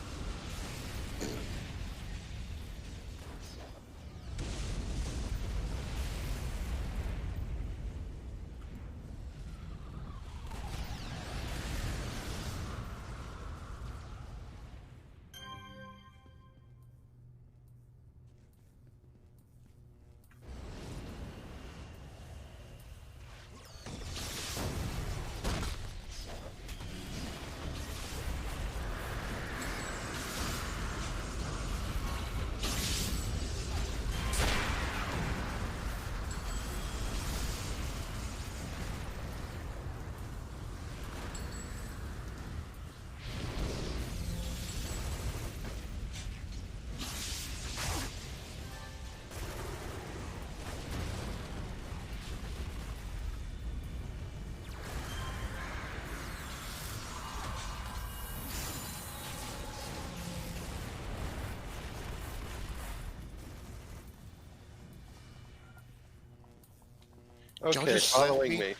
Y'all Okay, just sent following me? me.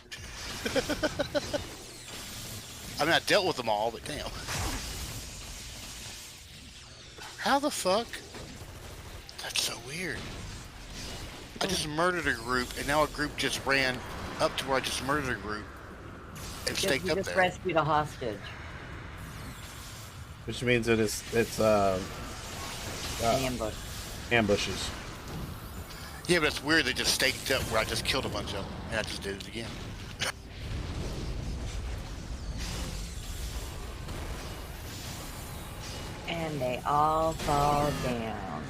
I mean, I dealt with them all, but damn. How the fuck? That's so weird. I just murdered a group, and now a group just ran up to where I just murdered a group and Because staked you up just there. rescued a hostage. Which means that it's Ambush. ambushes. Yeah, but it's weird. They just staked up where I just killed a bunch of them, and I just did it again. And they all fall down.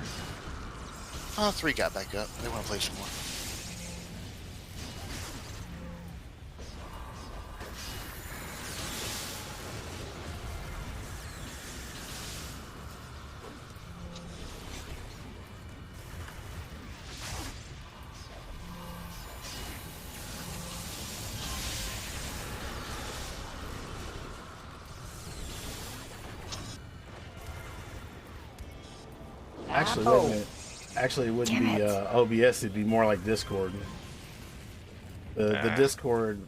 Oh, 3 got back up. They want to play some more. Actually, Ow. wouldn't it? Actually, it wouldn't Damn be it. OBS. It'd be more like Discord. The Discord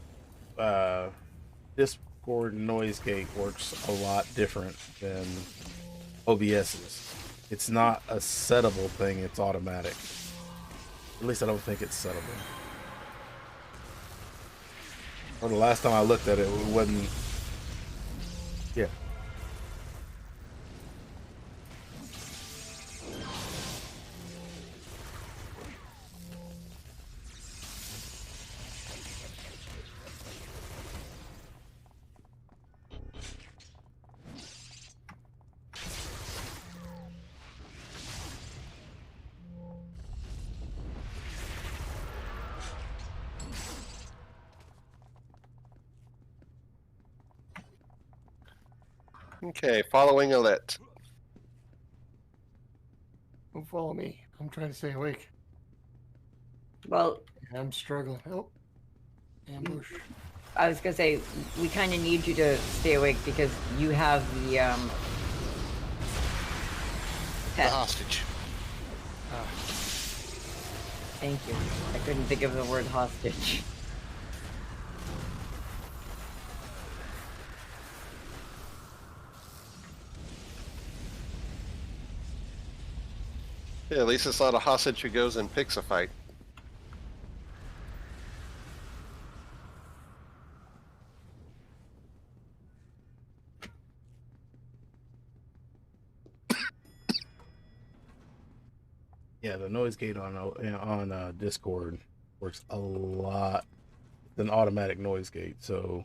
Discord noise gate works a lot different than OBS's. It's not a settable thing. It's automatic. At least I don't think it's settable. Or the last time I looked at it, it wasn't. Yeah. Okay, following Alit. Don't follow me. I'm trying to stay awake. Well, I'm struggling. Oh, ambush. I was gonna say we kind of need you to stay awake because you have the pet. hostage. Thank you. I couldn't think of the word hostage. Yeah, at least it's not a hostage who goes and picks a fight. Yeah, the noise gate on Discord works a lot. It's an automatic noise gate, so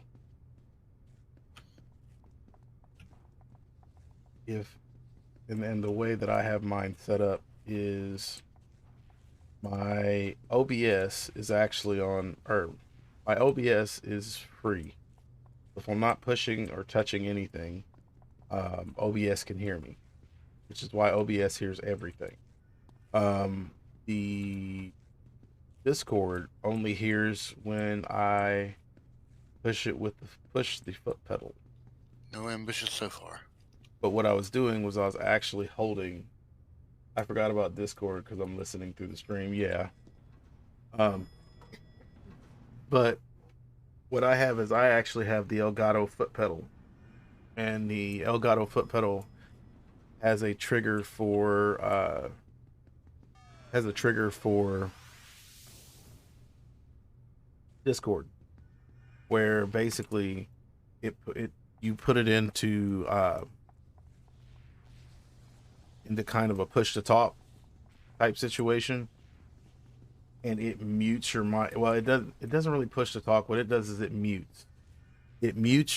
if and the way that I have mine set up is my OBS is actually on, or my OBS is free. If I'm not pushing or touching anything, OBS can hear me, which is why OBS hears everything. The Discord only hears when I push the foot pedal. No ambitions so far. But what I was doing was I was actually holding. I forgot about Discord because I'm listening through the stream. Yeah. But what I have is I actually have the Elgato foot pedal, and the Elgato foot pedal has a trigger for Discord, where basically you put it into kind of a push to talk type situation, and it mutes your mic. Well, it doesn't really push to talk. What it does is it mutes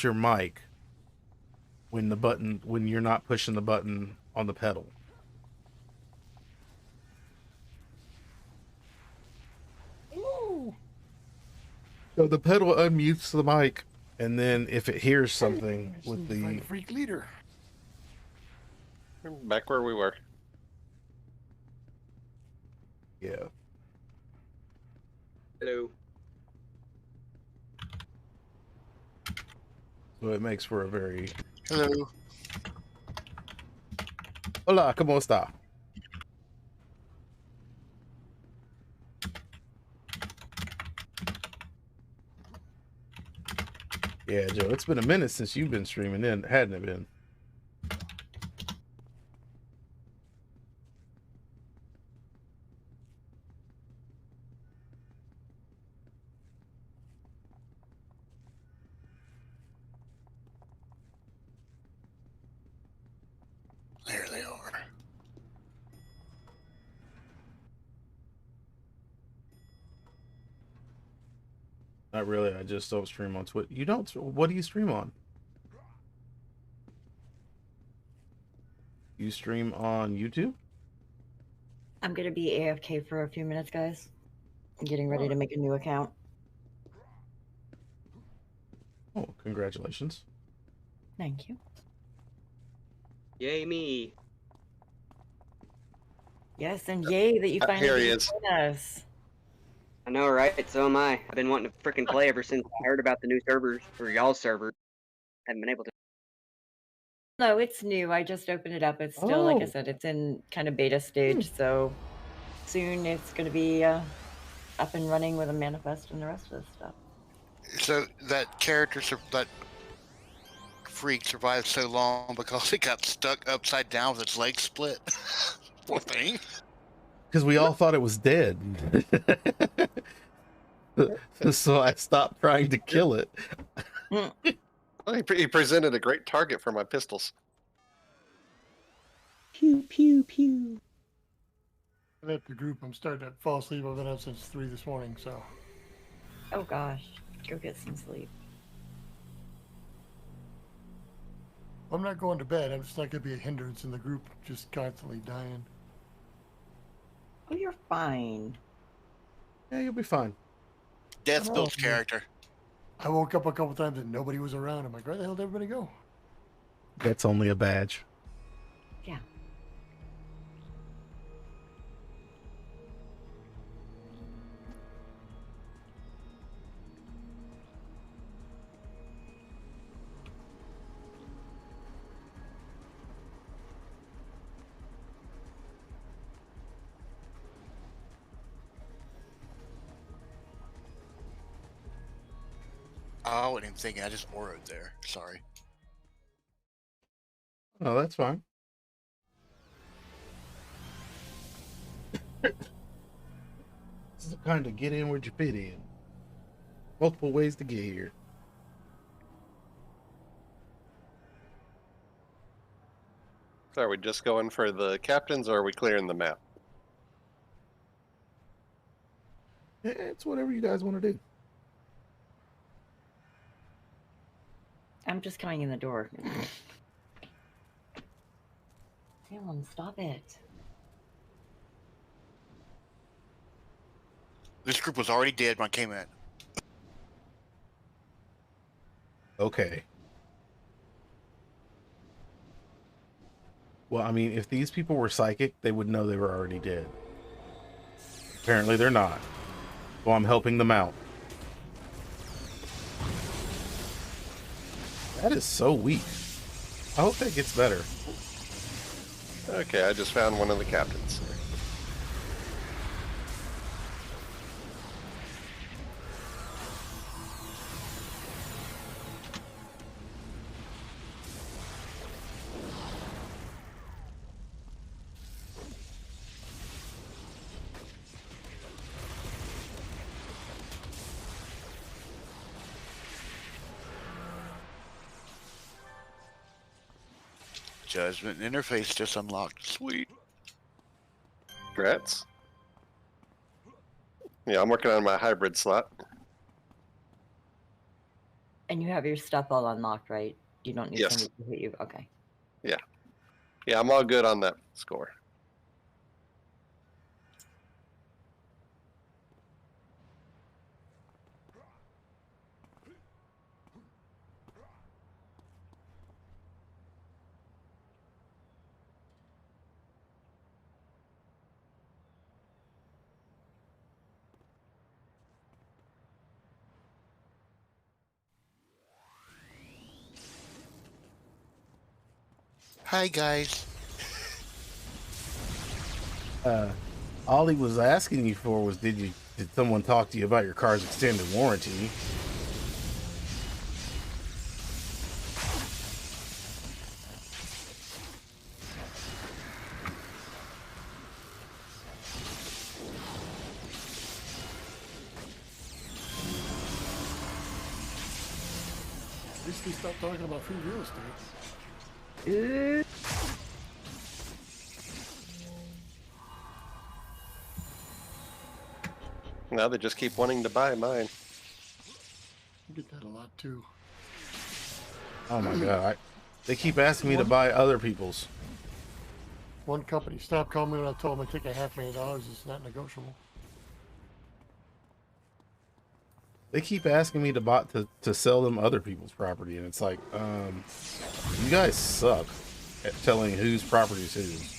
your mic when you're not pushing the button on the pedal. So the pedal unmutes the mic, and then if it hears something with the freak leader. Back where we were. Yeah. Hello. So it makes for a very Hello. Hola, ¿cómo está? Yeah, Joe, it's been a minute since you've been streaming in, hadn't it been? There they are. Not really. I just don't stream on Twitch. You don't? What do you stream on? You stream on YouTube? I'm gonna be AFK for a few minutes, guys. I'm getting ready to make a new account. Oh, congratulations. Thank you. Yay me. Yes, and yay that you finally Here he is. joined us. I know, right? So am I. I've been wanting to freaking play ever since I heard about the new servers, or y'all's server. Haven't been able to. No, it's new. I just opened it up. It's still, like I Oh. said, it's in kind of beta stage. So soon it's going to be up and running with a manifest and the rest of the stuff. So that that freak survived so long because it got stuck upside down with its legs split. Poor thing. Because we all thought it was dead. So I stopped trying to kill it. Well, he presented a great target for my pistols. Pew, pew, pew. I left the group. I'm starting to fall asleep. I've been up since 3 this morning, so. Oh gosh, go get some sleep. I'm not going to bed. I'm just not going to be a hindrance in the group, just constantly dying. Oh, you're fine. Yeah, you'll be fine. Death Oh, builds man. character. I woke up a couple times and nobody was around. I'm like, where the hell did everybody go? That's only a badge. Yeah. Oh, I wasn't even thinking. I just borrowed there. Sorry. Oh, that's fine. This is the kind of get in where you fit in. Multiple ways to get here. So are we just going for the captains, or are we clearing the map? It's whatever you guys want to do. I'm just coming in the door. Salem, stop it. This group was already dead when I came in. Okay. Well, I mean, if these people were psychic, they would know they were already dead. Apparently they're not. Well, I'm helping them out. That is so weak. I hope that gets better. Okay, I just found one of the captains. Judgment interface just unlocked. Sweet. Congrats. Yeah, I'm working on my hybrid slot. And you have your stuff all unlocked, right? You don't need Yes. somebody to hit you. Okay. Yeah. Yeah, I'm all good on that score. Hi, guys. All he was asking you for was, did someone talk to you about your car's extended warranty? At least we stopped talking about free real estate. Now they just keep wanting to buy mine. I get that a lot too. Oh my god. They keep asking me to buy other people's. One company stopped calling me when I told them I'd take $500,000. It's not negotiable. They keep asking me to sell them other people's property, and it's like, you guys suck at telling whose property is whose.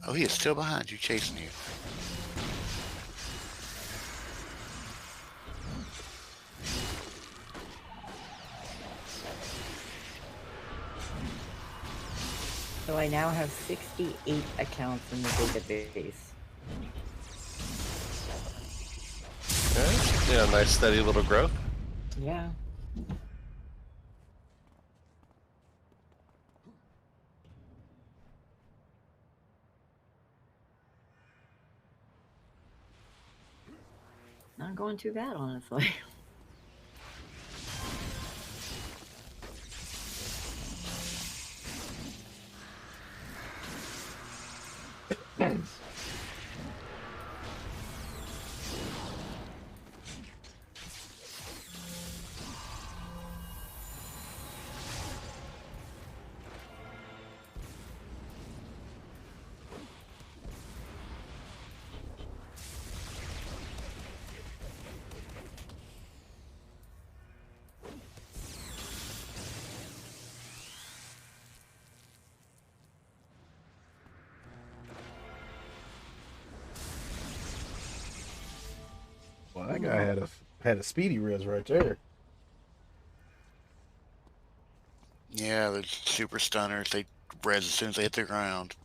Oh, he is still behind you, chasing you. So I now have 68 accounts in the database. Okay. Yeah, nice steady little growth. Yeah. Not going too bad, honestly. Well, that guy had a speedy res right there. Yeah, the super stunners, they res as soon as they hit the ground.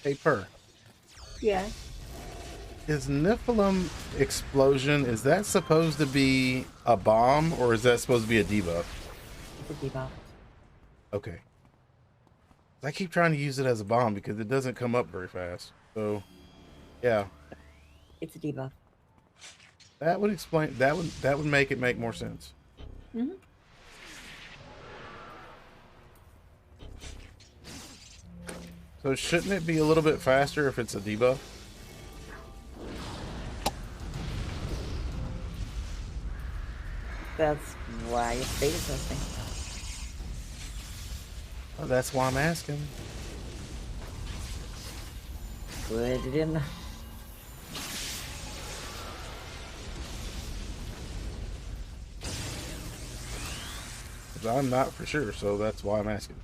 Hey, Purr. Yeah. Is Nephilim explosion, is that supposed to be a bomb or is that supposed to be a debuff? It's a debuff. Okay. I keep trying to use it as a bomb because it doesn't come up very fast. So, yeah. It's a debuff. That would explain, that would make it make more sense. Mm-hmm. So shouldn't it be a little bit faster if it's a debuff? That's why it's beta testing. Oh, that's why I'm asking. Put it in the... I'm not for sure, so that's why I'm asking.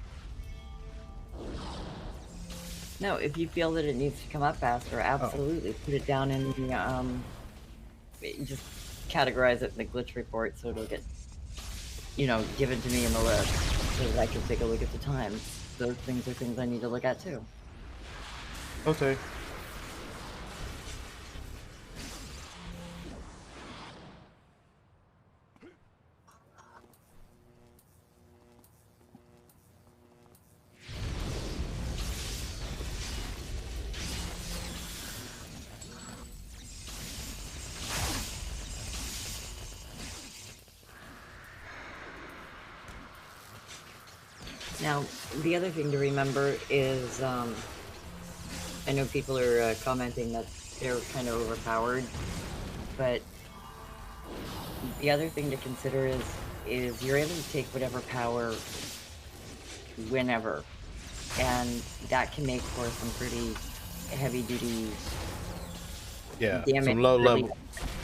No, if you feel that it needs to come up faster, absolutely. Put it down in the, just categorize it in the glitch report so it'll get, given to me in the list so that I can take a look at the times. Those things are things I need to look at too. Okay. Now, the other thing to remember is, I know people are commenting that they're kind of overpowered, but the other thing to consider is you're able to take whatever power whenever, and that can make for some pretty heavy-duty damage. Some low level,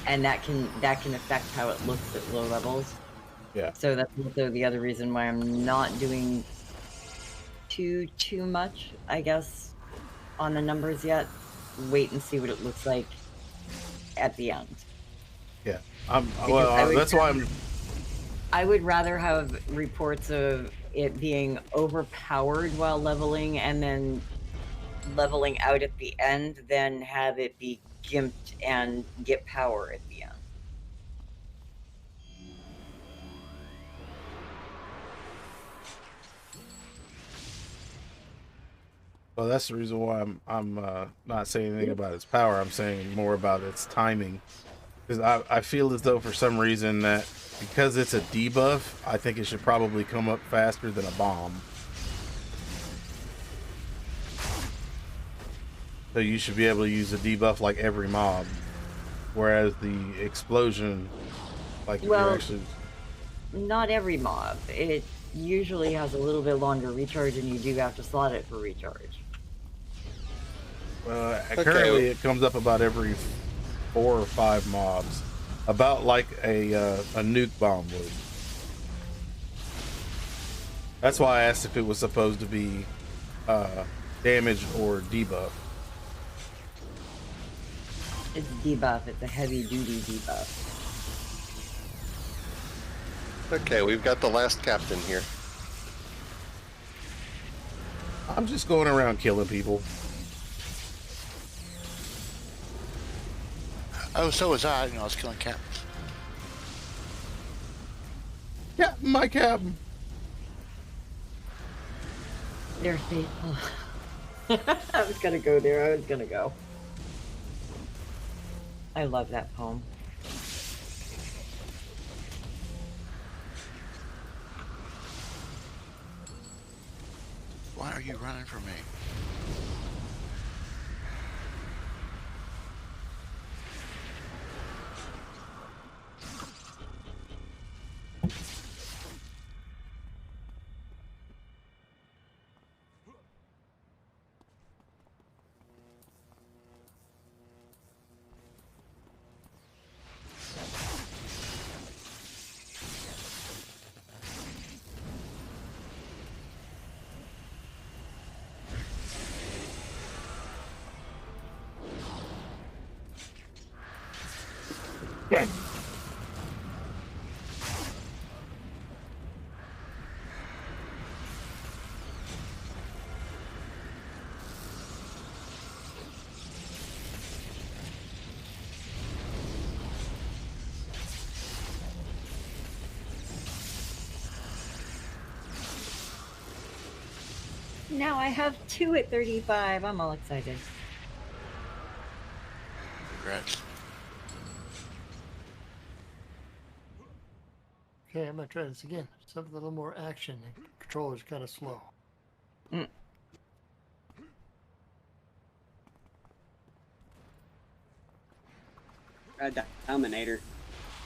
and that can affect how it looks at low levels. Yeah. So that's also the other reason why I'm not doing too much, I guess, on the numbers yet. Wait and see what it looks like at the end. Yeah. That's why I would rather have reports of it being overpowered while leveling and then leveling out at the end than have it be gimped and get power at the end. Well, that's the reason why I'm not saying anything about its power. I'm saying more about its timing, because I feel as though for some reason that because it's a debuff, I think it should probably come up faster than a bomb. So you should be able to use a debuff like every mob, whereas the explosion, like Well, you're actually not every mob. It usually has a little bit longer recharge, and you do have to slot it for recharge. currently it comes up about every 4 or 5 mobs, about like a nuke bomb would. That's why I asked if it was supposed to be damage or debuff. It's debuff. It's a heavy-duty debuff. Okay, we've got the last captain here. I'm just going around killing people. Oh, so was I. You know, I was killing captains. Captain, my captain. They're faithful. I was gonna go there. I was gonna go. I love that poem. Why are you running from me? Now I have 2 at 35. I'm all excited. Congrats. Okay, I'm gonna try this again. Something a little more action. The controller's kind of slow. Dominator.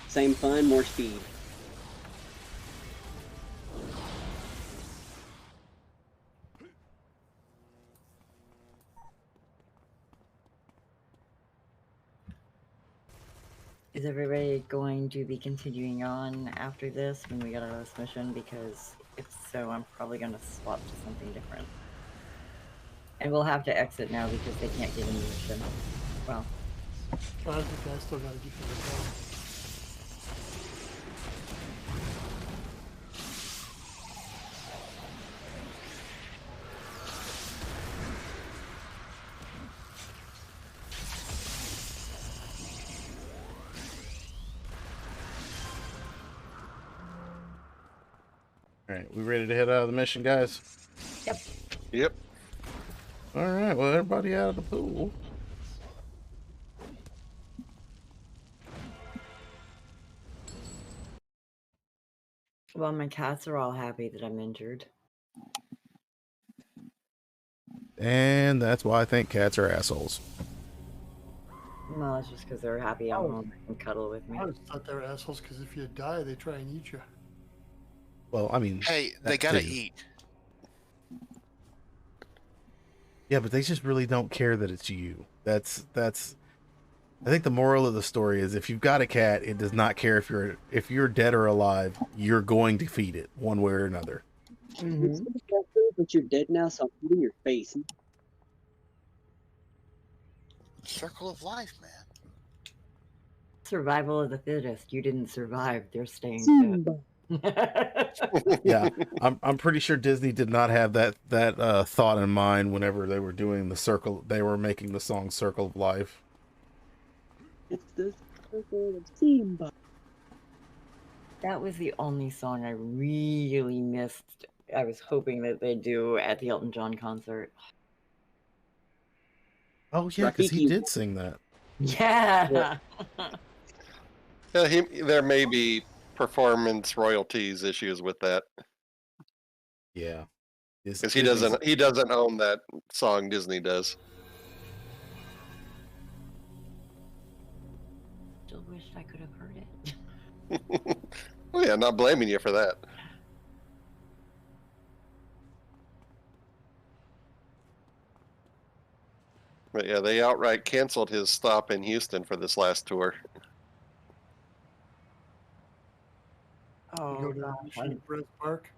Same fun, more speed. Is everybody going to be continuing on after this when we get out of this mission? Because if so, I'm probably going to swap to something different. And we'll have to exit now because they can't get in the mission. Well, I think I still gotta get to the phone. All right, we ready to head out of the mission, guys? Yep. Yep. All right, well, everybody out of the pool. Well, my cats are all happy that I'm injured. And that's why I think cats are assholes. Well, it's just because they're happy I'm home and cuddle with me. I always thought they were assholes because if you die, they try and eat you. Well, I mean, Hey, they that gotta too. eat. Yeah, but they just really don't care that it's you. That's. I think the moral of the story is if you've got a cat, it does not care if you're dead or alive. You're going to feed it one way or another. Mm-hmm. But you're dead now, so I'm eating your face. Circle of life, man. Survival of the fittest. You didn't survive. They're staying fit. Yeah, I'm pretty sure Disney did not have that thought in mind whenever they were doing the circle. They were making the song "Circle of Life." It's the circle of Simba. That was the only song I really missed. I was hoping that they'd do at the Elton John concert. Oh yeah, because he did sing that. Yeah. Yeah, there may be performance royalties issues with that. Yeah, because he doesn't own that song. Disney does. Still wished I could have heard it. Well, yeah, not blaming you for that. But yeah, they outright canceled his stop in Houston for this last tour. Oh, You go to gosh. Brett Park.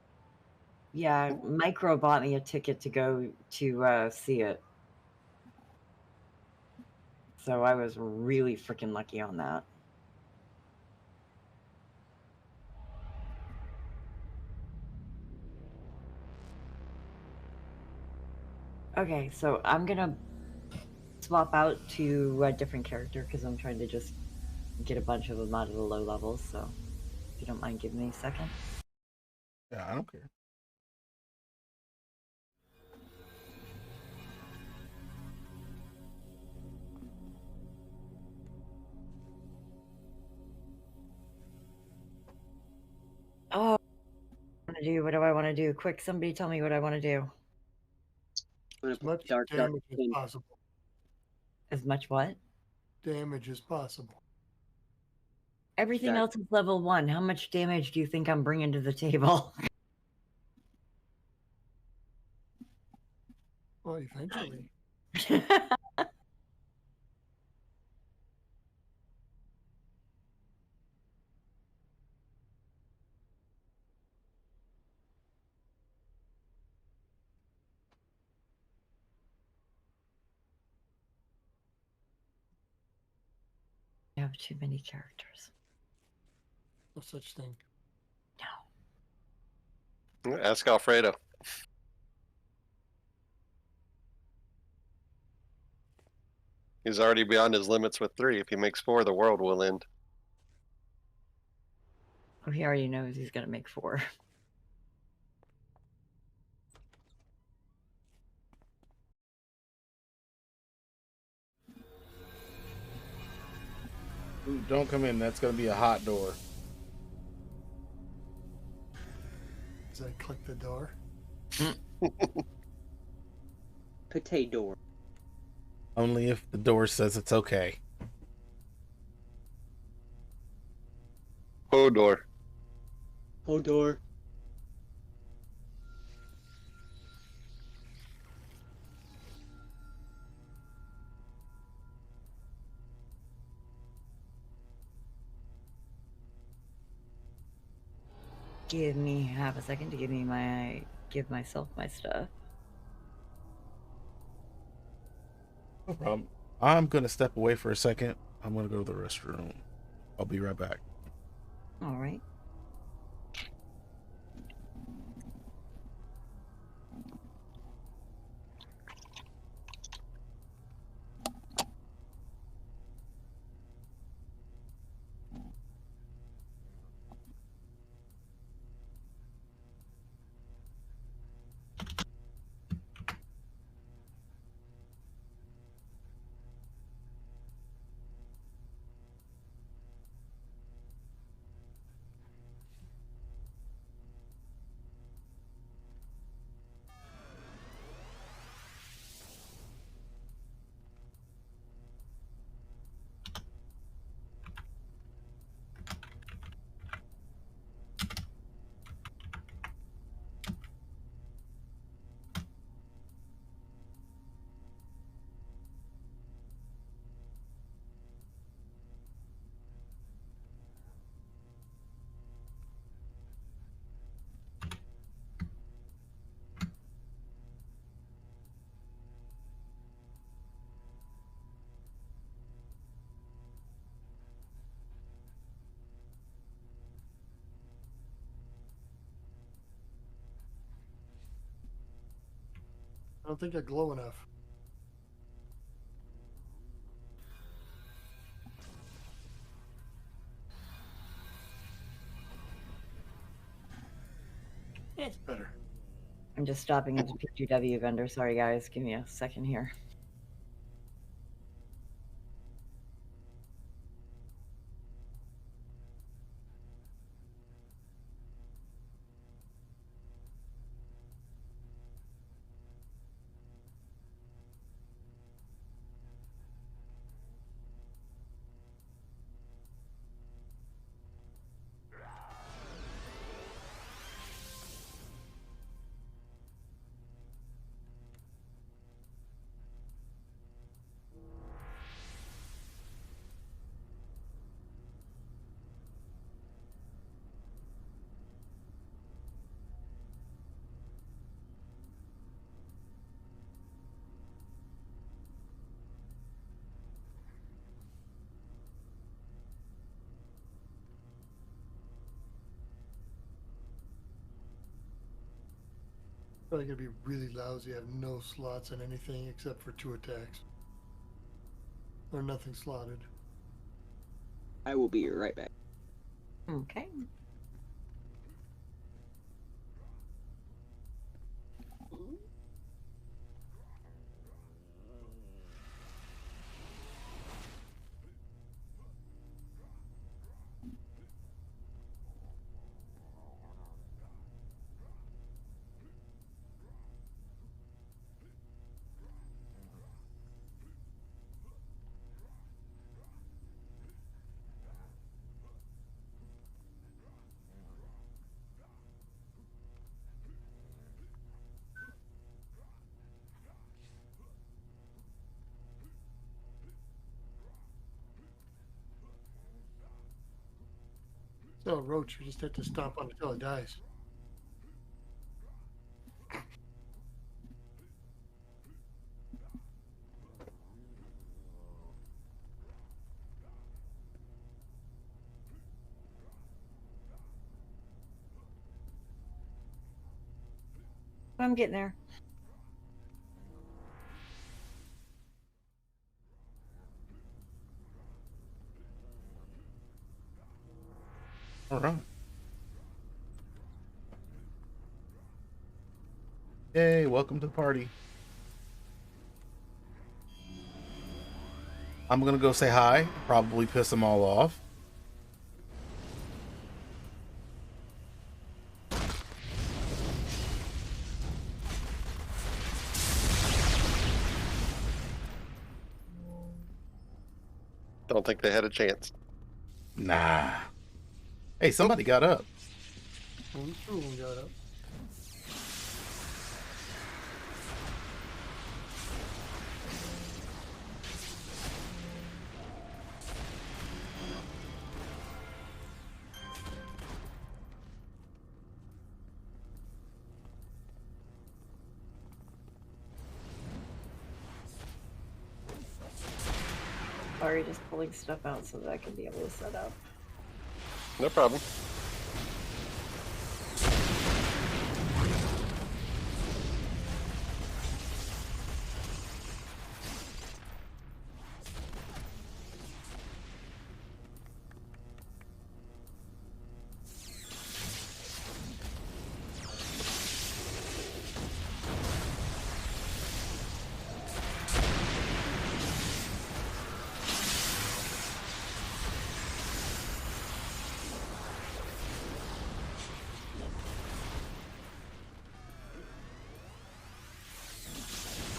Yeah, Micro bought me a ticket to go to see it. So I was really freaking lucky on that. Okay, so I'm gonna swap out to a different character because I'm trying to just get a bunch of them out of the low levels. So, if you don't mind giving me a second. Yeah, I don't care. Oh, what do I want to do? Quick, somebody tell me what I want to do. As much damage as possible. As much what? Damage as possible. Everything else is level 1. How much damage do you think I'm bringing to the table? Well, eventually. I have too many characters. No such thing. Ask Alfredo. He's already beyond his limits with 3. If he makes 4, the world will end. Oh, he already knows he's gonna make 4. Ooh, don't come in. That's gonna be a hot door. As I click the door. Potato. Only if the door says it's okay. Hodor. Hodor. Give me half a second to give myself my stuff. No problem. I'm gonna step away for a second. I'm gonna go to the restroom. I'll be right back. All right. I don't think I glow enough. It's better. I'm just stopping at the PGW vendor. Sorry, guys. Give me a second here. Probably gonna be really lousy. I have no slots in anything except for 2 attacks. Or nothing slotted. I will be right back. Okay. So, Roach, you just have to stomp on it until it dies. I'm getting there. All right. Hey, welcome to the party. I'm gonna go say hi. Probably piss them all off. Don't think they had a chance. Nah. Hey, somebody got up. Only 2 of them got up. Sorry, just pulling stuff out so that I can be able to set up. No problem.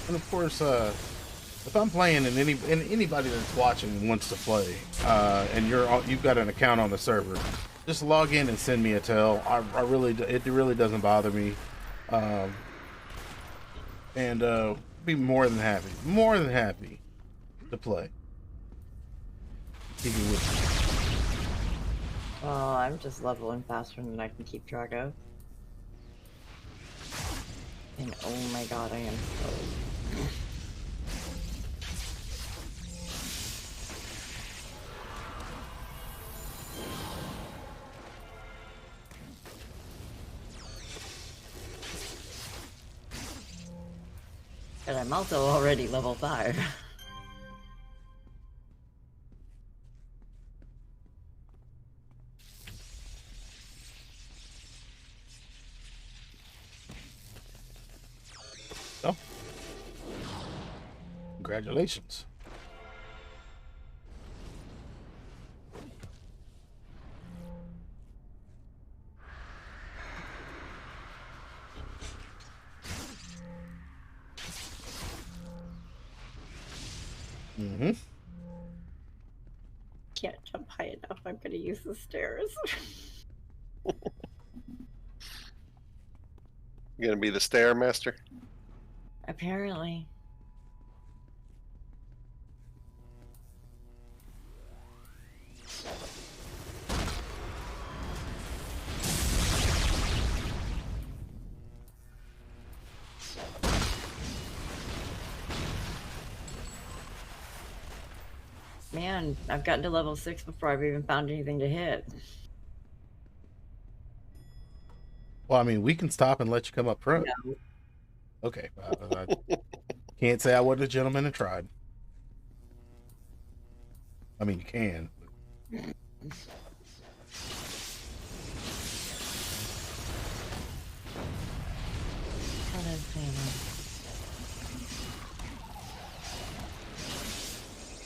And of course, if I'm playing and anybody that's watching wants to play, and you've got an account on the server, just log in and send me a tell. It really doesn't bother me, and be more than happy to play. Keep you with me. Oh, I'm just leveling faster than I can keep track of. And oh my god, I am so... And I'm also already level 5. So, congratulations. Mm-hmm. Can't jump high enough. I'm gonna use the stairs. You gonna be the stairmaster? Apparently. Man, I've gotten to level 6 before I've even found anything to hit. Well, I mean, we can stop and let you come up front. No, Okay. I can't say I wasn't a gentleman and tried. I mean, you can.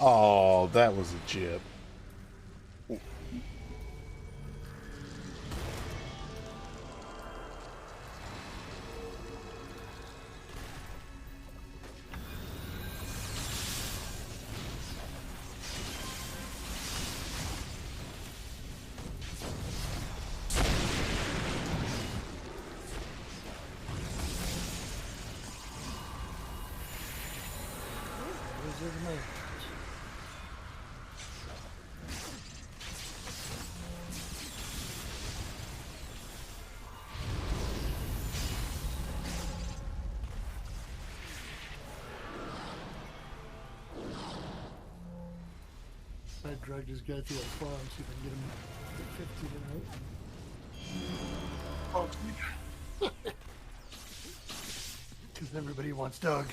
Oh, that was a jib. I dragged this guy to a farm, see if I can get him to 50 tonight. Oh, because everybody wants Doug.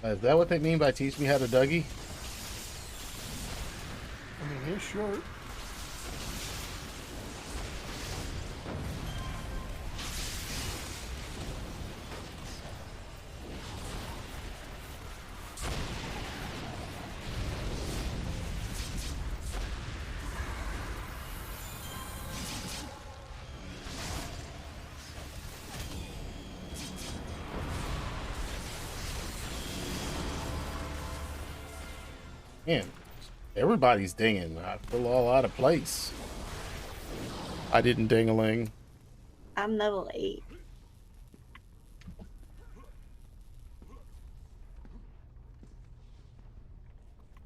Is that what they mean by teach me how to Dougie? I mean, his shirt. Man, everybody's dinging. I feel all out of place. I didn't ding-a-ling. I'm level 8.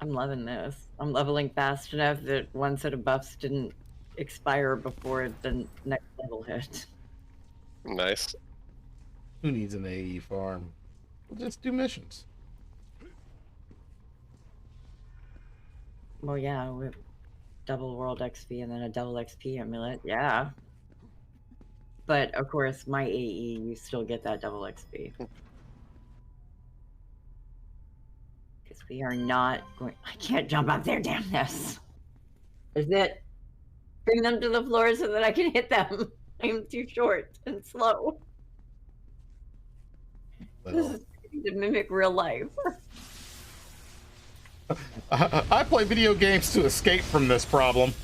I'm loving this. I'm leveling fast enough that one set of buffs didn't expire before the next level hit. Nice. Who needs an AE farm? We'll just do missions. Well, yeah, with double world XP and then a double XP amulet, yeah. But of course, my AE, you still get that double XP. Because we are not going. I can't jump up there, damn this. Is it? Bring them to the floor so that I can hit them. I'm too short and slow. This is to mimic real life. I play video games to escape from this problem.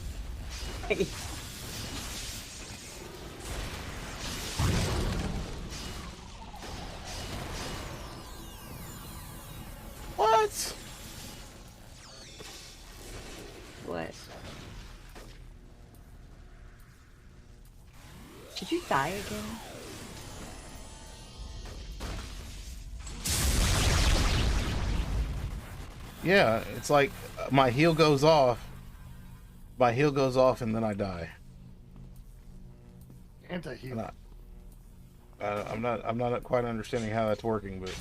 What? What? Did you die again? Yeah, it's like my heal goes off. My heal goes off and then I die. Anti-heal. I'm not quite understanding how that's working, but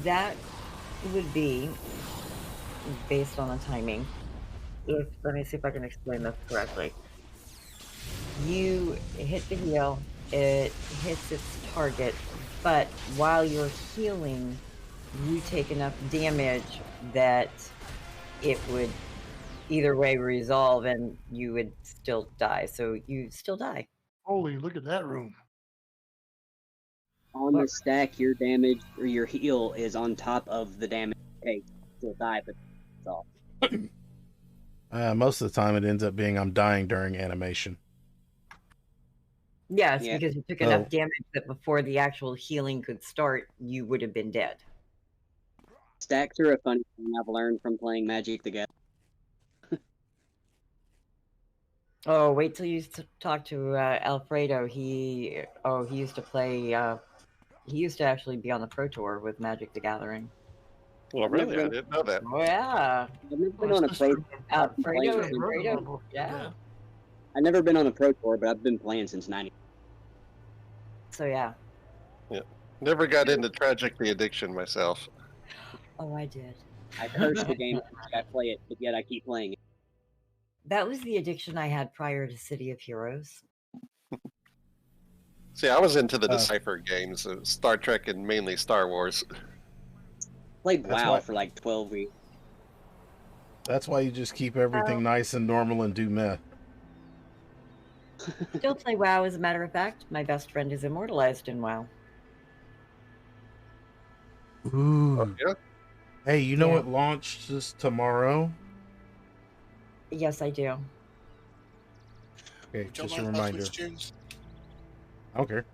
That would be based on the timing. Let me see if I can explain this correctly. You hit the heal, it hits its target, but while you're healing, you take enough damage that it would either way resolve and you would still die. So you still die. Holy, look at that room. On the stack, your damage or your heal is on top of the damage you take. Still die, but it's all. most of the time it ends up being I'm dying during animation. Yes, Yeah. because you took enough damage that before the actual healing could start, you would have been dead. Stacks are a funny thing I've learned from playing Magic the Gathering. Oh, wait till you talk to Alfredo. He used to play. He used to actually be on the Pro Tour with Magic the Gathering. Well, really, I didn't know that. Oh yeah, I've never been on a pro. Alfredo. Yeah. I've never been on a pro tour, but I've been playing since '90. So yeah. Yeah. Never got into Tragic the Addiction myself. Oh, I did. I curse the game every time I play it, but yet I keep playing it. That was the addiction I had prior to City of Heroes. See, I was into the Decipher games, Star Trek and mainly Star Wars. Played That's WoW why- for like 12 weeks. That's why you just keep everything nice and normal and do meth. Still play WoW, as a matter of fact. My best friend is immortalized in WoW. Ooh. Yeah. Hey, you know Yeah. what launches tomorrow? Yes, I do. Okay, Would y'all just a mind if I reminder. switch tunes? I don't care.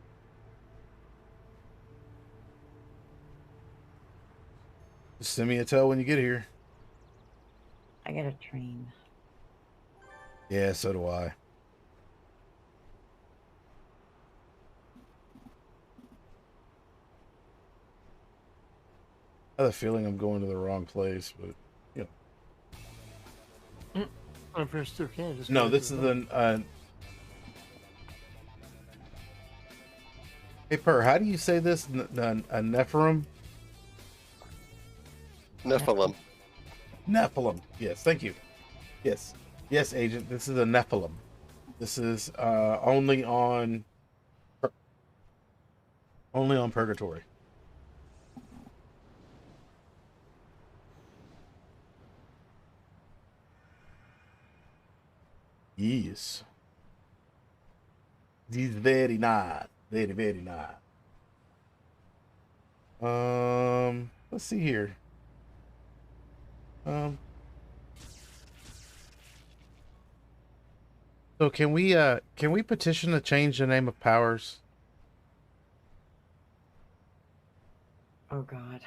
Just send me a tell when you get here. I got a train. Yeah, so do I. I have a feeling I'm going to the wrong place, but you know. If you still can, just No, go this to is the an. Hey, Per, how do you say this? A Nephilim? Nephilim. Nephilim. Yes, thank you. Yes, yes, Agent. This is a Nephilim. This is only on Purgatory. Yes. This is very nice. Very, very nice. Let's see here. So can we petition to change the name of powers? Oh God.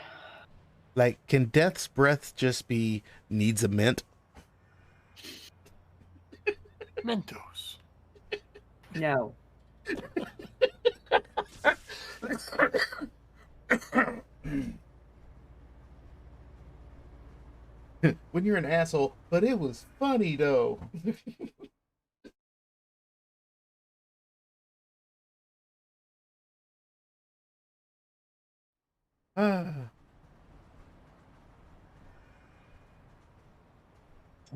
Like, can Death's Breath just be needs a mint? Mentos. No. When you're an asshole, but it was funny though. Ah.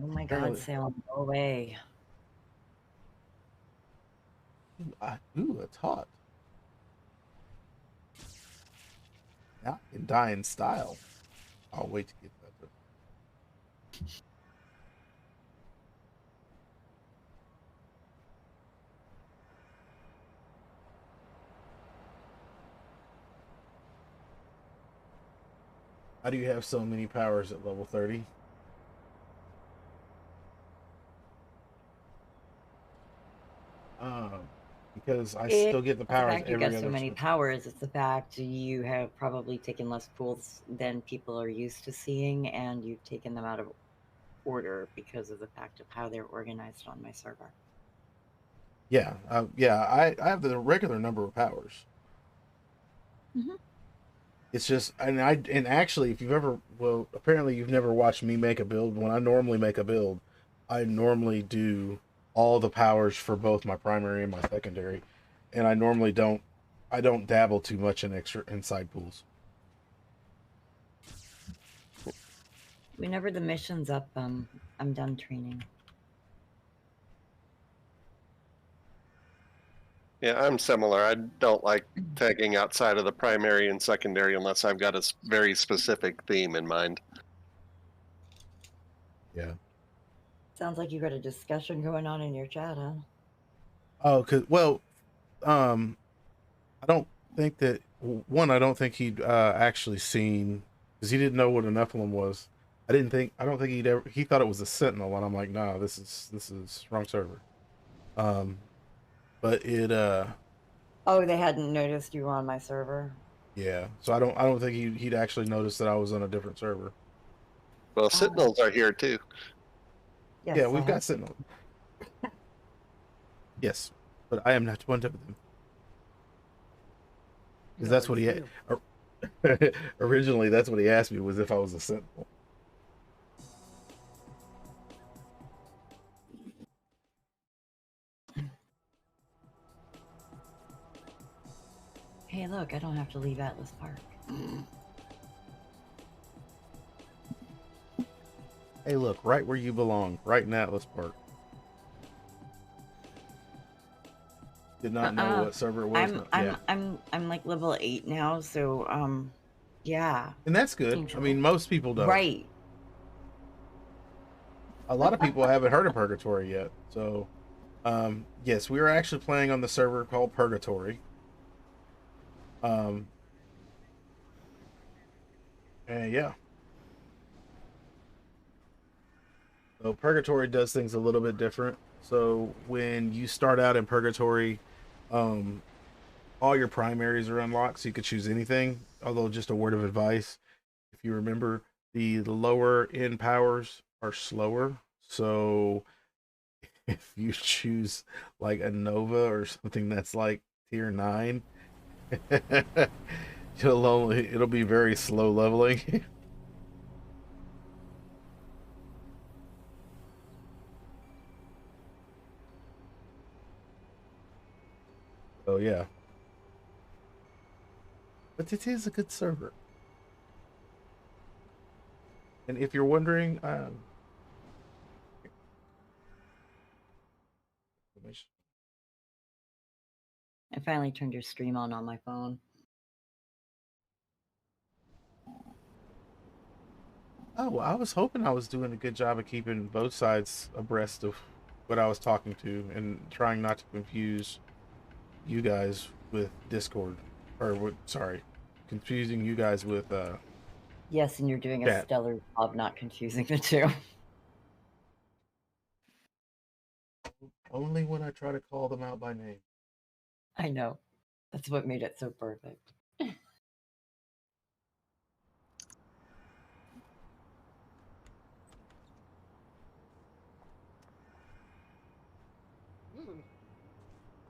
Oh my God, Salem, go away. Ooh, it's hot. Now I can die in style. I'll wait to get that. How do you have so many powers at level 30? Because I still get the It's powers the fact you every got so other many switch. powers. It's the fact you have probably taken less pools than people are used to seeing, and you've taken them out of order because of the fact of how they're organized on my server. Yeah, I have the regular number of powers. Mhm. It's just, and actually, if you've ever, well, apparently you've never watched me make a build. When I normally make a build, I normally do all the powers for both my primary and my secondary, and I normally I don't dabble too much in extra inside pools. Whenever the mission's up, I'm done training. Yeah, I'm similar. I don't like tagging outside of the primary and secondary unless I've got a very specific theme in mind. Yeah. Sounds like you got a discussion going on in your chat, huh? Oh, I don't think that I don't think he'd actually seen, because he didn't know what a Nephilim was. I don't think he thought it was a Sentinel, and I'm like, no, this is wrong server. But it Oh, they hadn't noticed you were on my server. yeah, so I don't think he'd actually noticed that I was on a different server. Well, Sentinels are here too. Yes, Yeah, I we've have got Sentinel. Yes, but I am not one of them. Because that's what he had. Originally, that's what he asked me, was if I was a Sentinel. Hey, look, I don't have to leave Atlas Park. Hey, look, right where you belong, right in Atlas Park. Did not know what server it was. I'm like level 8 now, so yeah. And that's good. I mean, most people don't. Right. A lot of people haven't heard of Purgatory yet. So, yes, we are actually playing on the server called Purgatory. And yeah. So Purgatory does things a little bit different. So when you start out in Purgatory, all your primaries are unlocked, so you could choose anything. Although, just a word of advice, if you remember, the lower end powers are slower. So if you choose like a Nova or something that's like tier 9, it'll be very slow leveling. So yeah. But it is a good server. And if you're wondering, I finally turned your stream on my phone. Oh, well, I was hoping I was doing a good job of keeping both sides abreast of what I was talking to and trying not to confuse you guys with Discord. Confusing you guys with Yes, and you're doing a chat. stellar job not confusing the two. Only when I try to call them out by name. I know. That's what made it so perfect.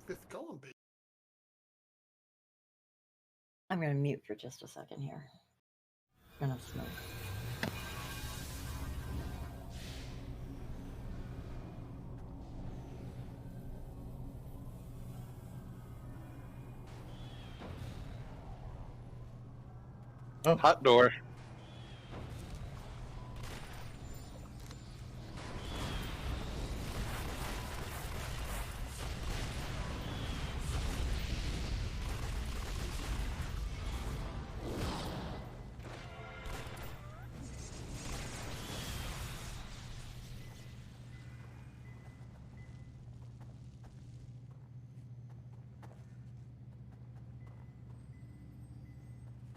Fifth column, baby. I'm gonna mute for just a second here. I'm gonna smoke. Oh. Hot door.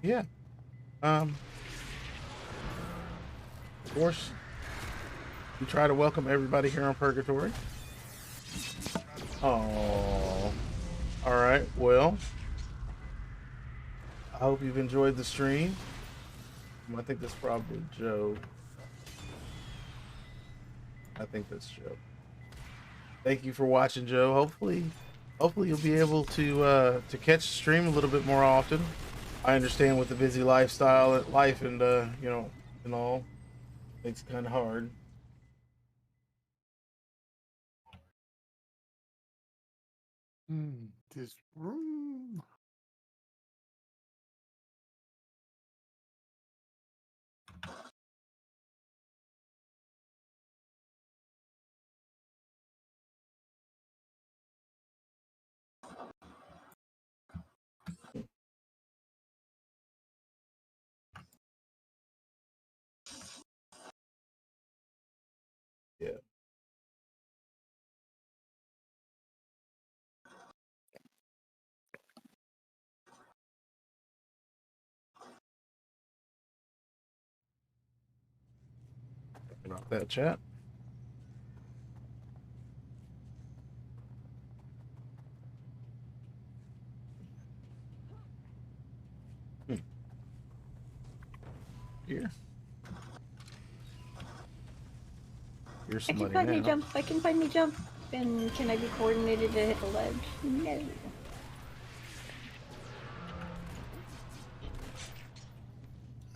Yeah. Of course, we try to welcome everybody here on Purgatory. Oh. All right. Well, I hope you've enjoyed the stream. I think that's probably Joe. I think that's Joe. Thank you for watching, Joe. Hopefully you'll be able to catch the stream a little bit more often. I understand with the busy life and and all, it's kind of hard. This room. Yeah. About that, chat. Here. Here's I can somebody finally now. jump. I can finally jump. And can I be coordinated to hit the ledge? No.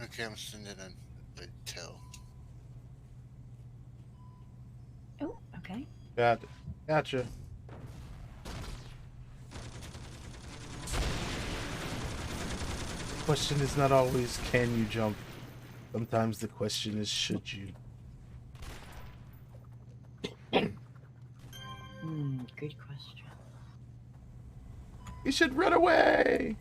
Okay, I'm sending a tell. Oh, okay. Gotcha. The question is not always can you jump. Sometimes the question is should you. Good question. You should run away.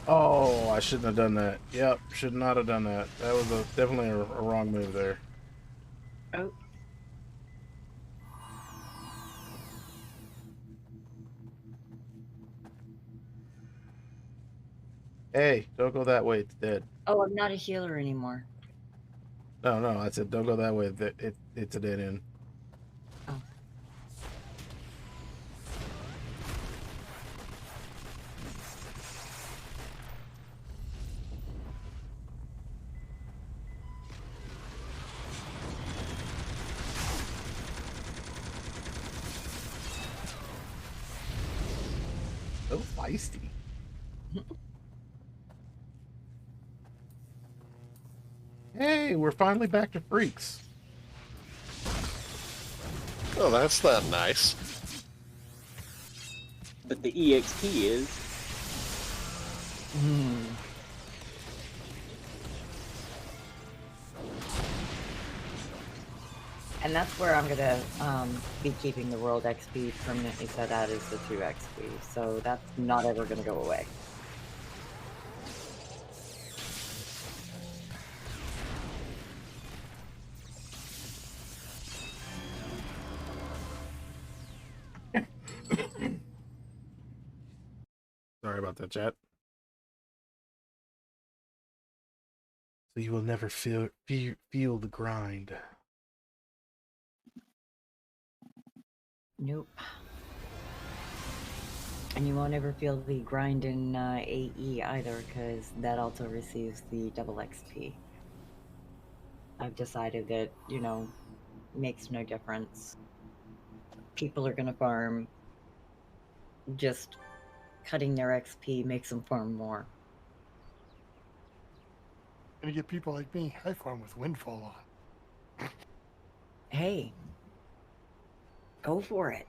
Oh, I shouldn't have done that. Yep, should not have done that. That was definitely a wrong move there. Oh. Hey, don't go that way. It's dead. Oh, I'm not a healer anymore. No, I said don't go that way. It's a dead end. Oh. So feisty. Hey, we're finally back to freaks. Oh, that's not nice. But the EXP is. And that's where I'm gonna be keeping the world XP permanently set out as the 2 XP. So that's not ever gonna go away. Sorry about that, chat. So you will never feel the grind. Nope. And you won't ever feel the grind in AE either, because that also receives the double XP. I've decided that, you know, makes no difference. People are gonna farm. Just cutting their XP makes them farm more. And you get people like me, I farm with Windfall on. Hey, go for it.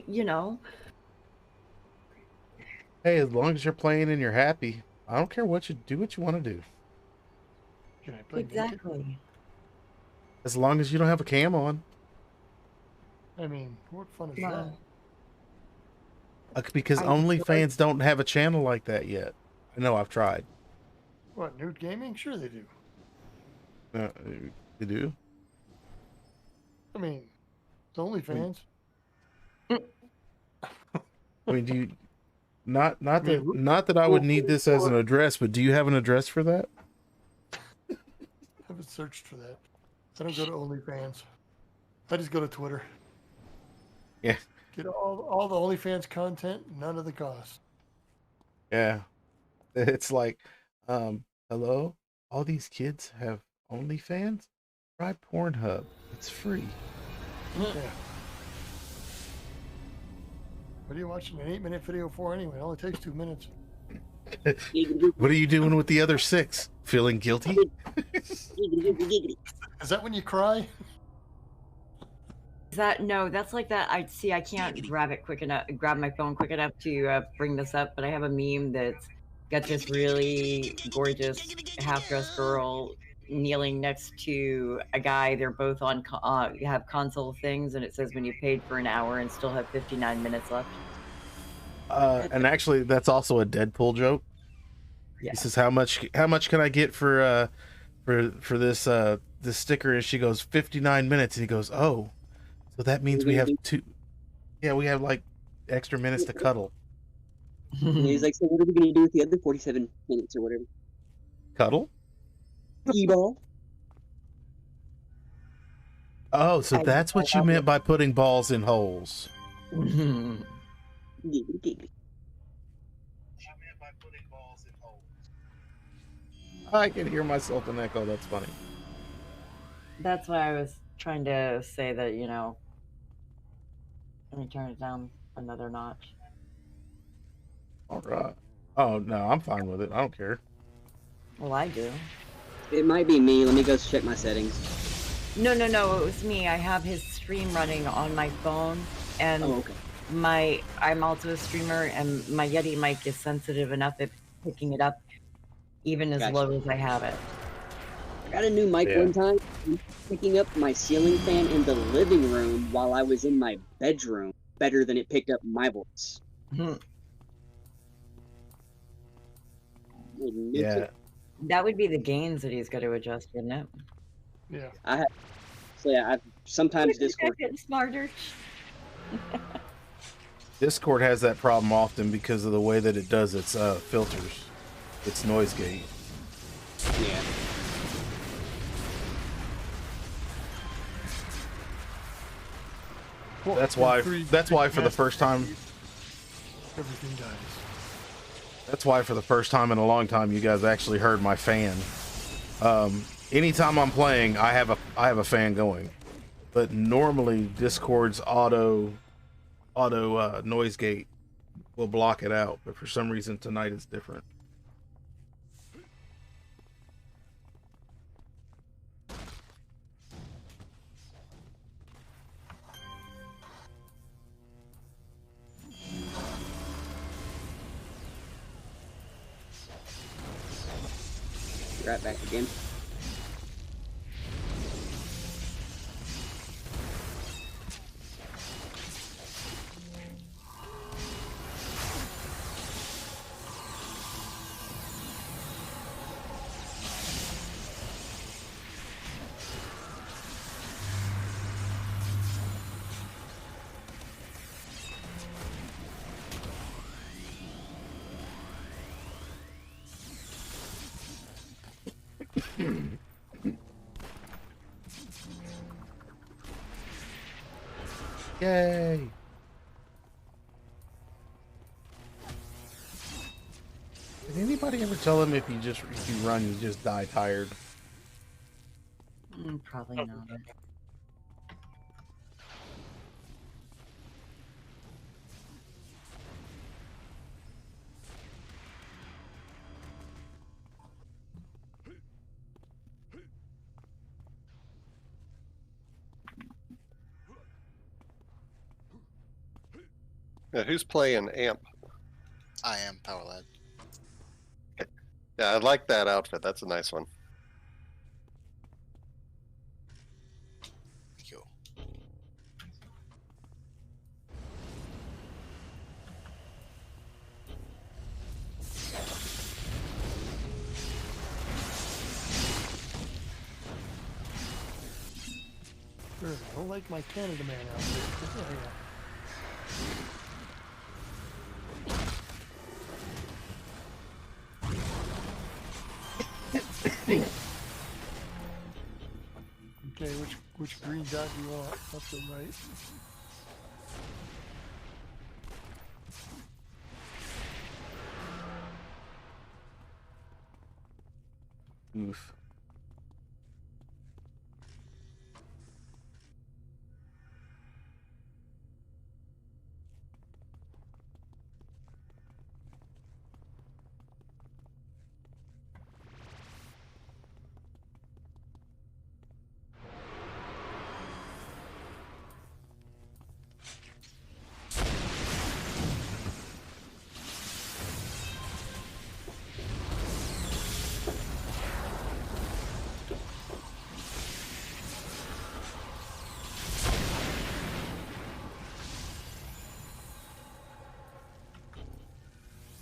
You know? Hey, as long as you're playing and you're happy, I don't care what you do. What you want to do. Can I play Exactly. naked? As long as you don't have a cam on. I mean, what fun is Wow. that? Because OnlyFans don't have a channel like that yet. I know, I've tried. What, nude gaming? Sure they do. They do? I mean, it's OnlyFans. I mean, do you not that I would need this as an address, but do you have an address for that? I haven't searched for that. I don't go to OnlyFans. I just go to Twitter. Yeah. Get all the OnlyFans content, none of the cost. Yeah. It's like, hello? All these kids have OnlyFans? Try Pornhub. It's free. Yeah. What are you watching an 8-minute video for anyway? It only takes 2 minutes. What are you doing with the other 6? Feeling guilty? Is that when you cry? No, that's like that. I can't grab my phone quick enough to bring this up, but I have a meme that's got this really gorgeous half-dressed girl kneeling next to a guy. They're both on have console things, and it says when you paid for an hour and still have 59 minutes left. And actually, that's also a Deadpool joke. Yeah. He says, "How much can I get for this this sticker?" And she goes, 59 minutes. And he goes, "Oh, so that means we have 2. Yeah, we have like extra minutes to cuddle." And he's like, so what are we gonna do with the other 47 minutes or whatever? Cuddle? E-ball. Oh, so that's what you meant by putting balls in holes. I can hear myself in echo. That's funny. That's why I was trying to say that, you know, let me turn it down another notch. All right. Oh no, I'm fine with it. I don't care. Well, I do. It might be me. Let me go check my settings. No, it was me. I have his stream running on my phone, and Oh, okay. I'm also a streamer, and my Yeti mic is sensitive enough at picking it up, even as Gotcha. low as I have it. I got a new mic one time, picking up my ceiling fan in the living room while I was in my bedroom better than it picked up my voice. Yeah. That would be the gains that he's got to adjust, wouldn't it? Yeah. I sometimes Discord getting smarter. Discord has that problem often because of the way that it does its filters, its noise gate. Yeah. Well, That's why for the first time everything dies. That's why for the first time in a long time you guys actually heard my fan. Anytime I'm playing, I have a fan going. But normally Discord's auto noise gate will block it out, but for some reason tonight it's different. Right back again. Yay! Did anybody ever tell him if you run, you just die tired? Probably not. Yeah, who's playing Amp? I am Power Lad. Yeah, I like that outfit. That's a nice one. Thank you. Sure, I don't like my Canada man outfit. But yeah. Okay, which green dot do you want? Left or right? Oof.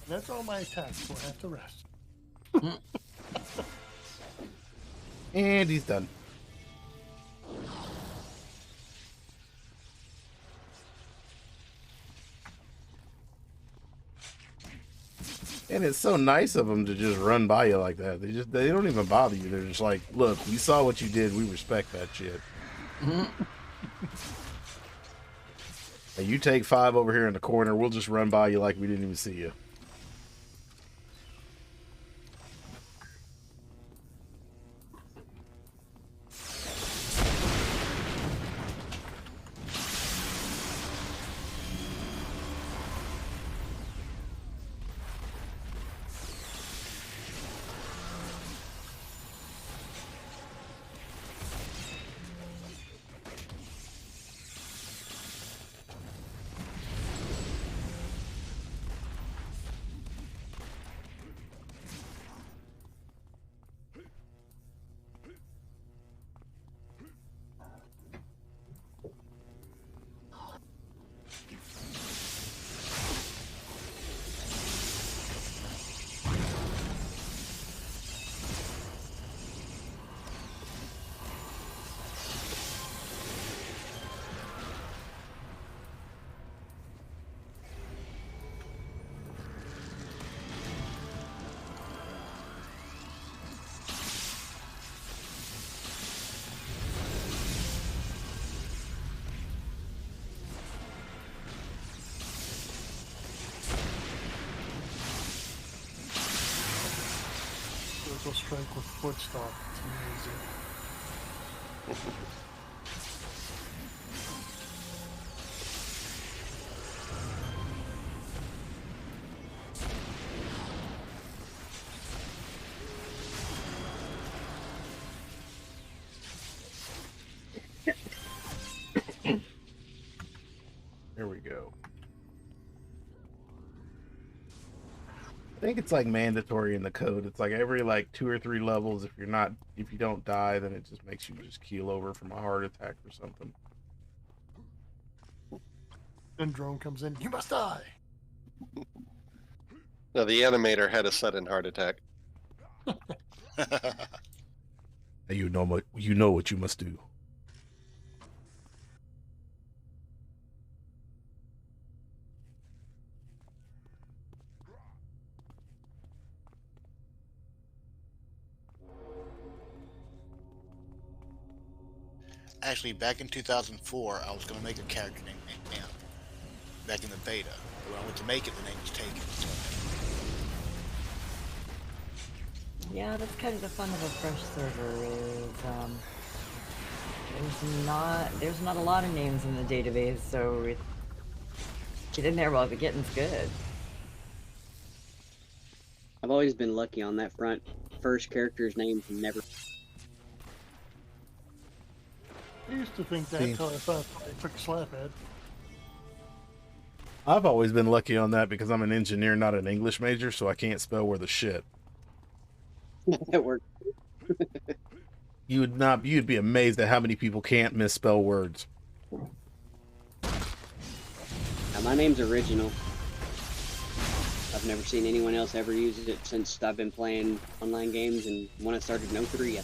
That's all my attacks for. I have to rest. And he's done. And it's so nice of them to just run by you like that. They don't even bother you. They're just like, look, we saw what you did. We respect that shit. Hey, you take 5 over here in the corner. We'll just run by you like we didn't even see you. critical strike with foot stomp. It's amazing. There we go. I think it's like mandatory in the code. It's like every like 2 or 3 levels. If you don't die, then it just makes you just keel over from a heart attack or something. And drone comes in. You must die. No, the animator had a sudden heart attack. You know what you must do. Actually, back in 2004, I was going to make a character named Amp. Back in the beta. When I went to make it, the name was taken. So Yeah, that's kind of the fun of a fresh server is there's not a lot of names in the database, so get in there while the getting's good. I've always been lucky on that front. First character's name never. I used to think that until I thought I took a slap at. I've always been lucky on that because I'm an engineer, not an English major, so I can't spell worth a shit. That worked. You'd be amazed at how many people can't misspell words. Now, my name's original. I've never seen anyone else ever use it since I've been playing online games, and when I started in 03.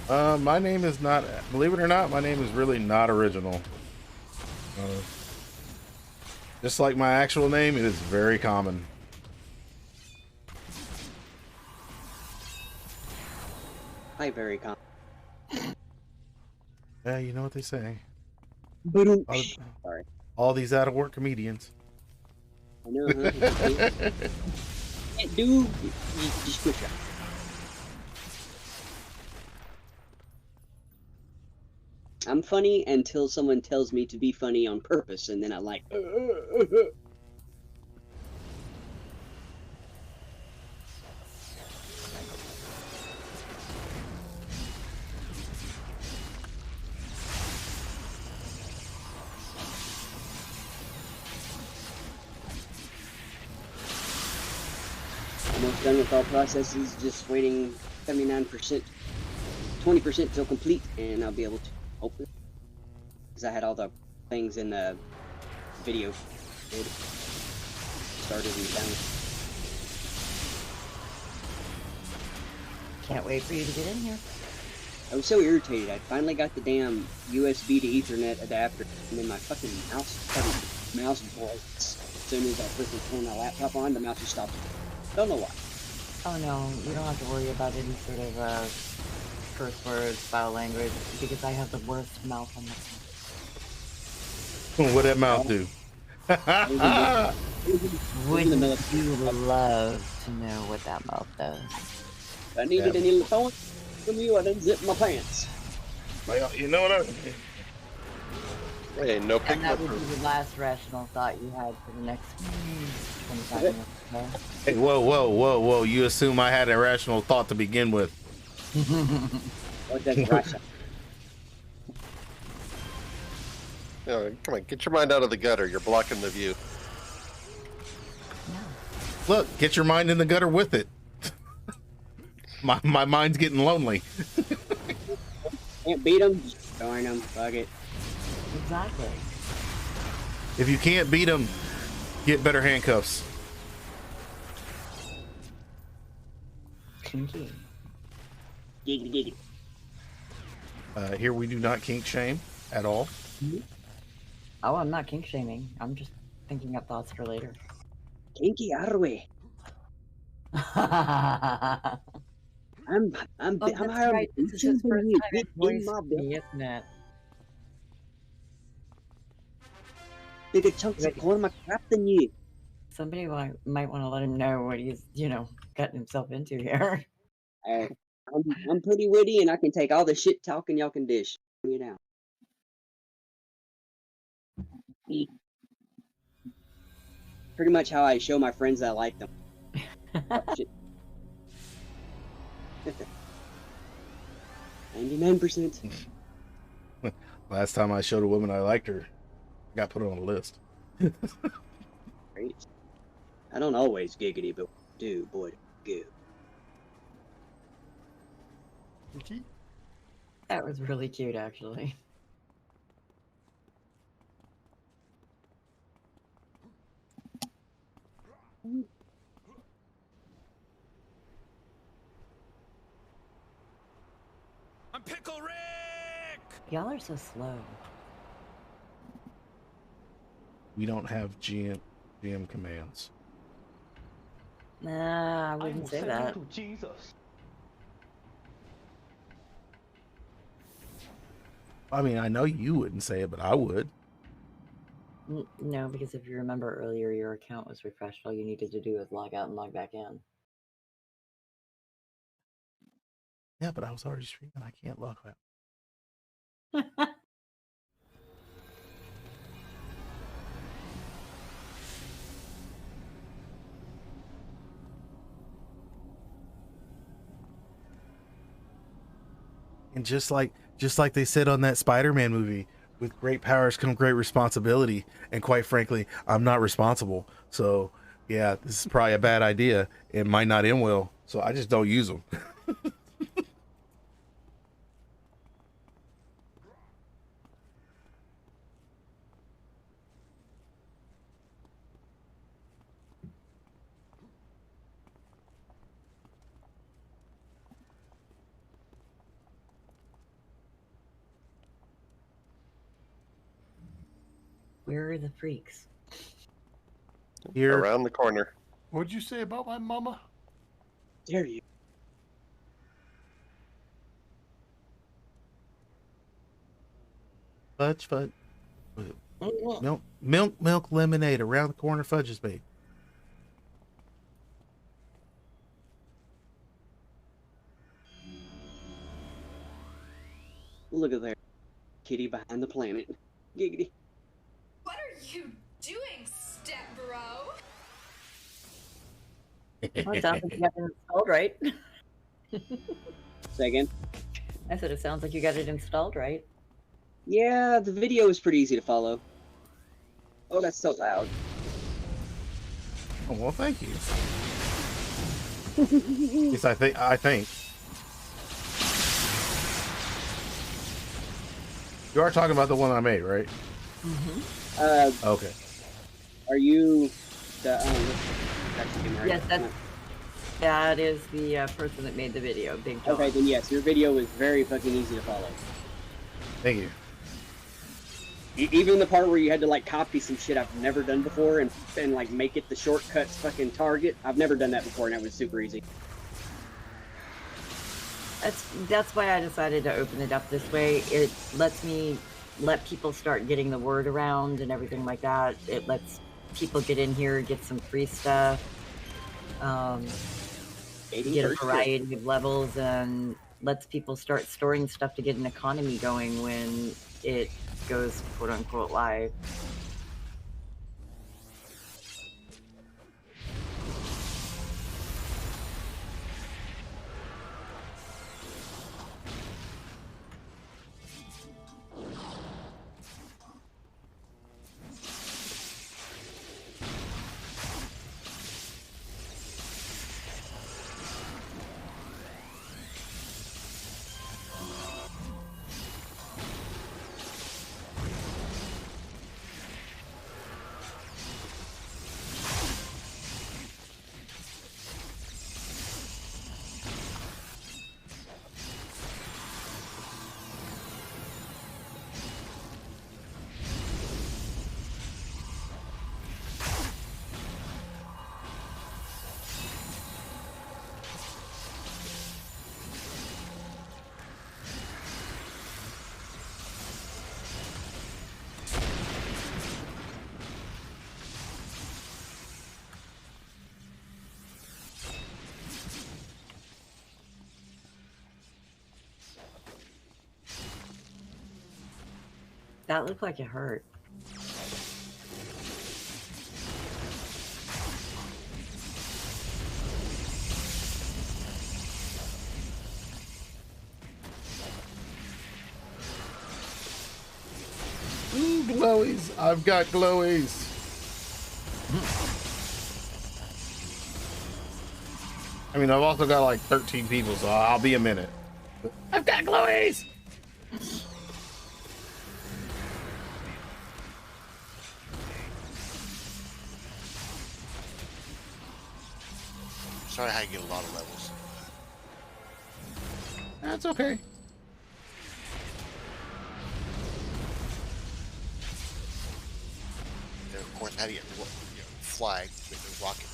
My name is not, believe it or not, my name is really not original. Just like my actual name, it is very common. Hi, very common. Yeah, you know what they say. Sorry. All these out-of-work comedians. I know, huh? Can't do, just quit it. I'm funny until someone tells me to be funny on purpose, and then I like. Almost done with all processes, just waiting 79%, 20% till complete, and I'll be able to. Hopefully, because I had all the things in the video started and done. Can't wait for you to get in here. I was so irritated. I finally got the damn USB to Ethernet adapter, and then my fucking mouse bolts. As soon as I freaking turned my laptop on, the mouse just stopped. Don't know why. Oh no, you don't have to worry about any sort of curse words, foul language, because I have the worst mouth on the planet. What'd that mouth do? Wouldn't you love to know what that mouth does? If I needed any phone from you, I'd unzip my pants. Well, you know what I mean? Hey, no And that would be the last rational thought you had for the next 25 minutes. Okay? Hey, whoa. You assume I had a rational thought to begin with. What does Russia? Come on, get your mind out of the gutter. You're blocking the view. Look, get your mind in the gutter with it. my mind's getting lonely. Can't beat them, just darn them. Fuck it. Exactly. If you can't beat them, get better handcuffs. Kinky. Giggity. Here we do not kink shame at all. Oh, I'm not kink shaming. I'm just thinking up thoughts for later. Kinky arwe. I'm higher right. This is his first time in voice for me, isn't it? bigger chunks of corn crap than you. Somebody might want to let him know what he's, gotten himself into here. I'm pretty witty, and I can take all the shit talking y'all can dish. Bring it out. Pretty much how I show my friends that I like them. Shit. 99%. Last time I showed a woman I liked her, I got put on a list. Great. I don't always giggity, but do, boy, go. Vicky? That was really cute, actually. I'm Pickle Rick! Y'all are so slow. We don't have GM commands. Nah, I wouldn't say that. To Jesus. I mean, I know you wouldn't say it, but I would. No, because if you remember earlier, your account was refreshed. All you needed to do was log out and log back in. Yeah, but I was already streaming. I can't log out. And just like they said on that Spider-Man movie, with great powers come great responsibility. And quite frankly, I'm not responsible. So yeah, this is probably a bad idea. It might not end well. So I just don't use them. Where are the freaks? Here. Around the corner. What'd you say about my mama? Dare you? Fudge. Milk lemonade around the corner. Fudge is made. Look at there. Kitty behind the planet. Giggity. What are you doing, step bro? Well, it sounds like you got it installed right. Say again? I said it sounds like you got it installed right. Yeah, the video is pretty easy to follow. Oh, that's so loud. Oh, well, thank you. Yes, I think. You are talking about the one I made, right? Mm-hmm. Okay. Are you the right? Yes, that is the person that made the video, Big John. Okay, then yes, your video is very fucking easy to follow. Thank you. Even the part where you had to like copy some shit I've never done before and like make it the shortcuts fucking target. I've never done that before and it was super easy. That's why I decided to open it up this way. It lets me let people start getting the word around and everything like that. It lets people get in here, get some free stuff, get a variety of levels, and lets people start storing stuff to get an economy going when it goes quote unquote live. That looked like it hurt. Ooh, glowies. I've got glowies. I mean, I've also got like 13 people, so I'll be a minute. I've got glowies. Sorry, how you get a lot of levels. That's okay. And of course, how do you get flag with the rocket?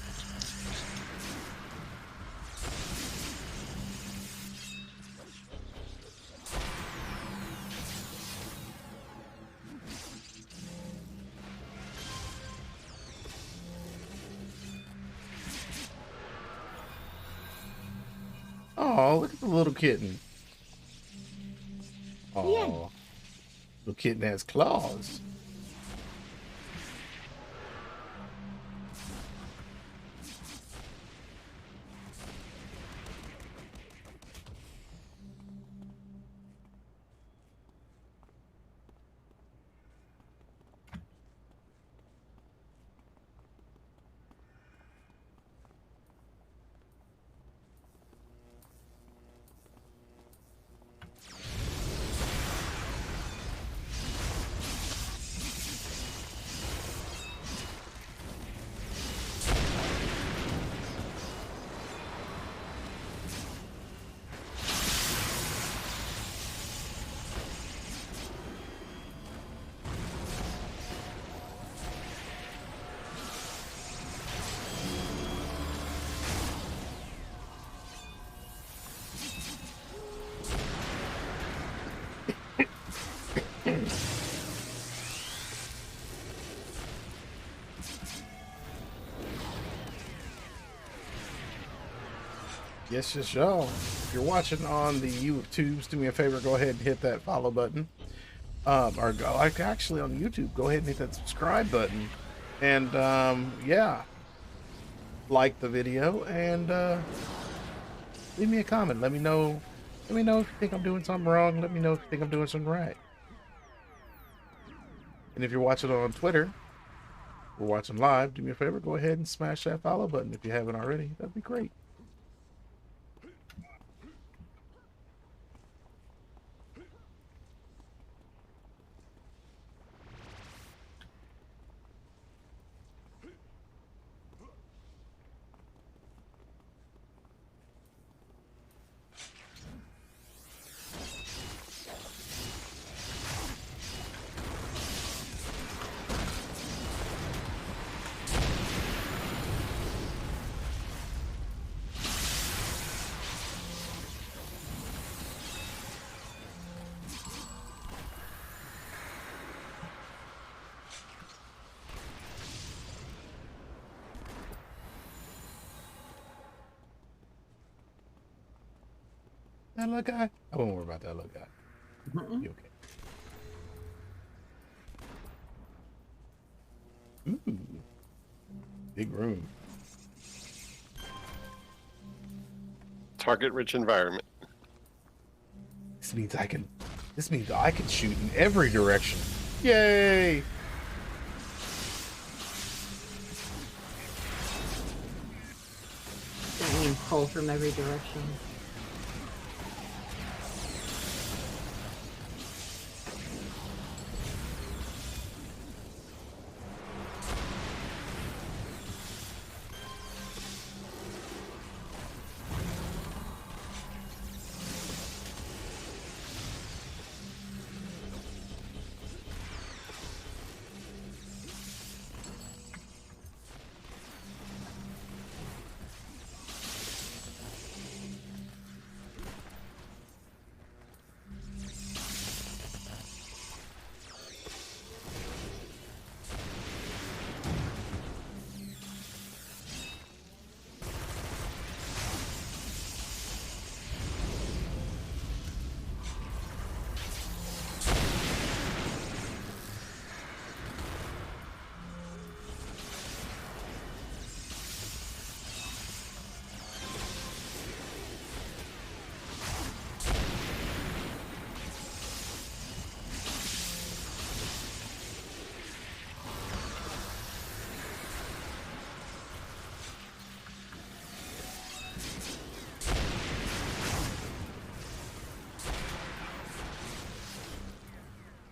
Oh, look at the little kitten. Oh, Yeah. the kitten has claws. Yes, y'all. If you're watching on the YouTubes, do me a favor, go ahead and hit that follow button. Or go, like actually on YouTube, go ahead and hit that subscribe button. And yeah, like the video and leave me a comment. Let me know. Let me know if you think I'm doing something wrong. Let me know if you think I'm doing something right. And if you're watching on Twitter, or watching live, do me a favor, go ahead and smash that follow button if you haven't already. That'd be great. That little guy? I won't worry about that little guy. You okay? Ooh. Big room. Target-rich environment. This means I can shoot in every direction. Yay! That means pull from every direction.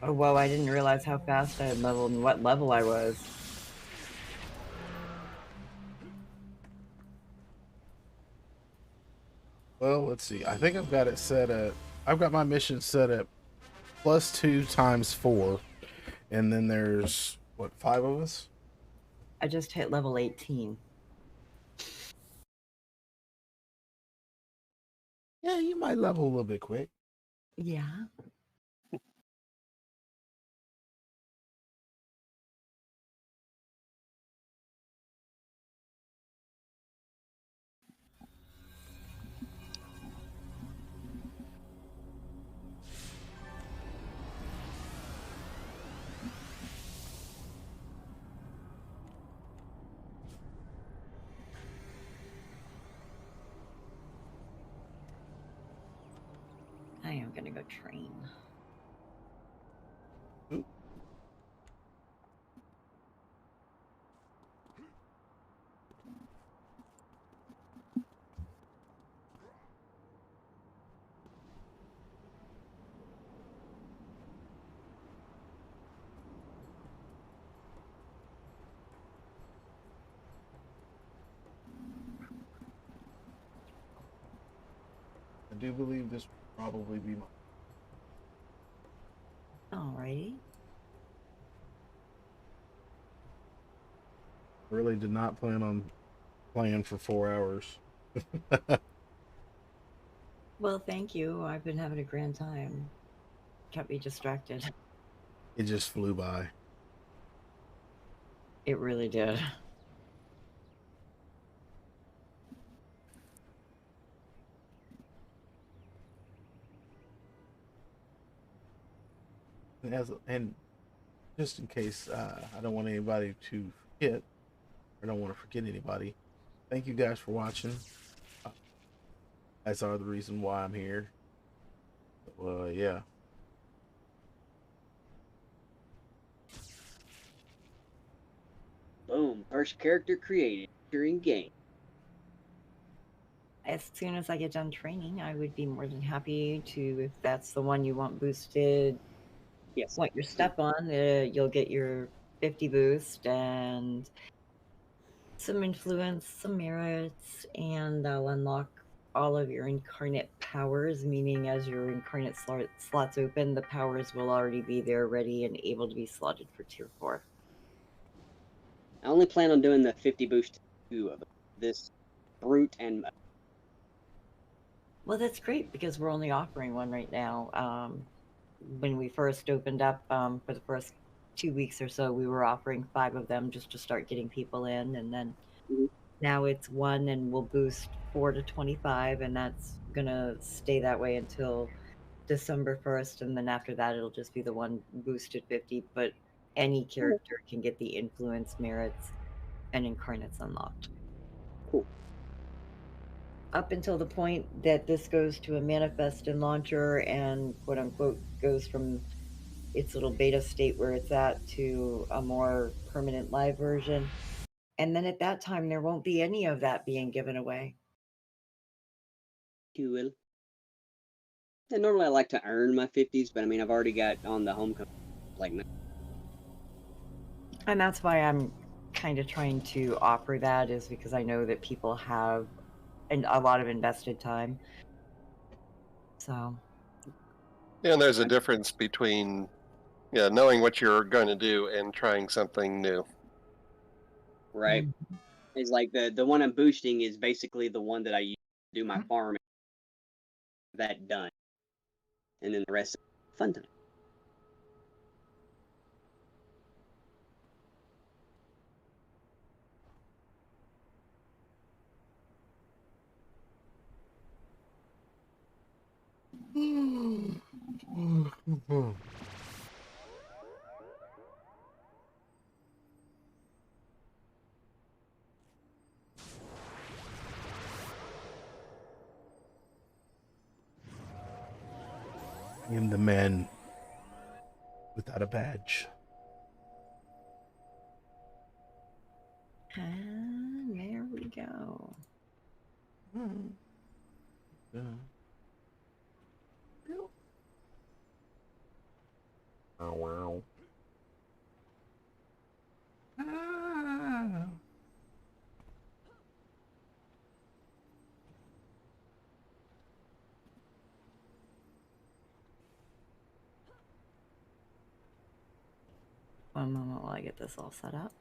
Oh, whoa, I didn't realize how fast I had leveled and what level I was. Well, let's see. I think I've got it set at. I've got my mission set at +2 times 4, and then there's what, 5 of us? I just hit level 18. Yeah, you might level a little bit quick. Yeah. I am gonna go train. Oop. I do believe this will probably be my. Alrighty. Really did not plan on playing for 4 hours. Well, thank you. I've been having a grand time. Kept me distracted. It just flew by. It really did. And just in case I don't want anybody to forget, I don't want to forget anybody. Thank you guys for watching. That's are the reason why I'm here. Yeah. Boom. First character created during game. As soon as I get done training, I would be more than happy to, if that's the one you want boosted, yes, want your step on, you'll get your 50 boost and some influence, some merits, and I'll unlock all of your incarnate powers, meaning as your incarnate slots open, the powers will already be there ready and able to be slotted for tier 4. I only plan on doing the 50 boost 2 of this brute and Well, that's great because we're only offering one right now. When we first opened up for the first 2 weeks or so, we were offering 5 of them just to start getting people in, and then now it's 1, and we'll boost 4 to 25, and that's gonna stay that way until December 1st, and then after that it'll just be the one boosted 50, but any character can get the influence, merits, and incarnates unlocked. Cool. Up until the point that this goes to a manifest and launcher and quote unquote goes from its little beta state where it's at to a more permanent live version. And then at that time, there won't be any of that being given away. Cool. And normally I like to earn my 50s, but I mean, I've already got on the homecoming. Like, And that's why I'm kind of trying to offer that, is because I know that people have a lot of invested time. So. Yeah, and there's a difference between knowing what you're going to do and trying something new. Right. It's like the one I'm boosting is basically the one that I use to do my farming. That done. And then the rest is fun time. I am the man without a badge. And there we go. Ow. Ah. One moment while I get this all set up.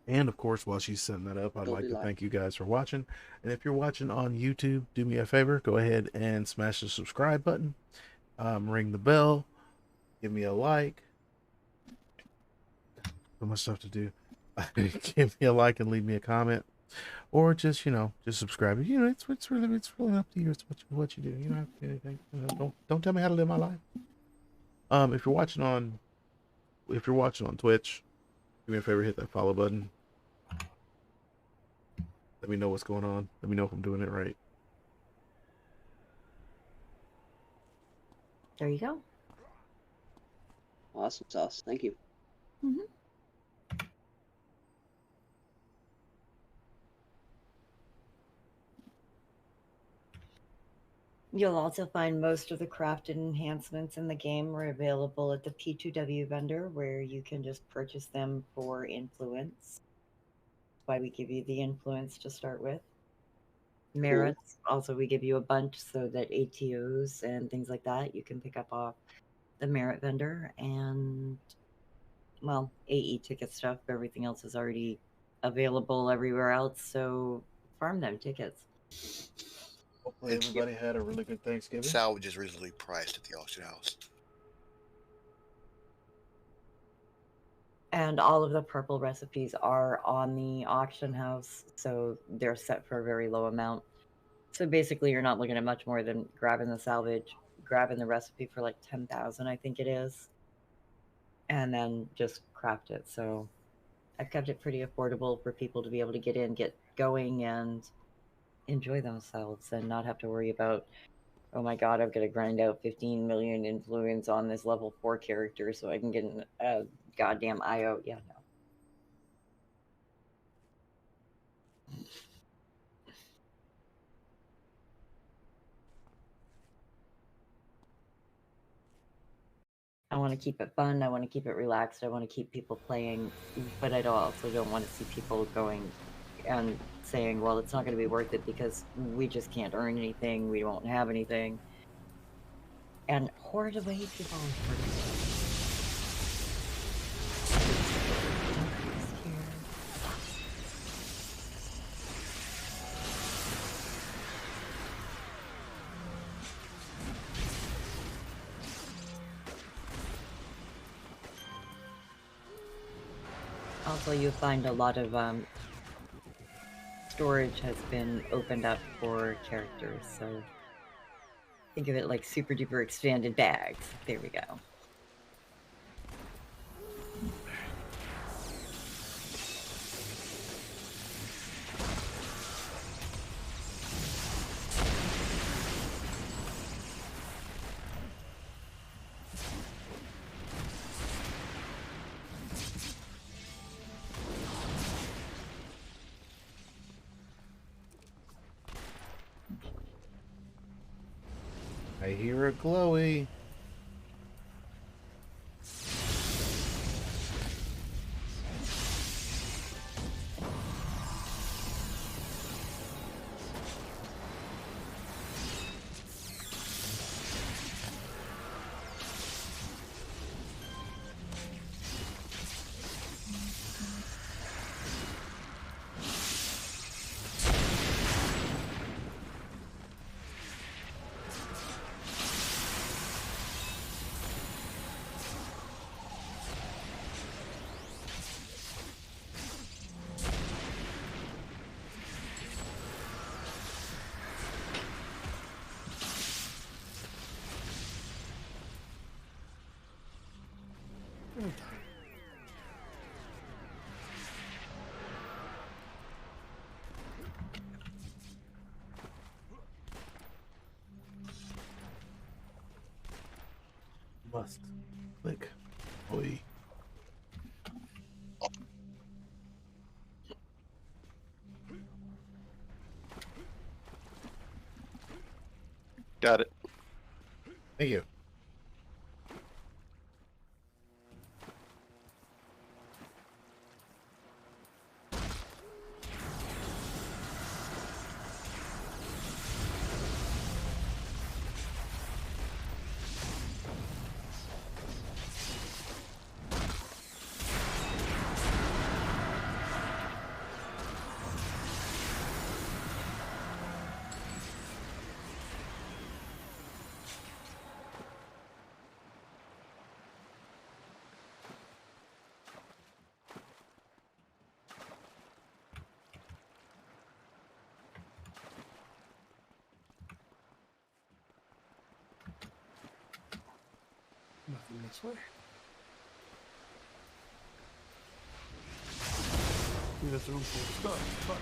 And of course, while she's setting that up, I'd like to thank you guys for watching. And if you're watching on YouTube, do me a favor, go ahead and smash the subscribe button, ring the bell, give me a like. So much stuff to do. Give me a like and leave me a comment, or just just subscribe. It's really up to you. It's what you do. You don't have to do anything. Don't tell me how to live my life. If you're watching on Twitch, do me a favor, hit that follow button. Let me know what's going on. Let me know if I'm doing it right. There you go. Awesome sauce. Thank you. Mm-hmm. You'll also find most of the crafted enhancements in the game are available at the P2W vendor, where you can just purchase them for influence. That's why we give you the influence to start with. Merits, also we give you a bunch so that ATOs and things like that you can pick up off the merit vendor, and well, AE ticket stuff, everything else is already available everywhere else, so farm them tickets. Hopefully everybody had a really good Thanksgiving. Salvage is reasonably priced at the auction house. And all of the purple recipes are on the auction house, so they're set for a very low amount. So basically, you're not looking at much more than grabbing the salvage, grabbing the recipe for like 10,000, I think it is, and then just craft it. So I've kept it pretty affordable for people to be able to get in, get going, and enjoy themselves, and not have to worry about, oh my god, I've got to grind out 15 million influence on this level 4 character so I can get a goddamn IO. Yeah, no. I want to keep it fun. I want to keep it relaxed. I want to keep people playing, but I also don't want to see people going and saying, well, it's not going to be worth it because we just can't earn anything. We won't have anything. And hoard away, people. Hoard away. Also, you find a lot of storage has been opened up for characters, so think of it like super duper expanded bags. There we go. I hear a glowy. Must click. Oi. Thank you. Nothing this way. See, that's the room for stuff. But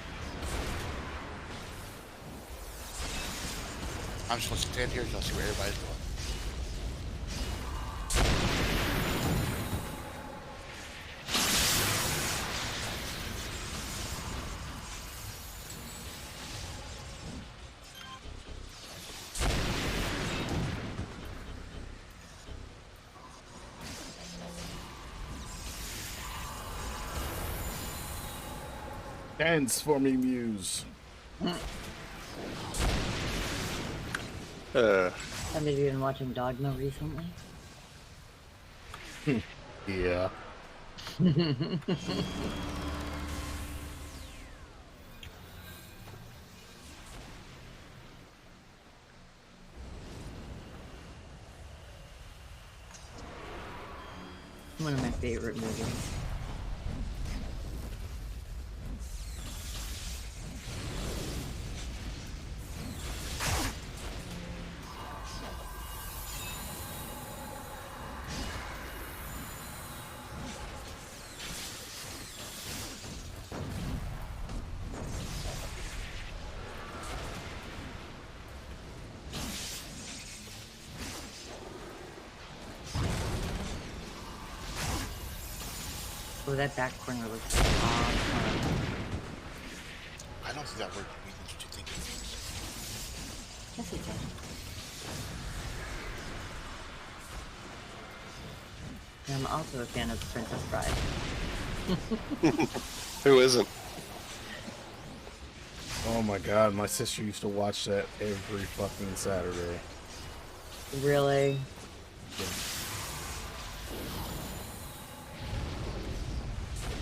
I'm just gonna stand here and I'll see where everybody's going. Dance for me, Muse. Have you been watching Dogma recently? Yeah. One of my favorite movies. Oh, that back corner looks awesome. I don't think that word means what you think it means. Yes, it does. I'm also a fan of Princess Bride. Who isn't? Oh my god, my sister used to watch that every fucking Saturday. Really? Yeah.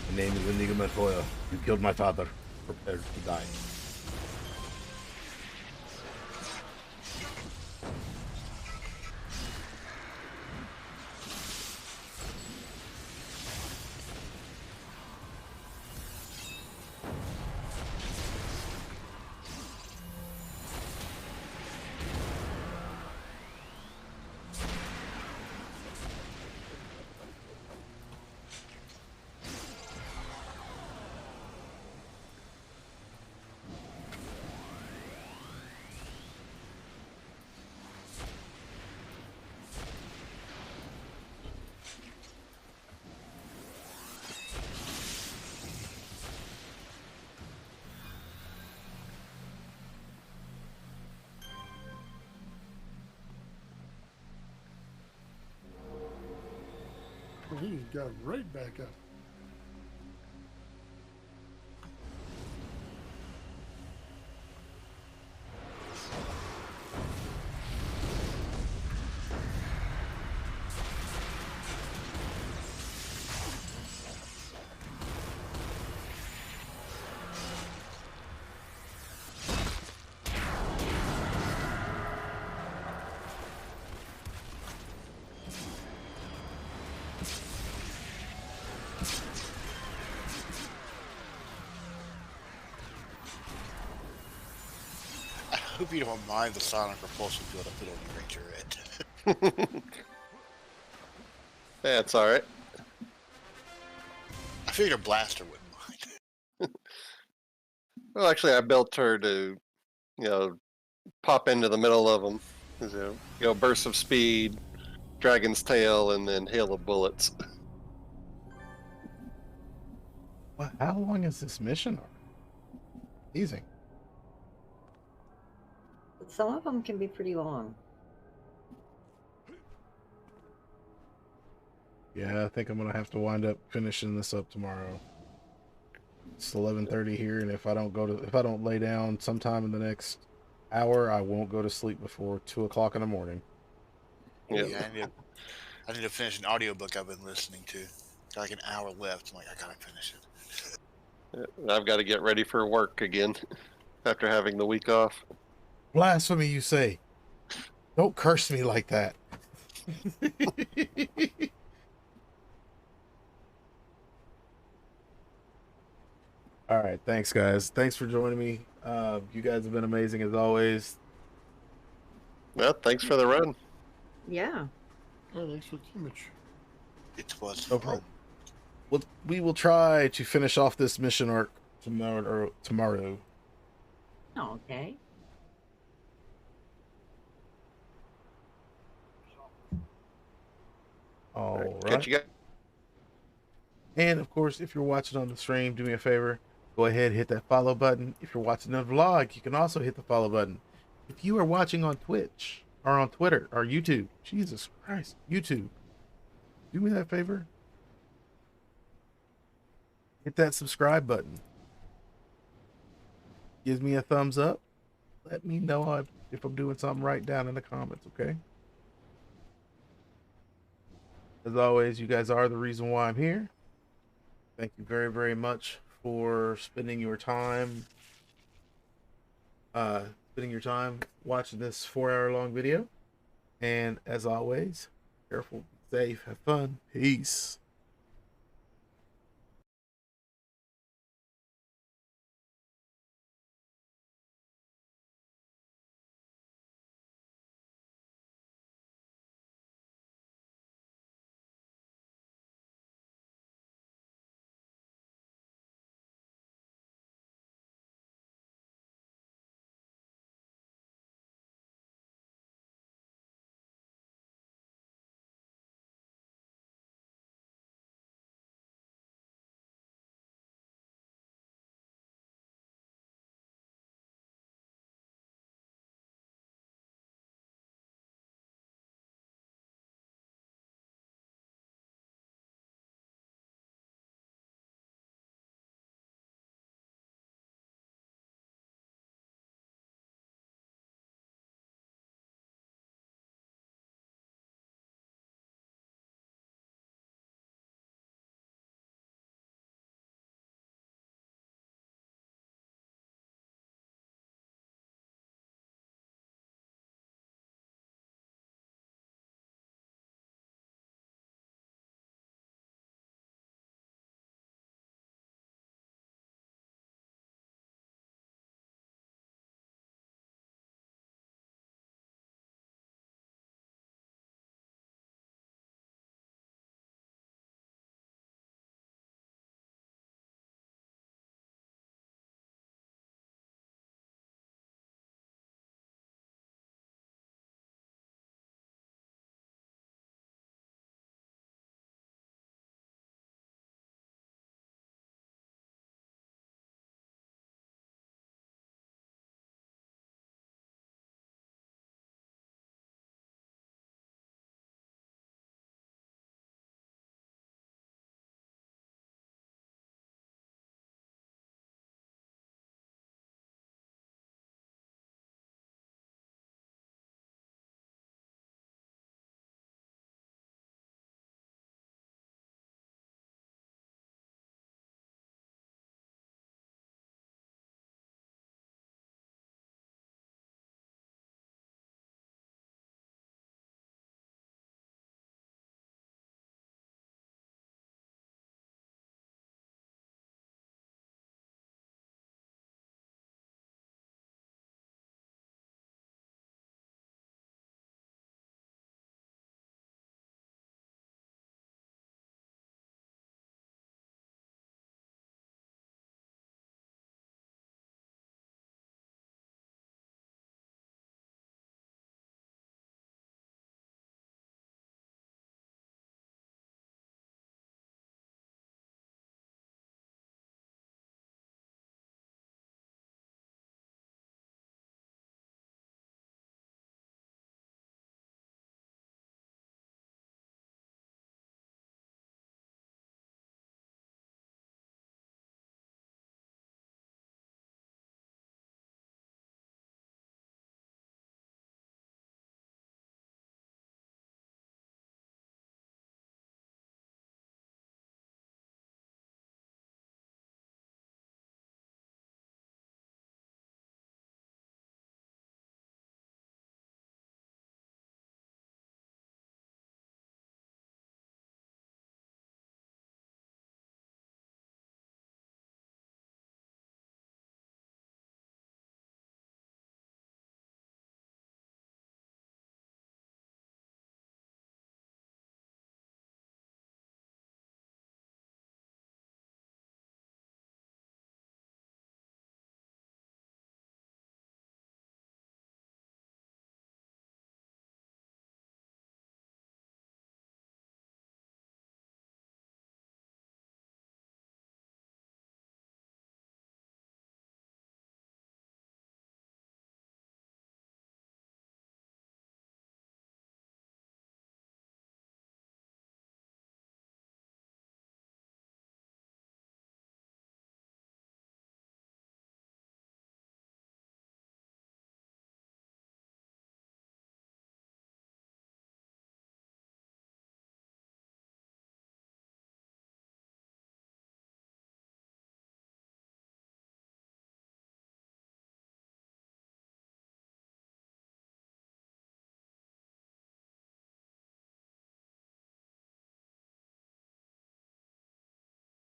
The name is Inigo Montoya. You killed my father. Prepare to die. well, he got right back up. I hope you don't mind the silent propulsion field I put on your ranger. Yeah, it's all right. I figured a blaster wouldn't mind. Well, actually, I built her to, pop into the middle of them. Burst of speed, dragon's tail, and then hail of bullets. Well, how long is this mission? Amazing. Some of them can be pretty long. Yeah, I think I'm gonna have to wind up finishing this up tomorrow. It's 11:30 here, and if I don't lay down sometime in the next hour, I won't go to sleep before 2 o'clock in the morning. Yeah. I need to finish an audiobook I've been listening to. Got like an hour left. I'm like, I gotta finish it. I've got to get ready for work again after having the week off. Blasphemy, you say? Don't curse me like that. All right, thanks, guys. Thanks for joining me. You guys have been amazing as always. Well, thanks for the run. Yeah. Oh, thanks for the image. It was No problem. We will try to finish off this mission arc tomorrow. Okay. All Catch right. you guys. And of course, if you're watching on the stream, do me a favor. Go ahead, hit that follow button. If you're watching the vlog, you can also hit the follow button. If you are watching on Twitch or on Twitter or YouTube, Jesus Christ, YouTube, do me that favor. Hit that subscribe button. Gives me a thumbs up. Let me know if I'm doing something right down in the comments, okay? As always, you guys are the reason why I'm here. Thank you very, very much for spending your time watching this 4-hour long video. And as always, careful, be safe, have fun, peace.